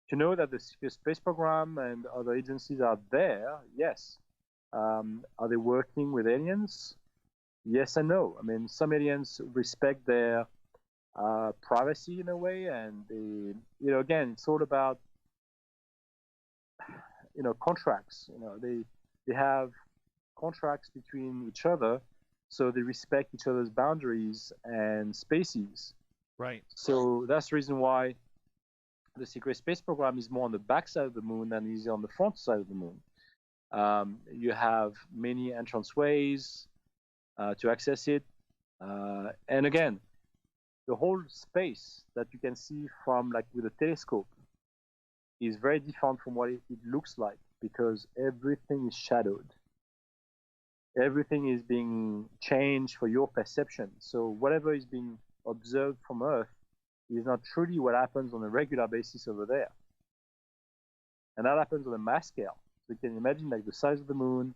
to know that the secret space program and other agencies are there, yes. Are they working with aliens? Yes and no. I mean, some aliens respect their privacy in a way, and they, again, it's all about, contracts. They have contracts between each other, so they respect each other's boundaries and spaces. Right. So that's the reason why the secret space program is more on the back side of the moon than is on the front side of the moon. You have many entrance ways to access it, and again, the whole space that you can see from like with a telescope is very different from what it looks like because everything is shadowed. Everything is being changed for your perception. So whatever is being observed from Earth is not truly what happens on a regular basis over there. And that happens on a mass scale. So you can imagine like the size of the moon,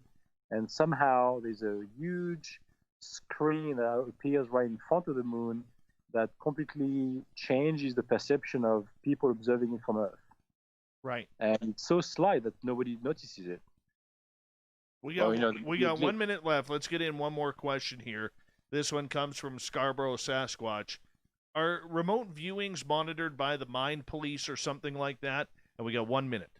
and somehow there's a huge screen that appears right in front of the moon that completely changes the perception of people observing it from Earth. Right. And it's so slight that nobody notices it. We got 1 minute left. Let's get in one more question here. This one comes from Scarborough, Sasquatch. Are remote viewings monitored by the Mind Police or something like that? And we got 1 minute.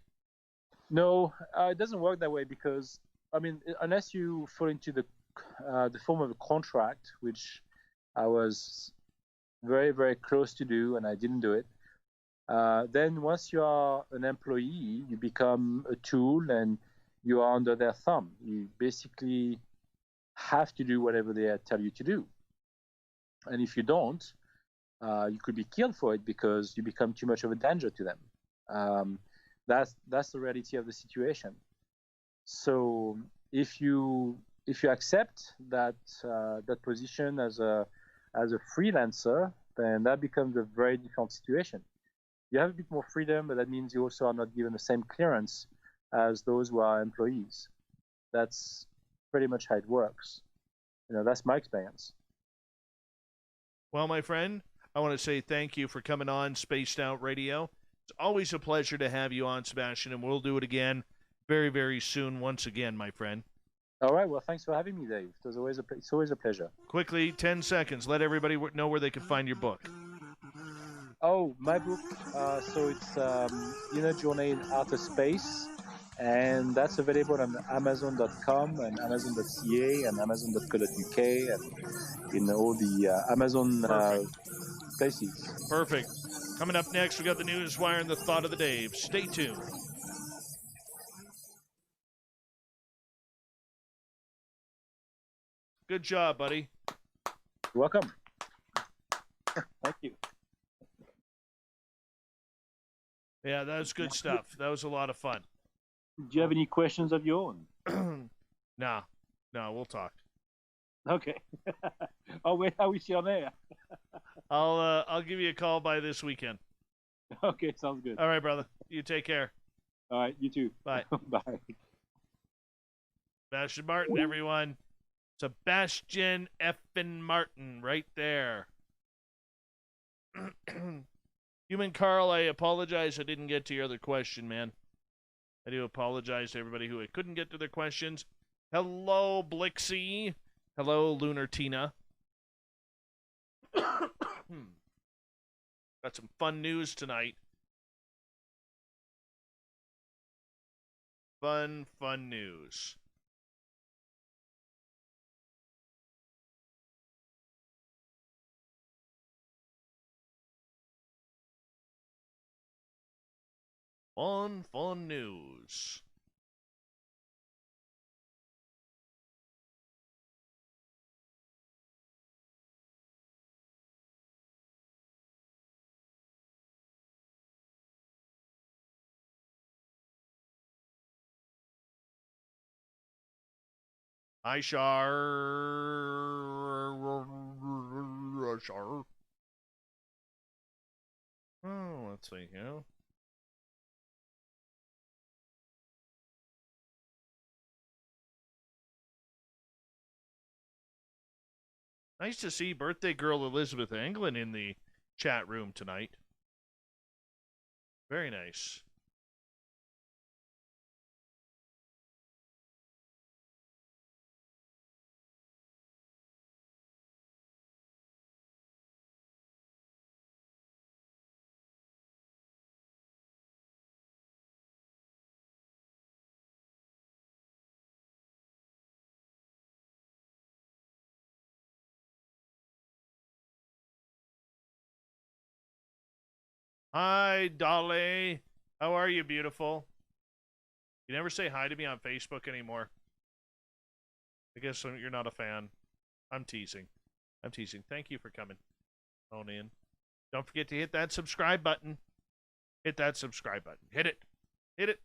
No, it doesn't work that way because, I mean, unless you fall into the form of a contract, which I was very, very close to do, and I didn't do it. Then once you are an employee, you become a tool and you are under their thumb. You basically have to do whatever they tell you to do. And if you don't, you could be killed for it because you become too much of a danger to them. That's the reality of the situation. So if you accept that position as a freelancer, then that becomes a very different situation. You have a bit more freedom, but that means you also are not given the same clearance as those who are employees. That's pretty much how it works. That's my experience. Well, my friend, I want to say thank you for coming on Spaced Out Radio. It's always a pleasure to have you on, Sebastien, and we'll do it again very, very soon once again, my friend. All right. Well, thanks for having me, Dave. It's always a pleasure. Quickly, 10 seconds. Let everybody know where they can find your book. Oh, my book. So it's Inner Journey in Outer Space, and that's available on Amazon.com and Amazon.ca and Amazon.co.uk and in all the Amazon places. Perfect. Coming up next, we got the news wire and the thought of the day. Stay tuned. Good job, buddy. You're welcome. Thank you. Yeah, that was good stuff. That was a lot of fun. Do you have any questions of your own? No, we'll talk. Okay. Oh, wait, how is she on air? I'll give you a call by this weekend. Okay, sounds good. All right, brother. You take care. All right, you too. Bye. Bye. Sebastian Martin, everyone. Sebastian effing Martin, right there. Human Carl, I apologize I didn't get to your other question, man. I do apologize to everybody who I couldn't get to their questions. Hello, Blixie. Hello, Lunar Tina. Got some fun news tonight. Fun news. Fun news. Hi, Shar. Oh, let's see here. Nice to see birthday girl Elizabeth Anglin in the chat room tonight. Very nice. Hi, Dolly. How are you, beautiful? You never say hi to me on Facebook anymore. I guess you're not a fan. I'm teasing. I'm teasing. Thank you for coming on in. Don't forget to hit that subscribe button. Hit that subscribe button. Hit it. Hit it.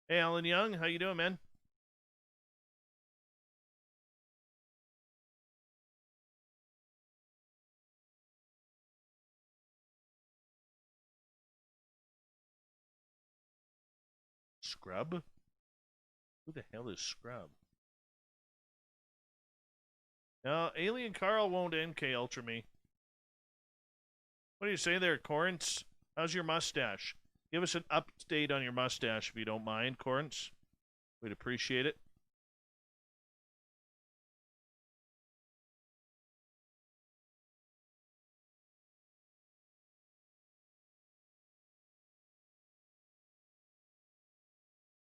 Hey, Alan Young. How you doing, man? Scrub? Who the hell is Scrub? No, Alien Carl won't MK Ultra me. What do you say there, Corrance? How's your mustache? Give us an update on your mustache if you don't mind, Corrance. We'd appreciate it.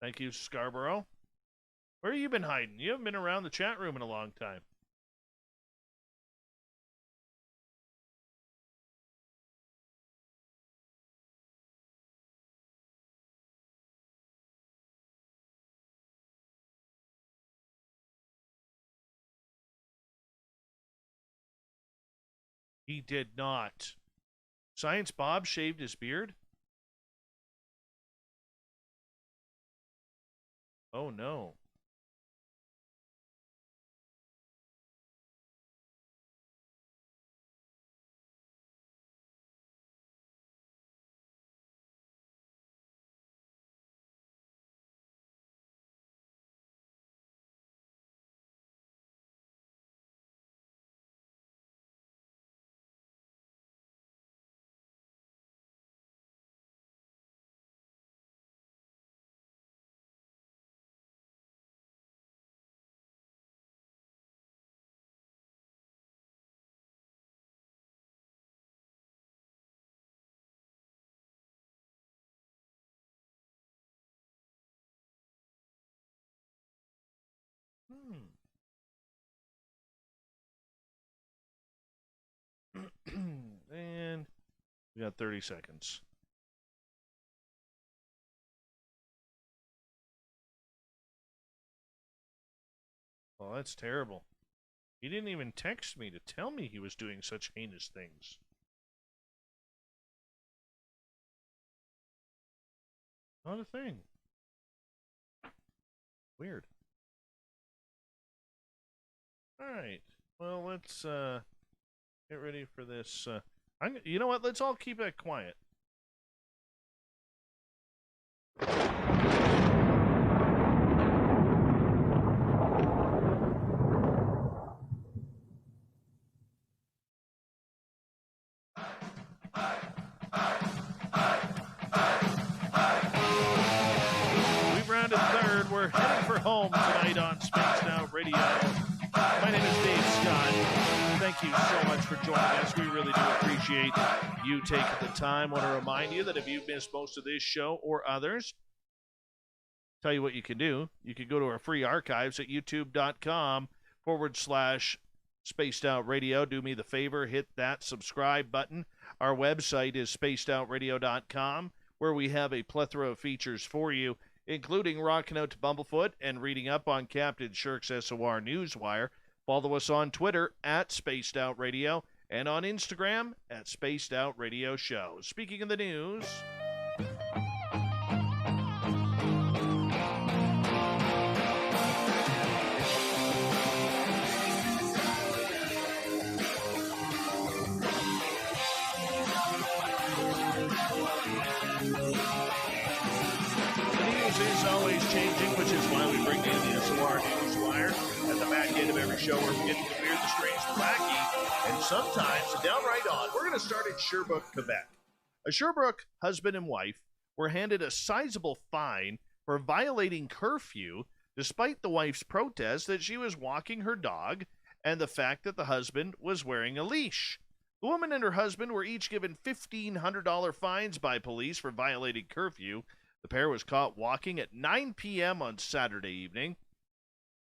Thank you, Scarborough. Where have you been hiding? You haven't been around the chat room in a long time. He did not. Science Bob shaved his beard? Oh, no. And we got 30 seconds. Well, that's terrible. He didn't even text me to tell me he was doing such heinous things. Not a thing. Weird. Alright. Well, let's get ready for this. You know what? Let's all keep it quiet. We've rounded third. We're heading for home tonight on Spaced Out Radio. My name is Dave Scott. Thank you so much for joining us. We really do appreciate you taking the time. I want to remind you that if you've missed most of this show or others, tell you what you can do. You can go to our free archives at youtube.com/. Spaced Out Radio. Do me the favor, hit that subscribe button. Our website is spacedoutradio.com, where we have a plethora of features for you, including rocking out to Bumblefoot and reading up on Captain Shirk's SOR Newswire. Follow us on Twitter at Spaced Out Radio and on Instagram at Spaced Out Radio Show. Speaking of the news... is always changing, which is why we bring in the SOR Newswire at the back end of every show where we get the weird, the strange, the wacky, and sometimes the downright odd. We're going to start in Sherbrooke, Quebec. A Sherbrooke husband and wife were handed a sizable fine for violating curfew despite the wife's protest that she was walking her dog and the fact that the husband was wearing a leash. The woman and her husband were each given $1,500 fines by police for violating curfew. The pair was caught walking at 9 p.m. on Saturday evening.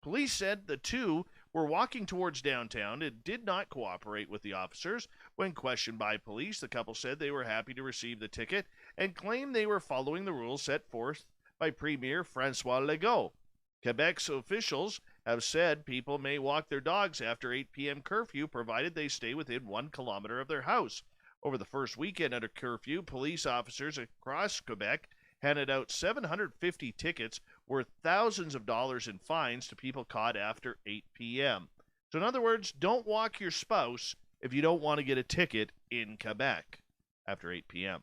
Police said the two were walking towards downtown and did not cooperate with the officers. When questioned by police, the couple said they were happy to receive the ticket and claimed they were following the rules set forth by Premier François Legault. Quebec's officials have said people may walk their dogs after 8 p.m. curfew provided they stay within 1 kilometer of their house. Over the first weekend under curfew, police officers across Quebec handed out 750 tickets worth thousands of dollars in fines to people caught after 8 p.m. So in other words, don't walk your spouse if you don't want to get a ticket in Quebec after 8 p.m.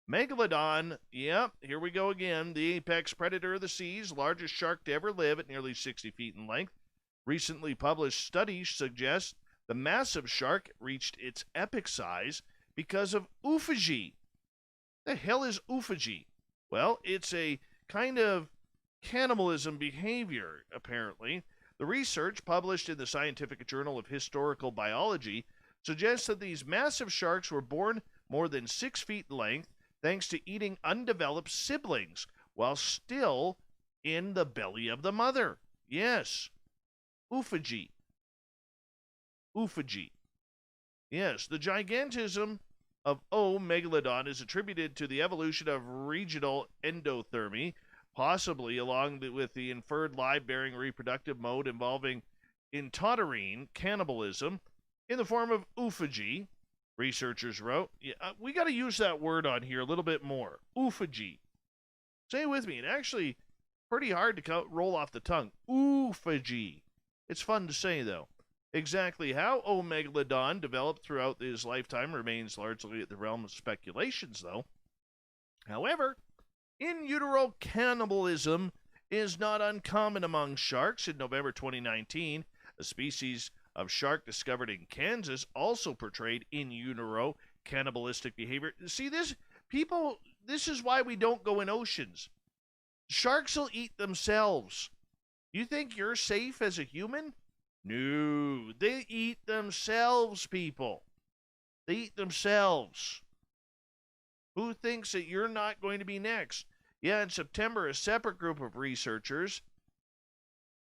Megalodon, yep, here we go again. The apex predator of the seas, largest shark to ever live at nearly 60 feet in length. Recently published studies suggest the massive shark reached its epic size because of Ufology. The hell is Ufology? Well, it's a kind of cannibalism behavior, apparently. The research published in the Scientific Journal of Historical Biology suggests that these massive sharks were born more than 6 feet in length thanks to eating undeveloped siblings while still in the belly of the mother. Yes, Ufology. Ufology. Yes, the gigantism of O. megalodon is attributed to the evolution of regional endothermy, possibly along with the inferred live-bearing reproductive mode involving intauterine cannibalism in the form of Ufology. Researchers wrote, we got to use that word on here a little bit more. Ufology. Say it with me. It's actually pretty hard to roll off the tongue. Ufology. It's fun to say, though. Exactly how O. megalodon developed throughout his lifetime remains largely at the realm of speculations, though. However, in utero cannibalism is not uncommon among sharks. In November 2019, a species of shark discovered in Kansas also portrayed in utero cannibalistic behavior. See, this is why we don't go in oceans. Sharks will eat themselves. You think you're safe as a human? No, they eat themselves, people. They eat themselves. Who thinks that you're not going to be next? Yeah, in September, a separate group of researchers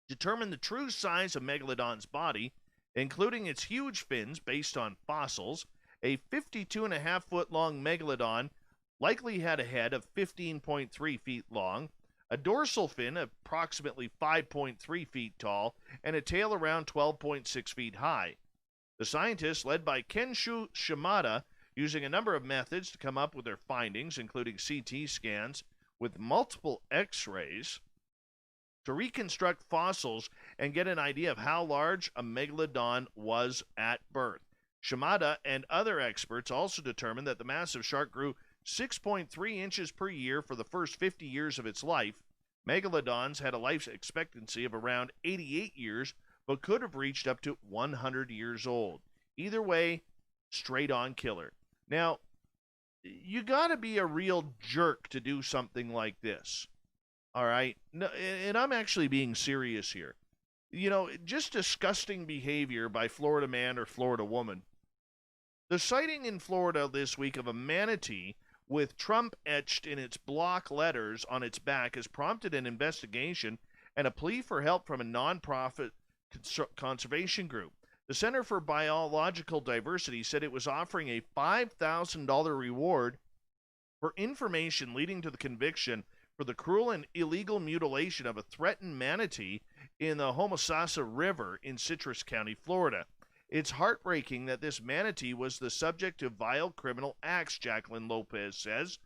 determined the true size of Megalodon's body, including its huge fins based on fossils. A 52.5-foot-long Megalodon likely had a head of 15.3 feet long, a dorsal fin approximately 5.3 feet tall, and a tail around 12.6 feet high. The scientists, led by Kenshu Shimada, using a number of methods to come up with their findings, including CT scans with multiple X-rays, to reconstruct fossils and get an idea of how large a megalodon was at birth. Shimada and other experts also determined that the massive shark grew 6.3 inches per year for the first 50 years of its life. Megalodons had a life expectancy of around 88 years, but could have reached up to 100 years old. Either way, straight-on killer. Now, you got to be a real jerk to do something like this. All right? No, and I'm actually being serious here. You know, just disgusting behavior by Florida man or Florida woman. The sighting in Florida this week of a manatee with Trump etched in its block letters on its back has prompted an investigation and a plea for help from a nonprofit conservation group. The Center for Biological Diversity said it was offering a $5,000 reward for information leading to the conviction for the cruel and illegal mutilation of a threatened manatee in the Homosassa River in Citrus County, Florida. It's heartbreaking that this manatee was the subject of vile criminal acts, Jacqueline Lopez says.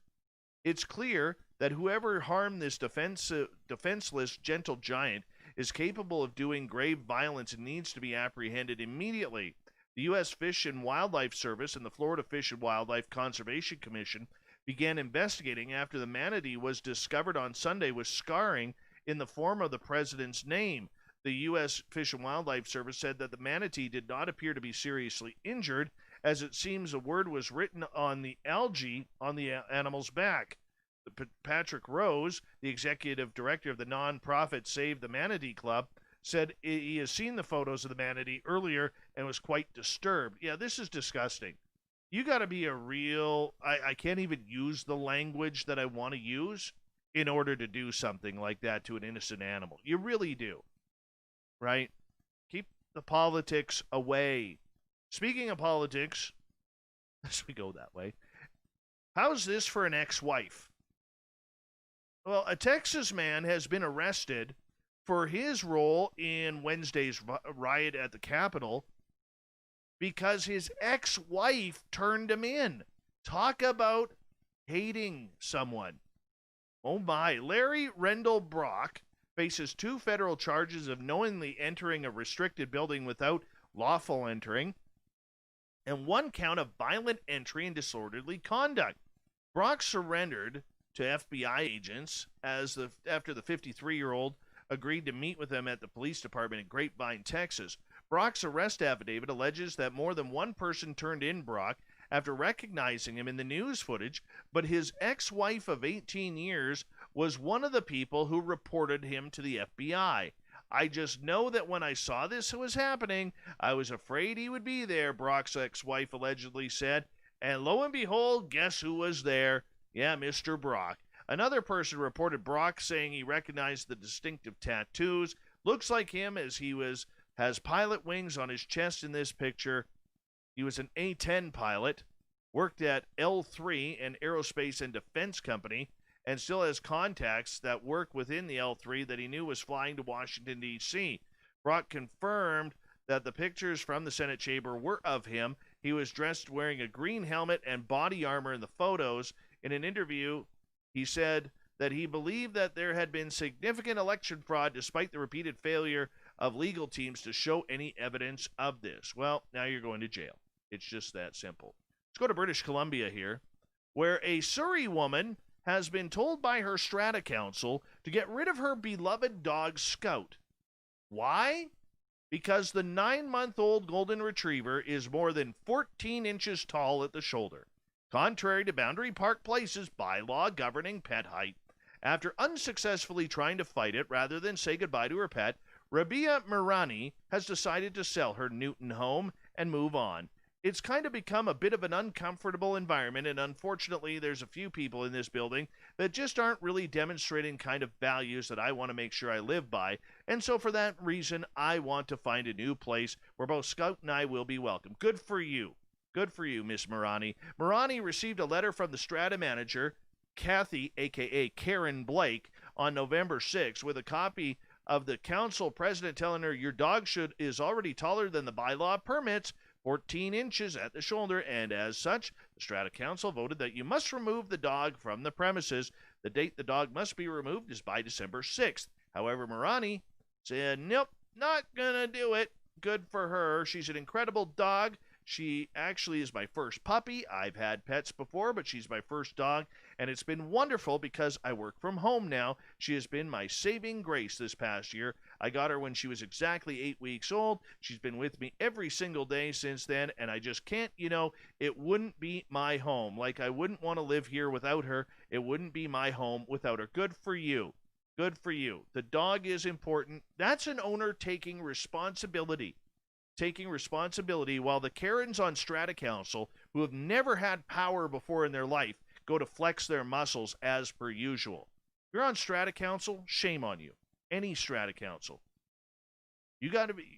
It's clear that whoever harmed this defenseless gentle giant is capable of doing grave violence and needs to be apprehended immediately. The U.S. Fish and Wildlife Service and the Florida Fish and Wildlife Conservation Commission began investigating after the manatee was discovered on Sunday with scarring in the form of the president's name. The U.S. Fish and Wildlife Service said that the manatee did not appear to be seriously injured, as it seems a word was written on the algae on the animal's back. Patrick Rose, the executive director of the nonprofit Save the Manatee Club, said he has seen the photos of the manatee earlier and was quite disturbed. Yeah, this is disgusting. You got to be a real... I can't even use the language that I want to use in order to do something like that to an innocent animal. You really do. Right? Keep the politics away. Speaking of politics, as we go that way, how's this for an ex-wife? Well, a Texas man has been arrested for his role in Wednesday's riot at the Capitol because his ex-wife turned him in. Talk about hating someone. Oh my. Larry Rendell Brock faces 2 federal charges of knowingly entering a restricted building without lawful entering and 1 count of violent entry and disorderly conduct. Brock surrendered to FBI agents after the 53-year-old agreed to meet with them at the police department in Grapevine, Texas. Brock's arrest affidavit alleges that more than 1 person turned in Brock after recognizing him in the news footage, but his ex-wife of 18 years was one of the people who reported him to the FBI. I just know that when I saw this was happening, I was afraid he would be there, Brock's ex-wife allegedly said. And lo and behold, guess who was there? Yeah, Mr. Brock. Another person reported Brock saying he recognized the distinctive tattoos. Looks like him as he has pilot wings on his chest in this picture. He was an A-10 pilot, worked at L3, an aerospace and defense company, and still has contacts that work within the L3 that he knew was flying to Washington, D.C. Brock confirmed that the pictures from the Senate chamber were of him. He was dressed wearing a green helmet and body armor in the photos. In an interview, he said that he believed that there had been significant election fraud despite the repeated failure of legal teams to show any evidence of this. Well, now you're going to jail. It's just that simple. Let's go to British Columbia here, where a Surrey woman has been told by her strata council to get rid of her beloved dog Scout. Why? Because the 9-month-old golden retriever is more than 14 inches tall at the shoulder, contrary to Boundary Park Place's bylaw governing pet height. After unsuccessfully trying to fight it rather than say goodbye to her pet, Rabia Mirani has decided to sell her Newton home and move on. It's kind of become a bit of an uncomfortable environment, and unfortunately there's a few people in this building that just aren't really demonstrating kind of values that I want to make sure I live by, and so for that reason I want to find a new place where both Scout and I will be welcome. Good for you. Good for you, Miss Mirani. Mirani received a letter from the strata manager, Kathy, a.k.a. Karen Blake, on November 6th with a copy of the council president telling her your dog is already taller than the bylaw permits, 14 inches at the shoulder, and as such, the Strata Council voted that you must remove the dog from the premises. The date the dog must be removed is by December 6th. However, Mirani said, nope, not gonna do it. Good for her. She's an incredible dog. She actually is my first puppy. I've had pets before, but she's my first dog, and it's been wonderful because I work from home now. She has been my saving grace this past year. I got her when she was exactly 8 weeks old. She's been with me every single day since then, and I just can't, it wouldn't be my home. Like, I wouldn't want to live here without her. It wouldn't be my home without her. Good for you. Good for you. The dog is important. That's an owner taking responsibility. While the Karens on Strata Council, who have never had power before in their life, go to flex their muscles as per usual. If you're on Strata Council, shame on you. Any Strata Council. You got to be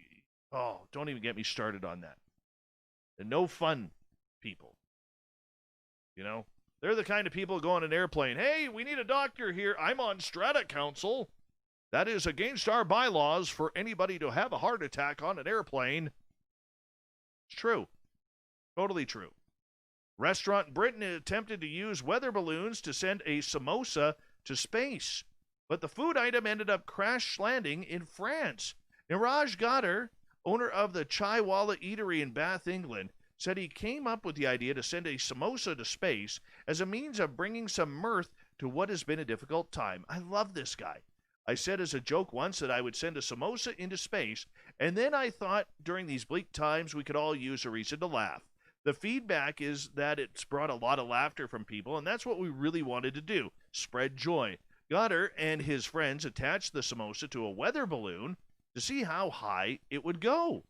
Oh, don't even get me started on that. The no fun people. You know, they're the kind of people go on an airplane. Hey, we need a doctor here. I'm on Strata Council. That is against our bylaws for anybody to have a heart attack on an airplane. It's true. Totally true. Restaurant in Britain attempted to use weather balloons to send a samosa to space, but the food item ended up crash landing in France. Niraj Gadar, owner of the Chaiwala Eatery in Bath, England, said he came up with the idea to send a samosa to space as a means of bringing some mirth to what has been a difficult time. I love this guy. I said as a joke once that I would send a samosa into space, and then I thought during these bleak times we could all use a reason to laugh. The feedback is that it's brought a lot of laughter from people, and that's what we really wanted to do, spread joy. Goddard and his friends attached the samosa to a weather balloon to see how high it would go.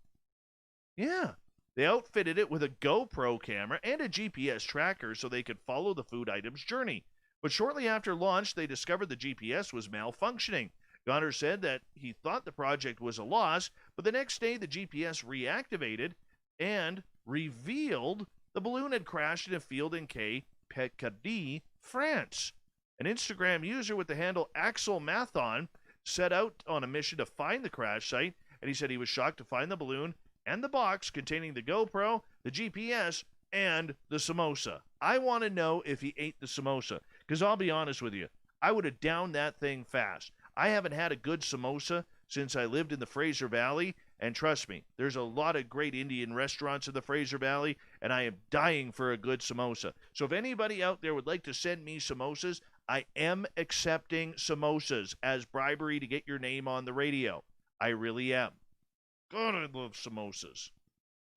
Yeah, they outfitted it with a GoPro camera and a GPS tracker so they could follow the food item's journey. But shortly after launch, they discovered the GPS was malfunctioning. Goddard said that he thought the project was a loss, but the next day the GPS reactivated and revealed the balloon had crashed in a field in Picardy, France. An Instagram user with the handle Axel Mathon set out on a mission to find the crash site, and he said he was shocked to find the balloon and the box containing the GoPro, the GPS, and the samosa. I want to know if he ate the samosa, because I'll be honest with you, I would have downed that thing fast. I haven't had a good samosa since I lived in the Fraser Valley, and trust me, there's a lot of great Indian restaurants in the Fraser Valley, and I am dying for a good samosa. So if anybody out there would like to send me samosas, I am accepting samosas as bribery to get your name on the radio. I really am. God, I love samosas.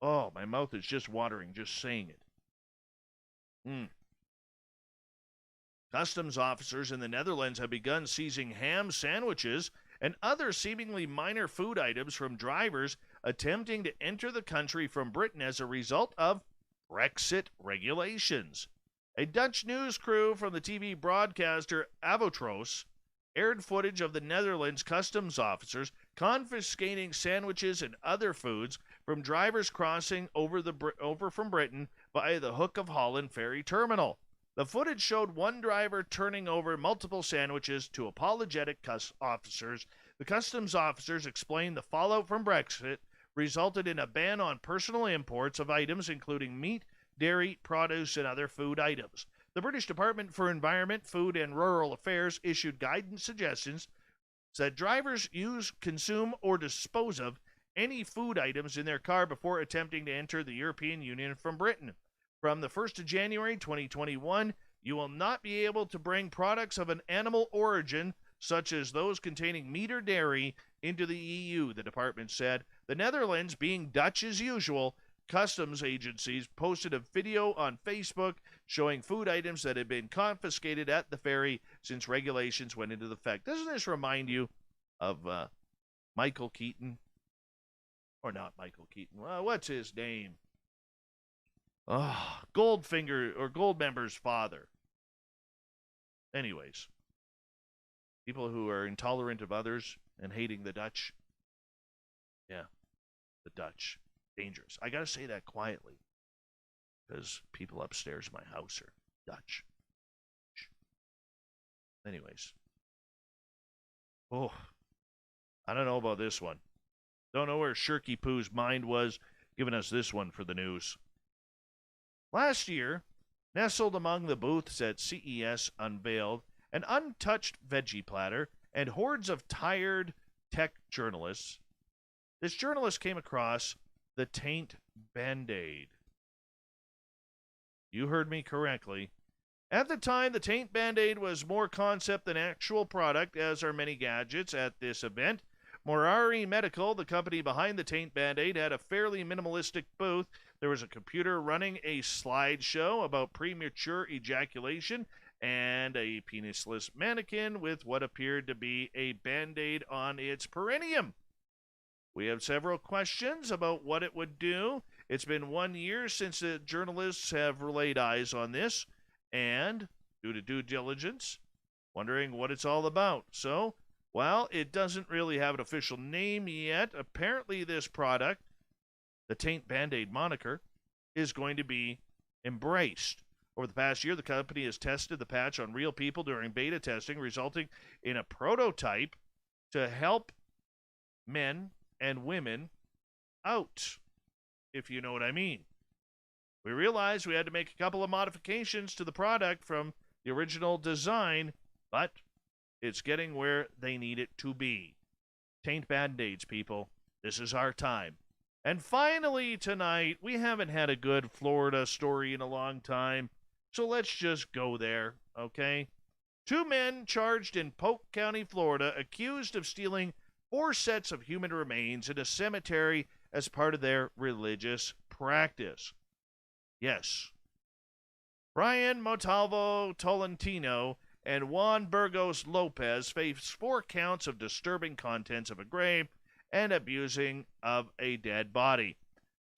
Oh, my mouth is just watering just saying it. Customs officers in the Netherlands have begun seizing ham sandwiches and other seemingly minor food items from drivers attempting to enter the country from Britain as a result of Brexit regulations. A Dutch news crew from the TV broadcaster Avotros aired footage of the Netherlands customs officers confiscating sandwiches and other foods from drivers crossing over from Britain via the Hook of Holland ferry terminal. The footage showed one driver turning over multiple sandwiches to apologetic officers. The customs officers explained the fallout from Brexit resulted in a ban on personal imports of items including meat, dairy, produce, and other food items. The British Department for Environment, Food and Rural Affairs issued guidance suggestions that drivers use, consume, or dispose of any food items in their car before attempting to enter the European Union from Britain. From the 1st of January 2021, you will not be able to bring products of an animal origin, such as those containing meat or dairy, into the EU, the department said. The Netherlands, being Dutch as usual, customs agencies posted a video on Facebook showing food items that had been confiscated at the ferry since regulations went into effect. Doesn't this remind you of Michael Keaton? Or not Michael Keaton. Well, what's his name? Goldfinger or Goldmember's father. Anyways, people who are intolerant of others and hating the Dutch. Yeah, the Dutch. Dangerous. I got to say that quietly because people upstairs in my house are Dutch. Anyways. I don't know about this one. Don't know where Shirky Poo's mind was giving us this one for the news. Last year, nestled among the booths at CES unveiled an untouched veggie platter and hordes of tired tech journalists. This journalist came across the Taint Band-Aid. You heard me correctly. At the time, the Taint Band-Aid was more concept than actual product, as are many gadgets at this event. Morari Medical, the company behind the Taint Band-Aid, had a fairly minimalistic booth. There was a computer running a slideshow about premature ejaculation and a penisless mannequin with what appeared to be a Band-Aid on its perineum. We have several questions about what it would do. It's been 1 year since the journalists have laid eyes on this, and due to due diligence, wondering what it's all about. So, Well, it doesn't really have an official name yet. Apparently, this product, the Taint Band-Aid moniker, is going to be embraced. Over the past year, the company has tested the patch on real people during beta testing, resulting in a prototype to help men and women out, if you know what I mean. We realized we had to make a couple of modifications to the product from the original design, but it's getting where they need it to be. Taint Band-Aids, people. This is our time. And finally tonight, we haven't had a good Florida story in a long time, so let's just go there, okay? 2 men charged in Polk County, Florida, accused of stealing 4 sets of human remains in a cemetery as part of their religious practice. Yes. Brian Montalvo Tolentino and Juan Burgos Lopez face 4 counts of disturbing contents of a grave and abusing of a dead body.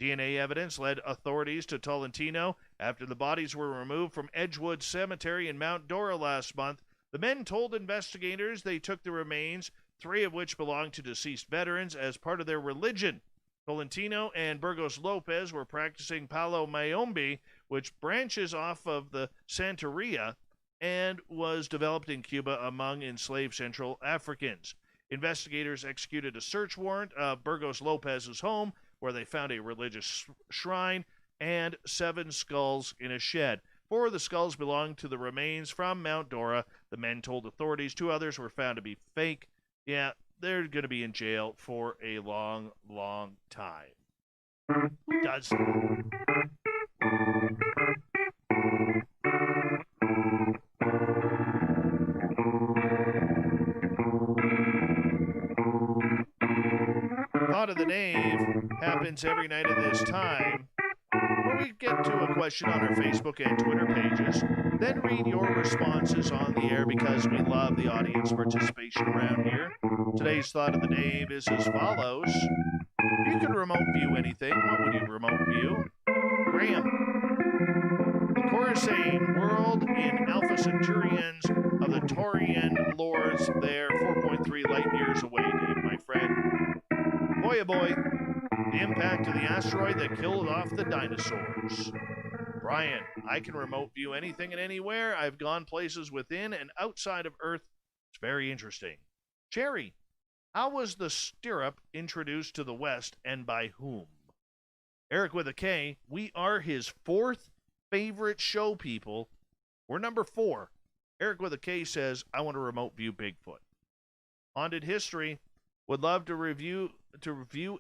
DNA evidence led authorities to Tolentino after the bodies were removed from Edgewood Cemetery in Mount Dora last month. The men told investigators they took the remains, 3 of which belonged to deceased veterans, as part of their religion. Tolentino and Burgos Lopez were practicing Palo Mayombe, which branches off of the Santeria and was developed in Cuba among enslaved Central Africans. Investigators executed a search warrant of Burgos Lopez's home, where they found a religious shrine and 7 skulls in a shed. 4 of the skulls belonged to the remains from Mount Dora. The men told authorities 2 others were found to be fake. Yeah, they're going to be in jail for a long, long time. Who does that? Thought of the Knave happens every night at this time, where we get to a question on our Facebook and Twitter pages, then read your responses on the air because we love the audience participation around here. Today's Thought of the Knave is as follows. If you could remote view anything, what would you remote view? Graham. The Coruscant world in Alpha Centurions of the Taurian lords there, 4.3 light years away, Dave, my friend. Boy, oh boy, the impact of the asteroid that killed off the dinosaurs. Brian, I can remote view anything and anywhere. I've gone places within and outside of Earth. It's very interesting. Cherry, how was the stirrup introduced to the West and by whom? Eric with a K, we are his 4th favorite show, people. We're number 4. Eric with a K says, I want to remote view Bigfoot. Haunted History, would love to review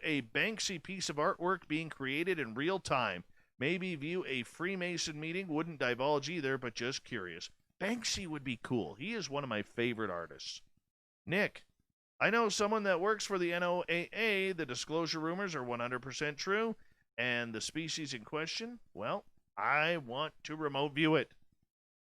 a Banksy piece of artwork being created in real time. Maybe view a Freemason meeting. Wouldn't divulge either, but just curious. Banksy would be cool. He is one of my favorite artists. Nick, I know someone that works for the NOAA. The disclosure rumors are 100% true. And the species in question, well, I want to remote view it.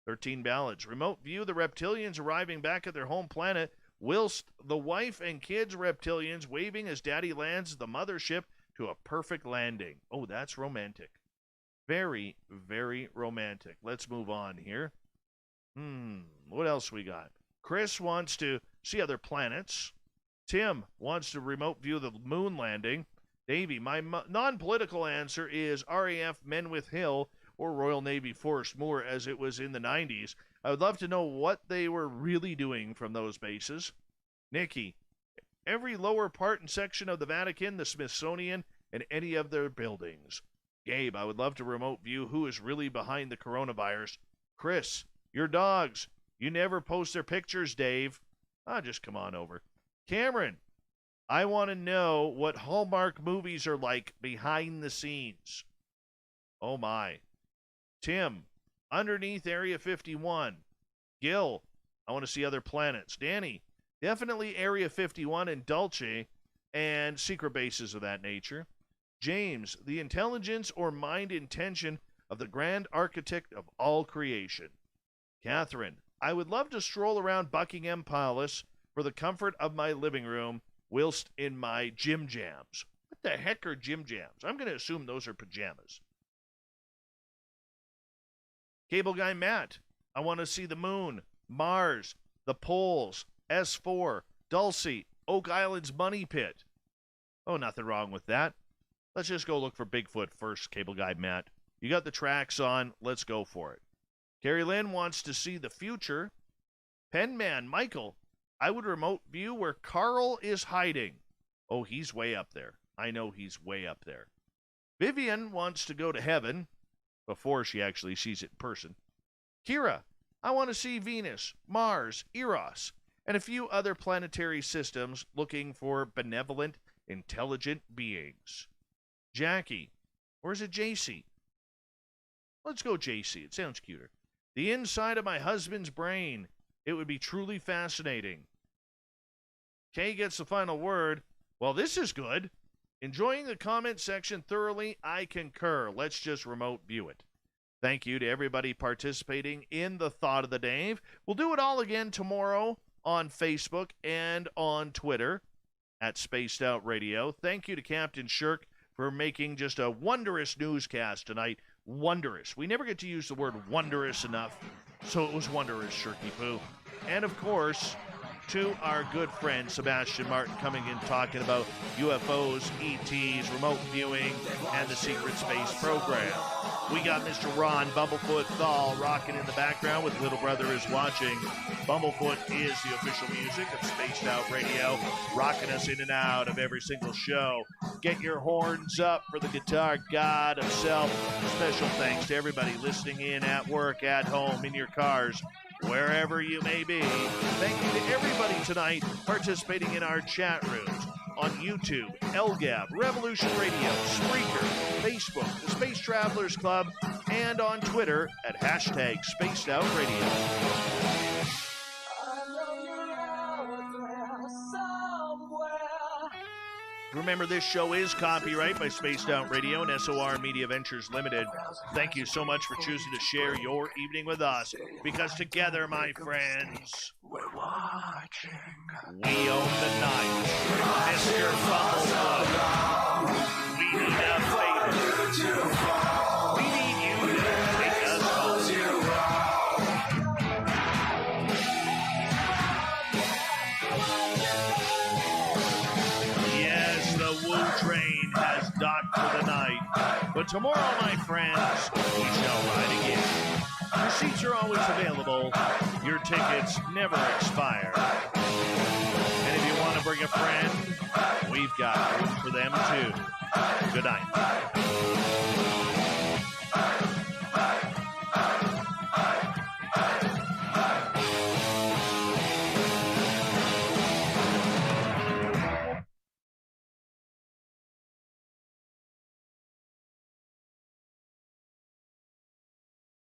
13 Ballads. Remote view the reptilians arriving back at their home planet, whilst the wife and kids reptilians waving as daddy lands the mothership to a perfect landing. Oh, that's romantic. Very, very romantic. Let's move on here. What else we got? Chris wants to see other planets. Tim wants to remote view the moon landing. Davey, my non-political answer is RAF Menwith Hill or Royal Navy Forest Moor, as it was in the 90s. I would love to know what they were really doing from those bases. Nikki, every lower part and section of the Vatican, the Smithsonian, and any of their buildings. Gabe, I would love to remote view who is really behind the coronavirus. Chris, your dogs. You never post their pictures, Dave. Just come on over. Cameron, I want to know what Hallmark movies are like behind the scenes. Oh, my. Tim, underneath Area 51. Gil, I want to see other planets. Danny, definitely Area 51 and Dulce and secret bases of that nature. James, the intelligence or mind intention of the grand architect of all creation. Catherine, I would love to stroll around Buckingham Palace for the comfort of my living room whilst in my gym jams. What the heck are gym jams? I'm going to assume those are pajamas. Cable Guy Matt, I want to see the moon, Mars, the poles, S4, Dulcie, Oak Island's Money Pit. Oh, nothing wrong with that. Let's just go look for Bigfoot first, Cable Guy Matt. You got the tracks on. Let's go for it. Carrie Lynn wants to see the future. Penman, Michael, I would remote view where Carl is hiding. Oh, he's way up there. I know he's way up there. Vivian wants to go to heaven before she actually sees it in person. Kira, I want to see Venus, Mars, Eros, and a few other planetary systems looking for benevolent, intelligent beings. Jackie, or is it JC? Let's go JC. It sounds cuter. The inside of my husband's brain. It would be truly fascinating. Kay gets the final word. Well, this is good. Enjoying the comment section thoroughly. I concur. Let's just remote view it. Thank you to everybody participating in the Thought of the Day. We'll do it all again tomorrow on Facebook and on Twitter at Spaced Out Radio. Thank you to Captain Shirk for making just a wondrous newscast tonight. Wondrous. We never get to use the word wondrous enough, so it was wondrous, Shirky Poo. And, of course, to our good friend Sebastien Martin coming in talking about UFOs, ETs, remote viewing, and the secret space program. We got Mr. Ron Bumblefoot Thal rocking in the background with Little Brother is Watching. Bumblefoot is the official music of Spaced Out Radio, rocking us in and out of every single show. Get your horns up for the guitar god himself. Special thanks to everybody listening in at work, at home, in your cars, wherever you may be. Thank you to everybody tonight participating in our chat rooms on YouTube, LGAB, Revolution Radio, Spreaker, Facebook, the Space Travelers Club, and on Twitter at hashtag Spaced Out Radio. Remember, this show is copyright by Spaced Out Radio and SOR Media Ventures Limited. Thank you so much for choosing to share your evening with us, because together, my friends, we're watching. We own the night. Mr. Bumblefoot, we need a favor. We need you to take us home. Train has docked for the night, but tomorrow, my friends, we shall ride again. Your seats are always available. Your tickets never expire. And if you want to bring a friend, we've got room for them too. Good night.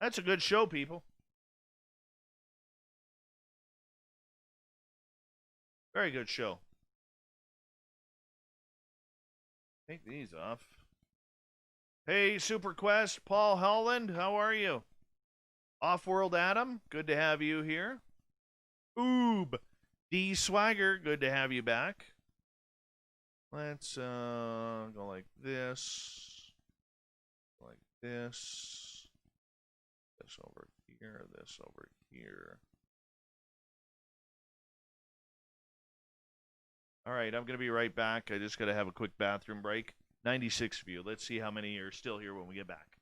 That's a good show, people. Very good show. Take these off. Hey, Super Quest, Paul Howland, how are you? Off-World Adam, good to have you here. Oob, D Swagger, good to have you back. Let's go like this. Like this. This over here, this over here. All right, I'm going to be right back. I just got to have a quick bathroom break. 96 of you. Let's see how many are still here when we get back.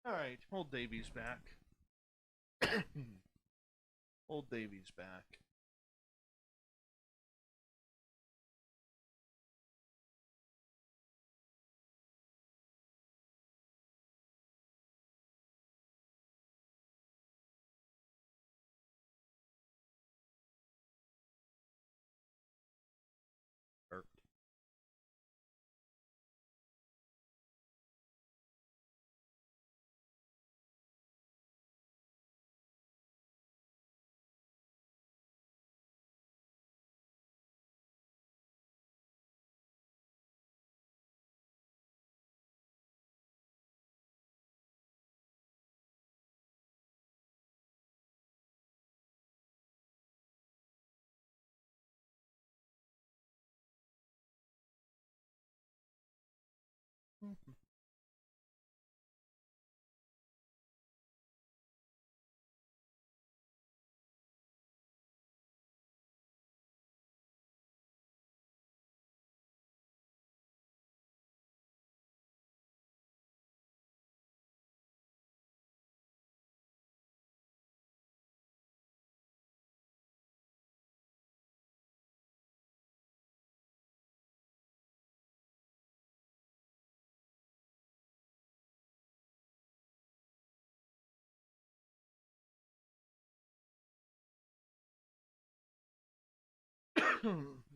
All right, old Davy's back. Old Davy's back. Burp.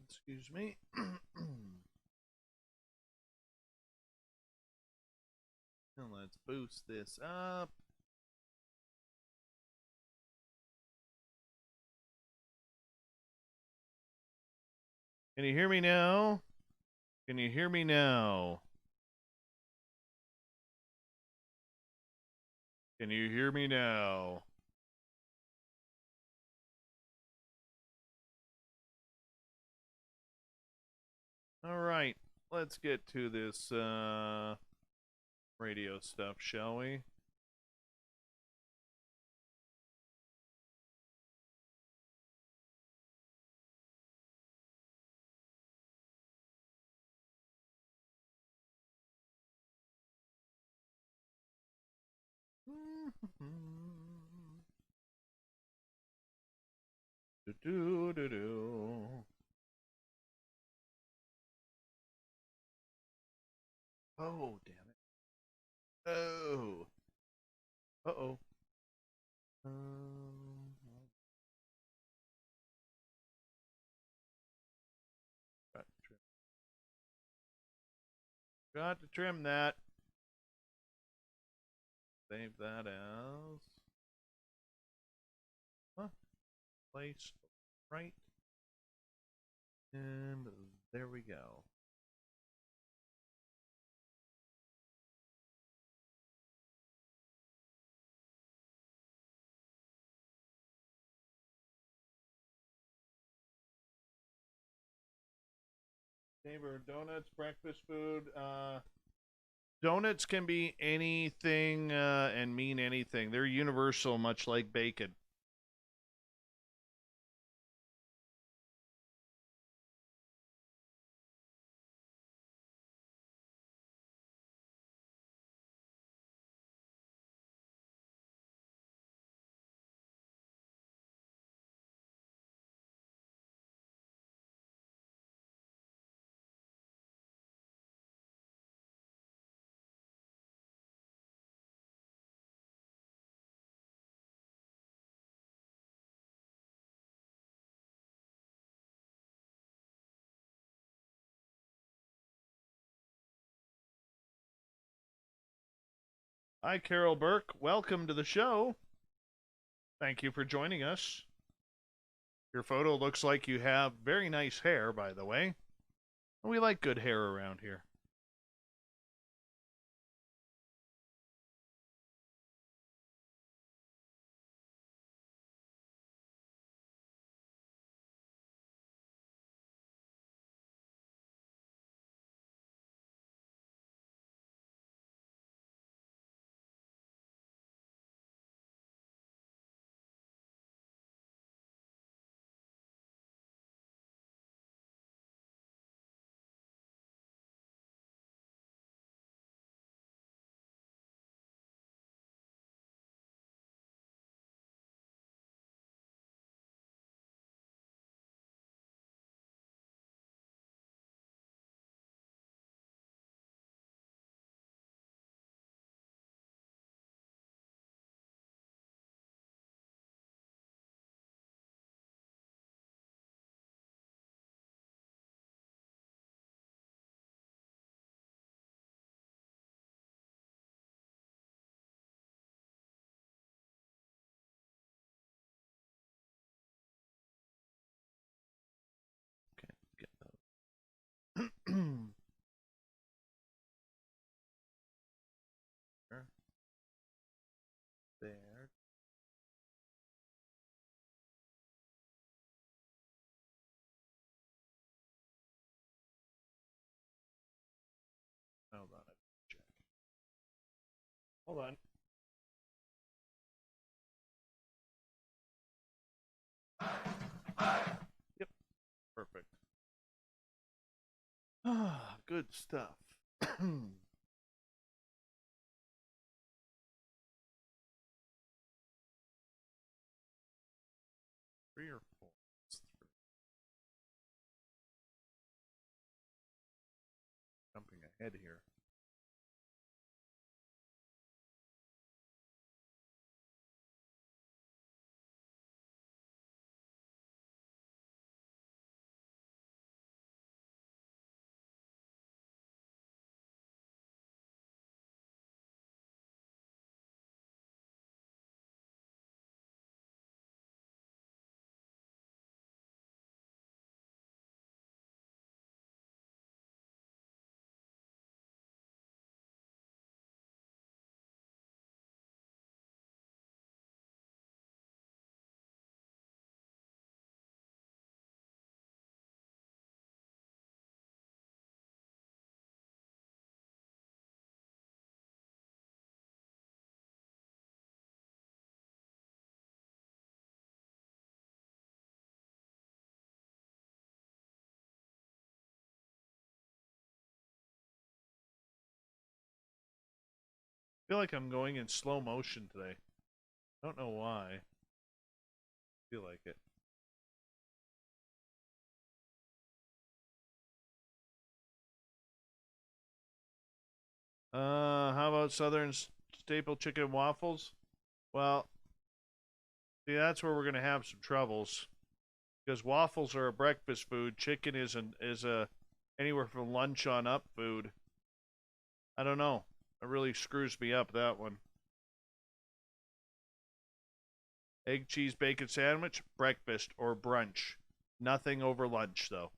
Excuse me. And let's boost this up. Can you hear me now? Can you hear me now? Can you hear me now? All right, let's get to this radio stuff, shall we? Do do do do. Oh, damn it. Oh. Uh-oh. Got to trim that. Save that as. Huh? Place right. And there we go. Neighbor, donuts, breakfast food. Donuts can be anything and mean anything. They're universal, much like bacon. Hi, Carol Burke. Welcome to the show. Thank you for joining us. Your photo looks like you have very nice hair, by the way. We like good hair around here. Hold on. Yep. Perfect. Ah, good stuff. 3 or 4. It's 3. Jumping ahead here. I feel like I'm going in slow motion today. Don't know why. Feel like it. How about Southern staple chicken waffles? Well, see, that's where we're gonna have some troubles because waffles are a breakfast food. Chicken is a anywhere from lunch on up food. I don't know. It really screws me up, that one. Egg, cheese, bacon sandwich, breakfast or brunch. Nothing over lunch, though.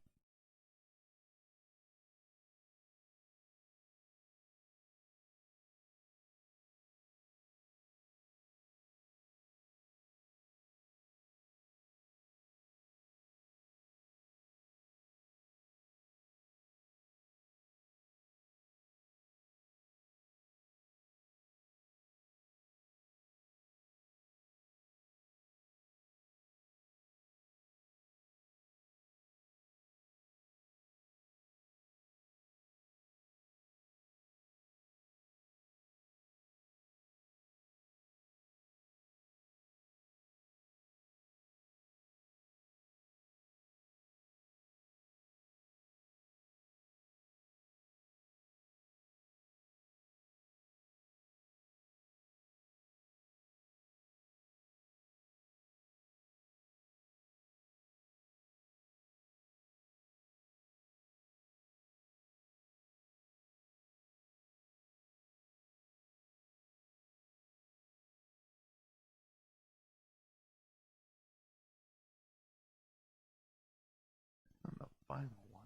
And the final one.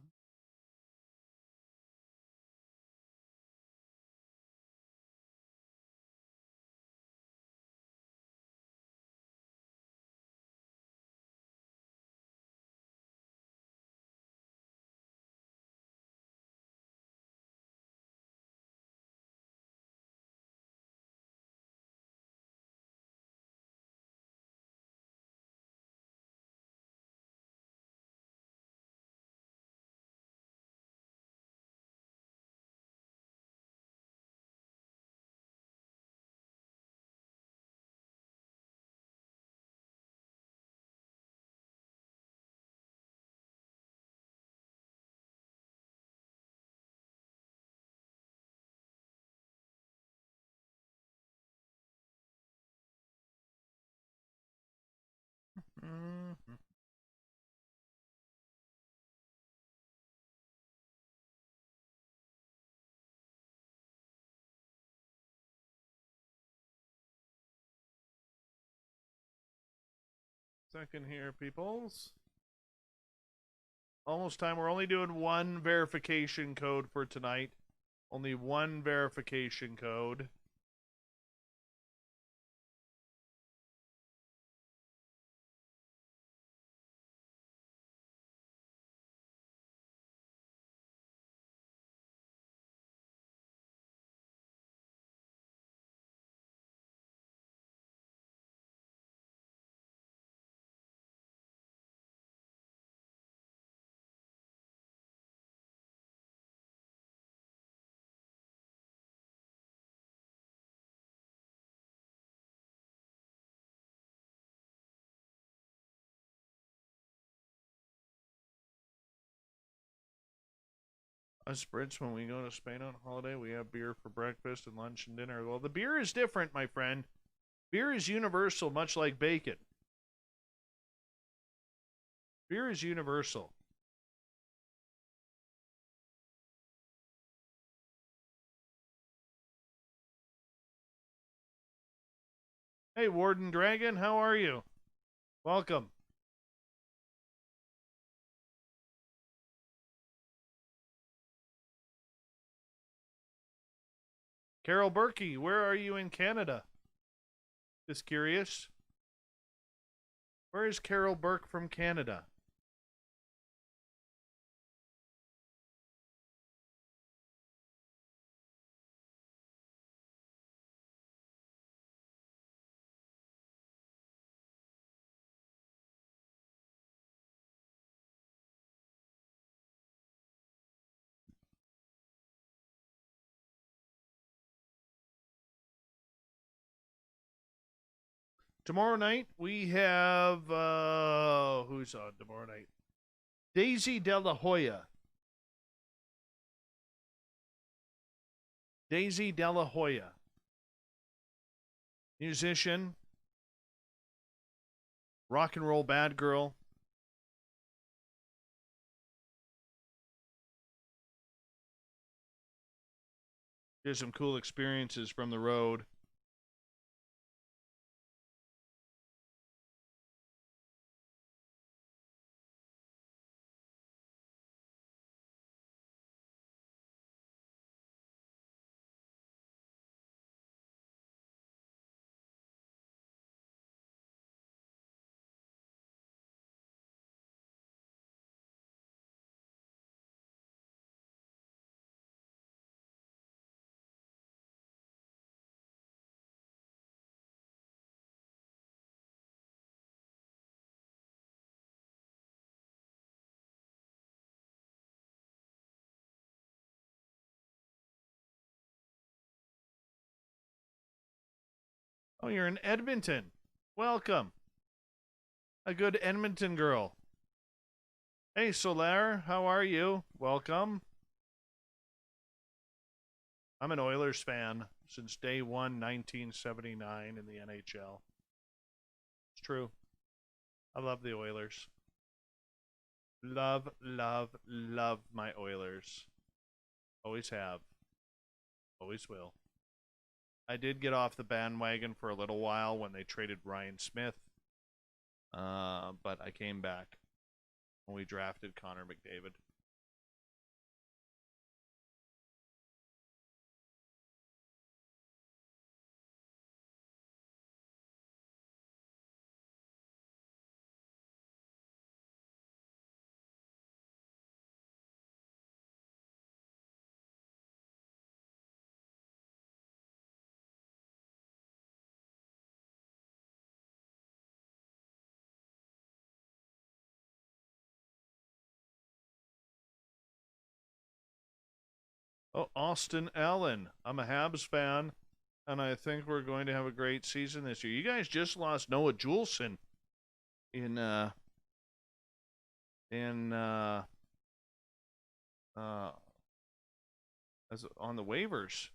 Mm-hmm. Second here, peoples. Almost time. We're only doing one verification code for tonight. Only one verification code. Us Brits, when we go to Spain on holiday, we have beer for breakfast and lunch and dinner. Well, the beer is different, my friend. Beer is universal, much like bacon. Beer is universal. Hey, Warden Dragon, how are you? Welcome. Carol Berkey, where are you in Canada? Just curious. Where is Carol Burke from Canada? Tomorrow night, we have, who's on tomorrow night? Daisy De La Hoya. Daisy De La Hoya. Musician. Rock and roll bad girl. She has some cool experiences from the road. Oh, you're in Edmonton. Welcome. A good Edmonton girl. Hey, Solaire, how are you? Welcome. I'm an Oilers fan since day one, 1979 in the NHL. It's true. I love the Oilers. Love, love, love my Oilers. Always have. Always will. I did get off the bandwagon for a little while when they traded Ryan Smith. But I came back when we drafted Connor McDavid. Oh, Austin Allen. I'm a Habs fan, and I think we're going to have a great season this year. You guys just lost Noah Juleson in as on the waivers.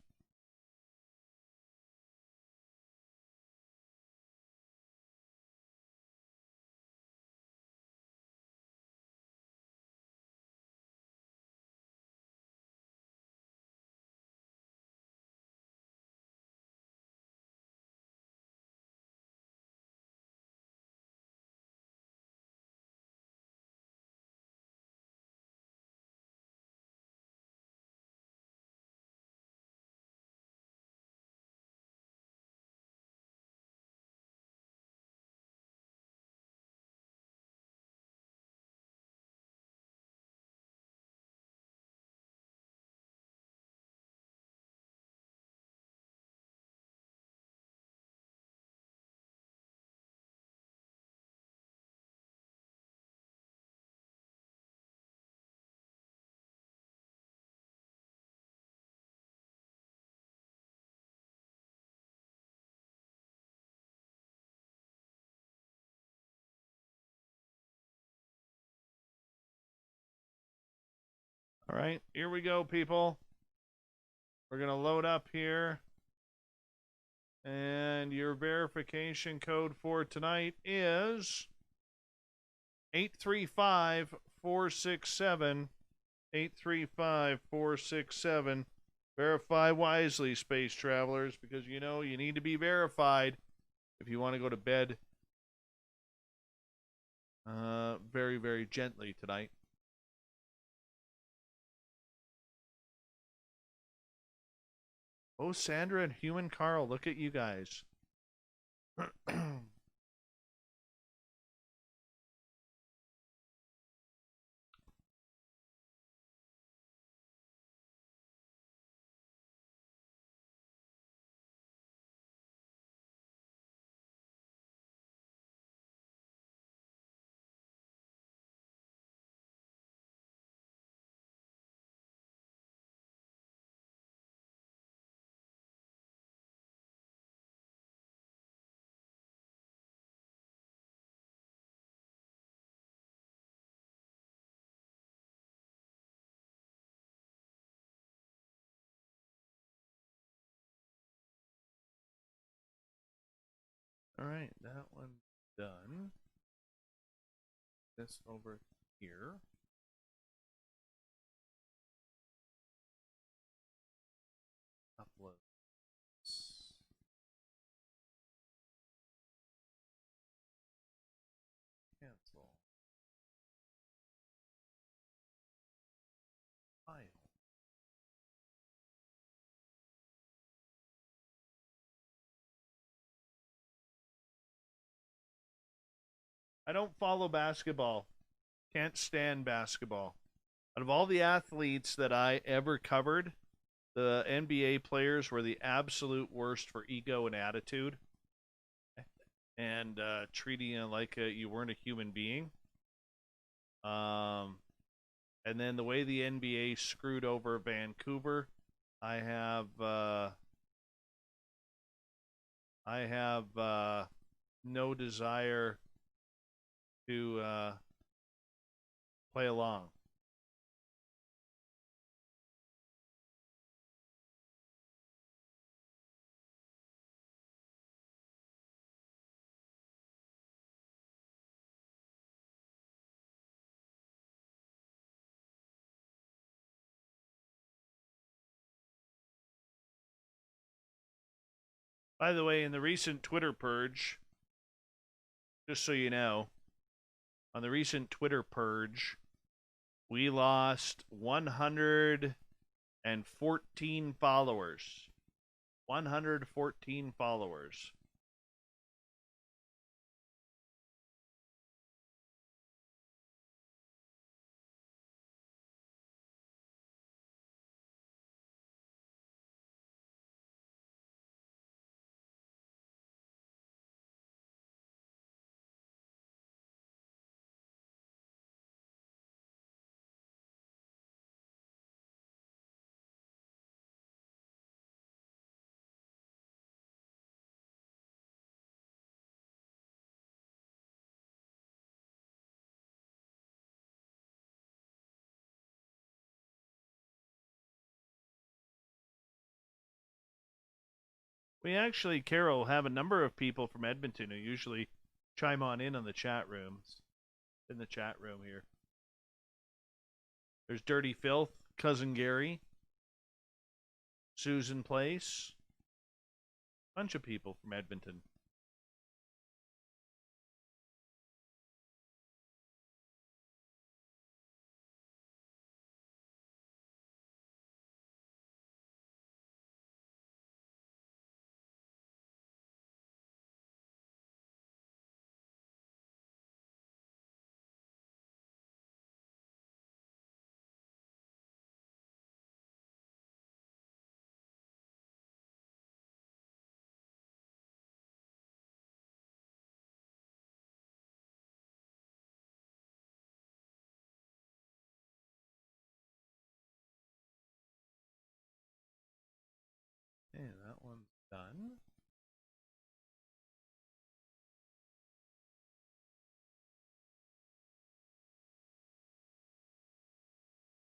All right, here we go, people. We're going to load up here. And your verification code for tonight is 835-467. 835-467. Verify wisely, space travelers, because you know you need to be verified if you want to go to bed very, very gently tonight. Oh, Sandra and Human Carl, look at you guys. All right, that one's done. This over here. Upload. Cancel. File. I don't follow basketball. Can't stand basketball. Out of all the athletes that I ever covered, the NBA players were the absolute worst for ego and attitude, and treating you like you weren't a human being. And then the way the NBA screwed over Vancouver, I have no desire to play along. By the way, in the recent Twitter purge, just so you know, on the recent Twitter purge, we lost 114 followers. 114 followers. We actually, Carol, have a number of people from Edmonton who usually chime on in the chat rooms. In the chat room here. There's Dirty Filth, Cousin Gary, Susan Place. Bunch of people from Edmonton. Okay, that one's done.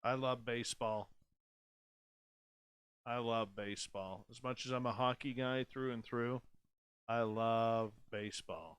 I love baseball. I love baseball. As much as I'm a hockey guy through and through, I love baseball.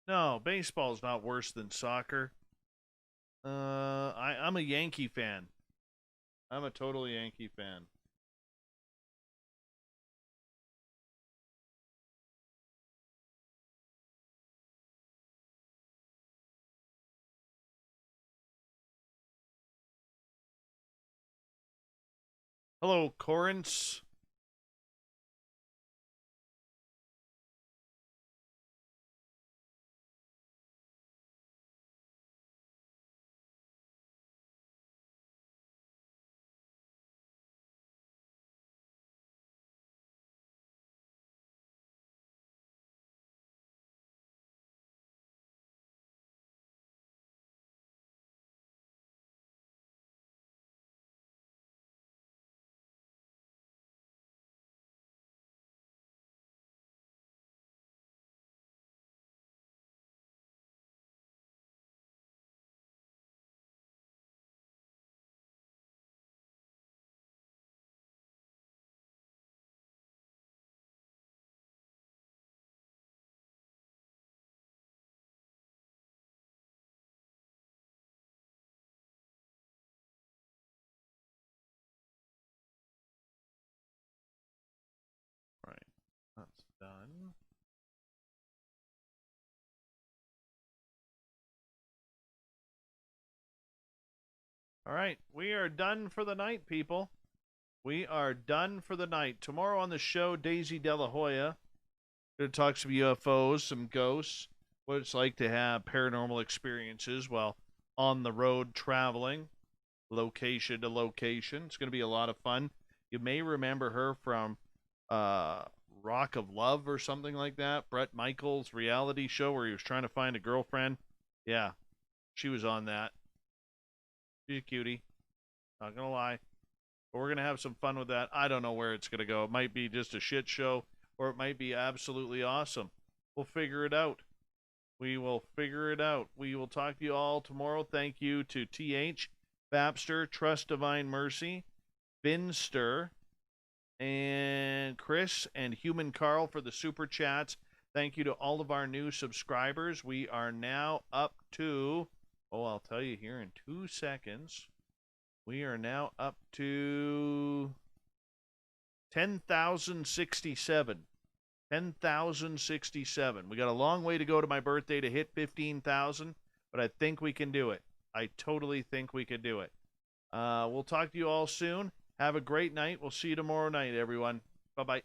No, baseball's not worse than soccer. I'm a Yankee fan. I'm a total Yankee fan. Hello, Corrance. Right, that's done. All right, we are done for the night, people. We are done for the night. Tomorrow on the show, Daisy De La Hoya going to talk some UFOs, some ghosts, what it's like to have paranormal experiences while on the road traveling, location to location. It's going to be a lot of fun. You may remember her from Rock of Love or something like that. Brett Michaels' reality show where he was trying to find a girlfriend. Yeah, she was on that. She's a cutie. Not going to lie. But we're going to have some fun with that. I don't know where it's going to go. It might be just a shit show, or it might be absolutely awesome. We'll figure it out. We will figure it out. We will talk to you all tomorrow. Thank you to TH, Babster, Trust Divine Mercy, Binster, and Chris, and Human Carl for the super chats. Thank you to all of our new subscribers. We are now up to, I'll tell you here in 2 seconds. We are now up to 10,067. 10,067. We got a long way to go to my birthday to hit 15,000, but I think we can do it. I totally think we can do it. We'll talk to you all soon. Have a great night. We'll see you tomorrow night, everyone. Bye-bye.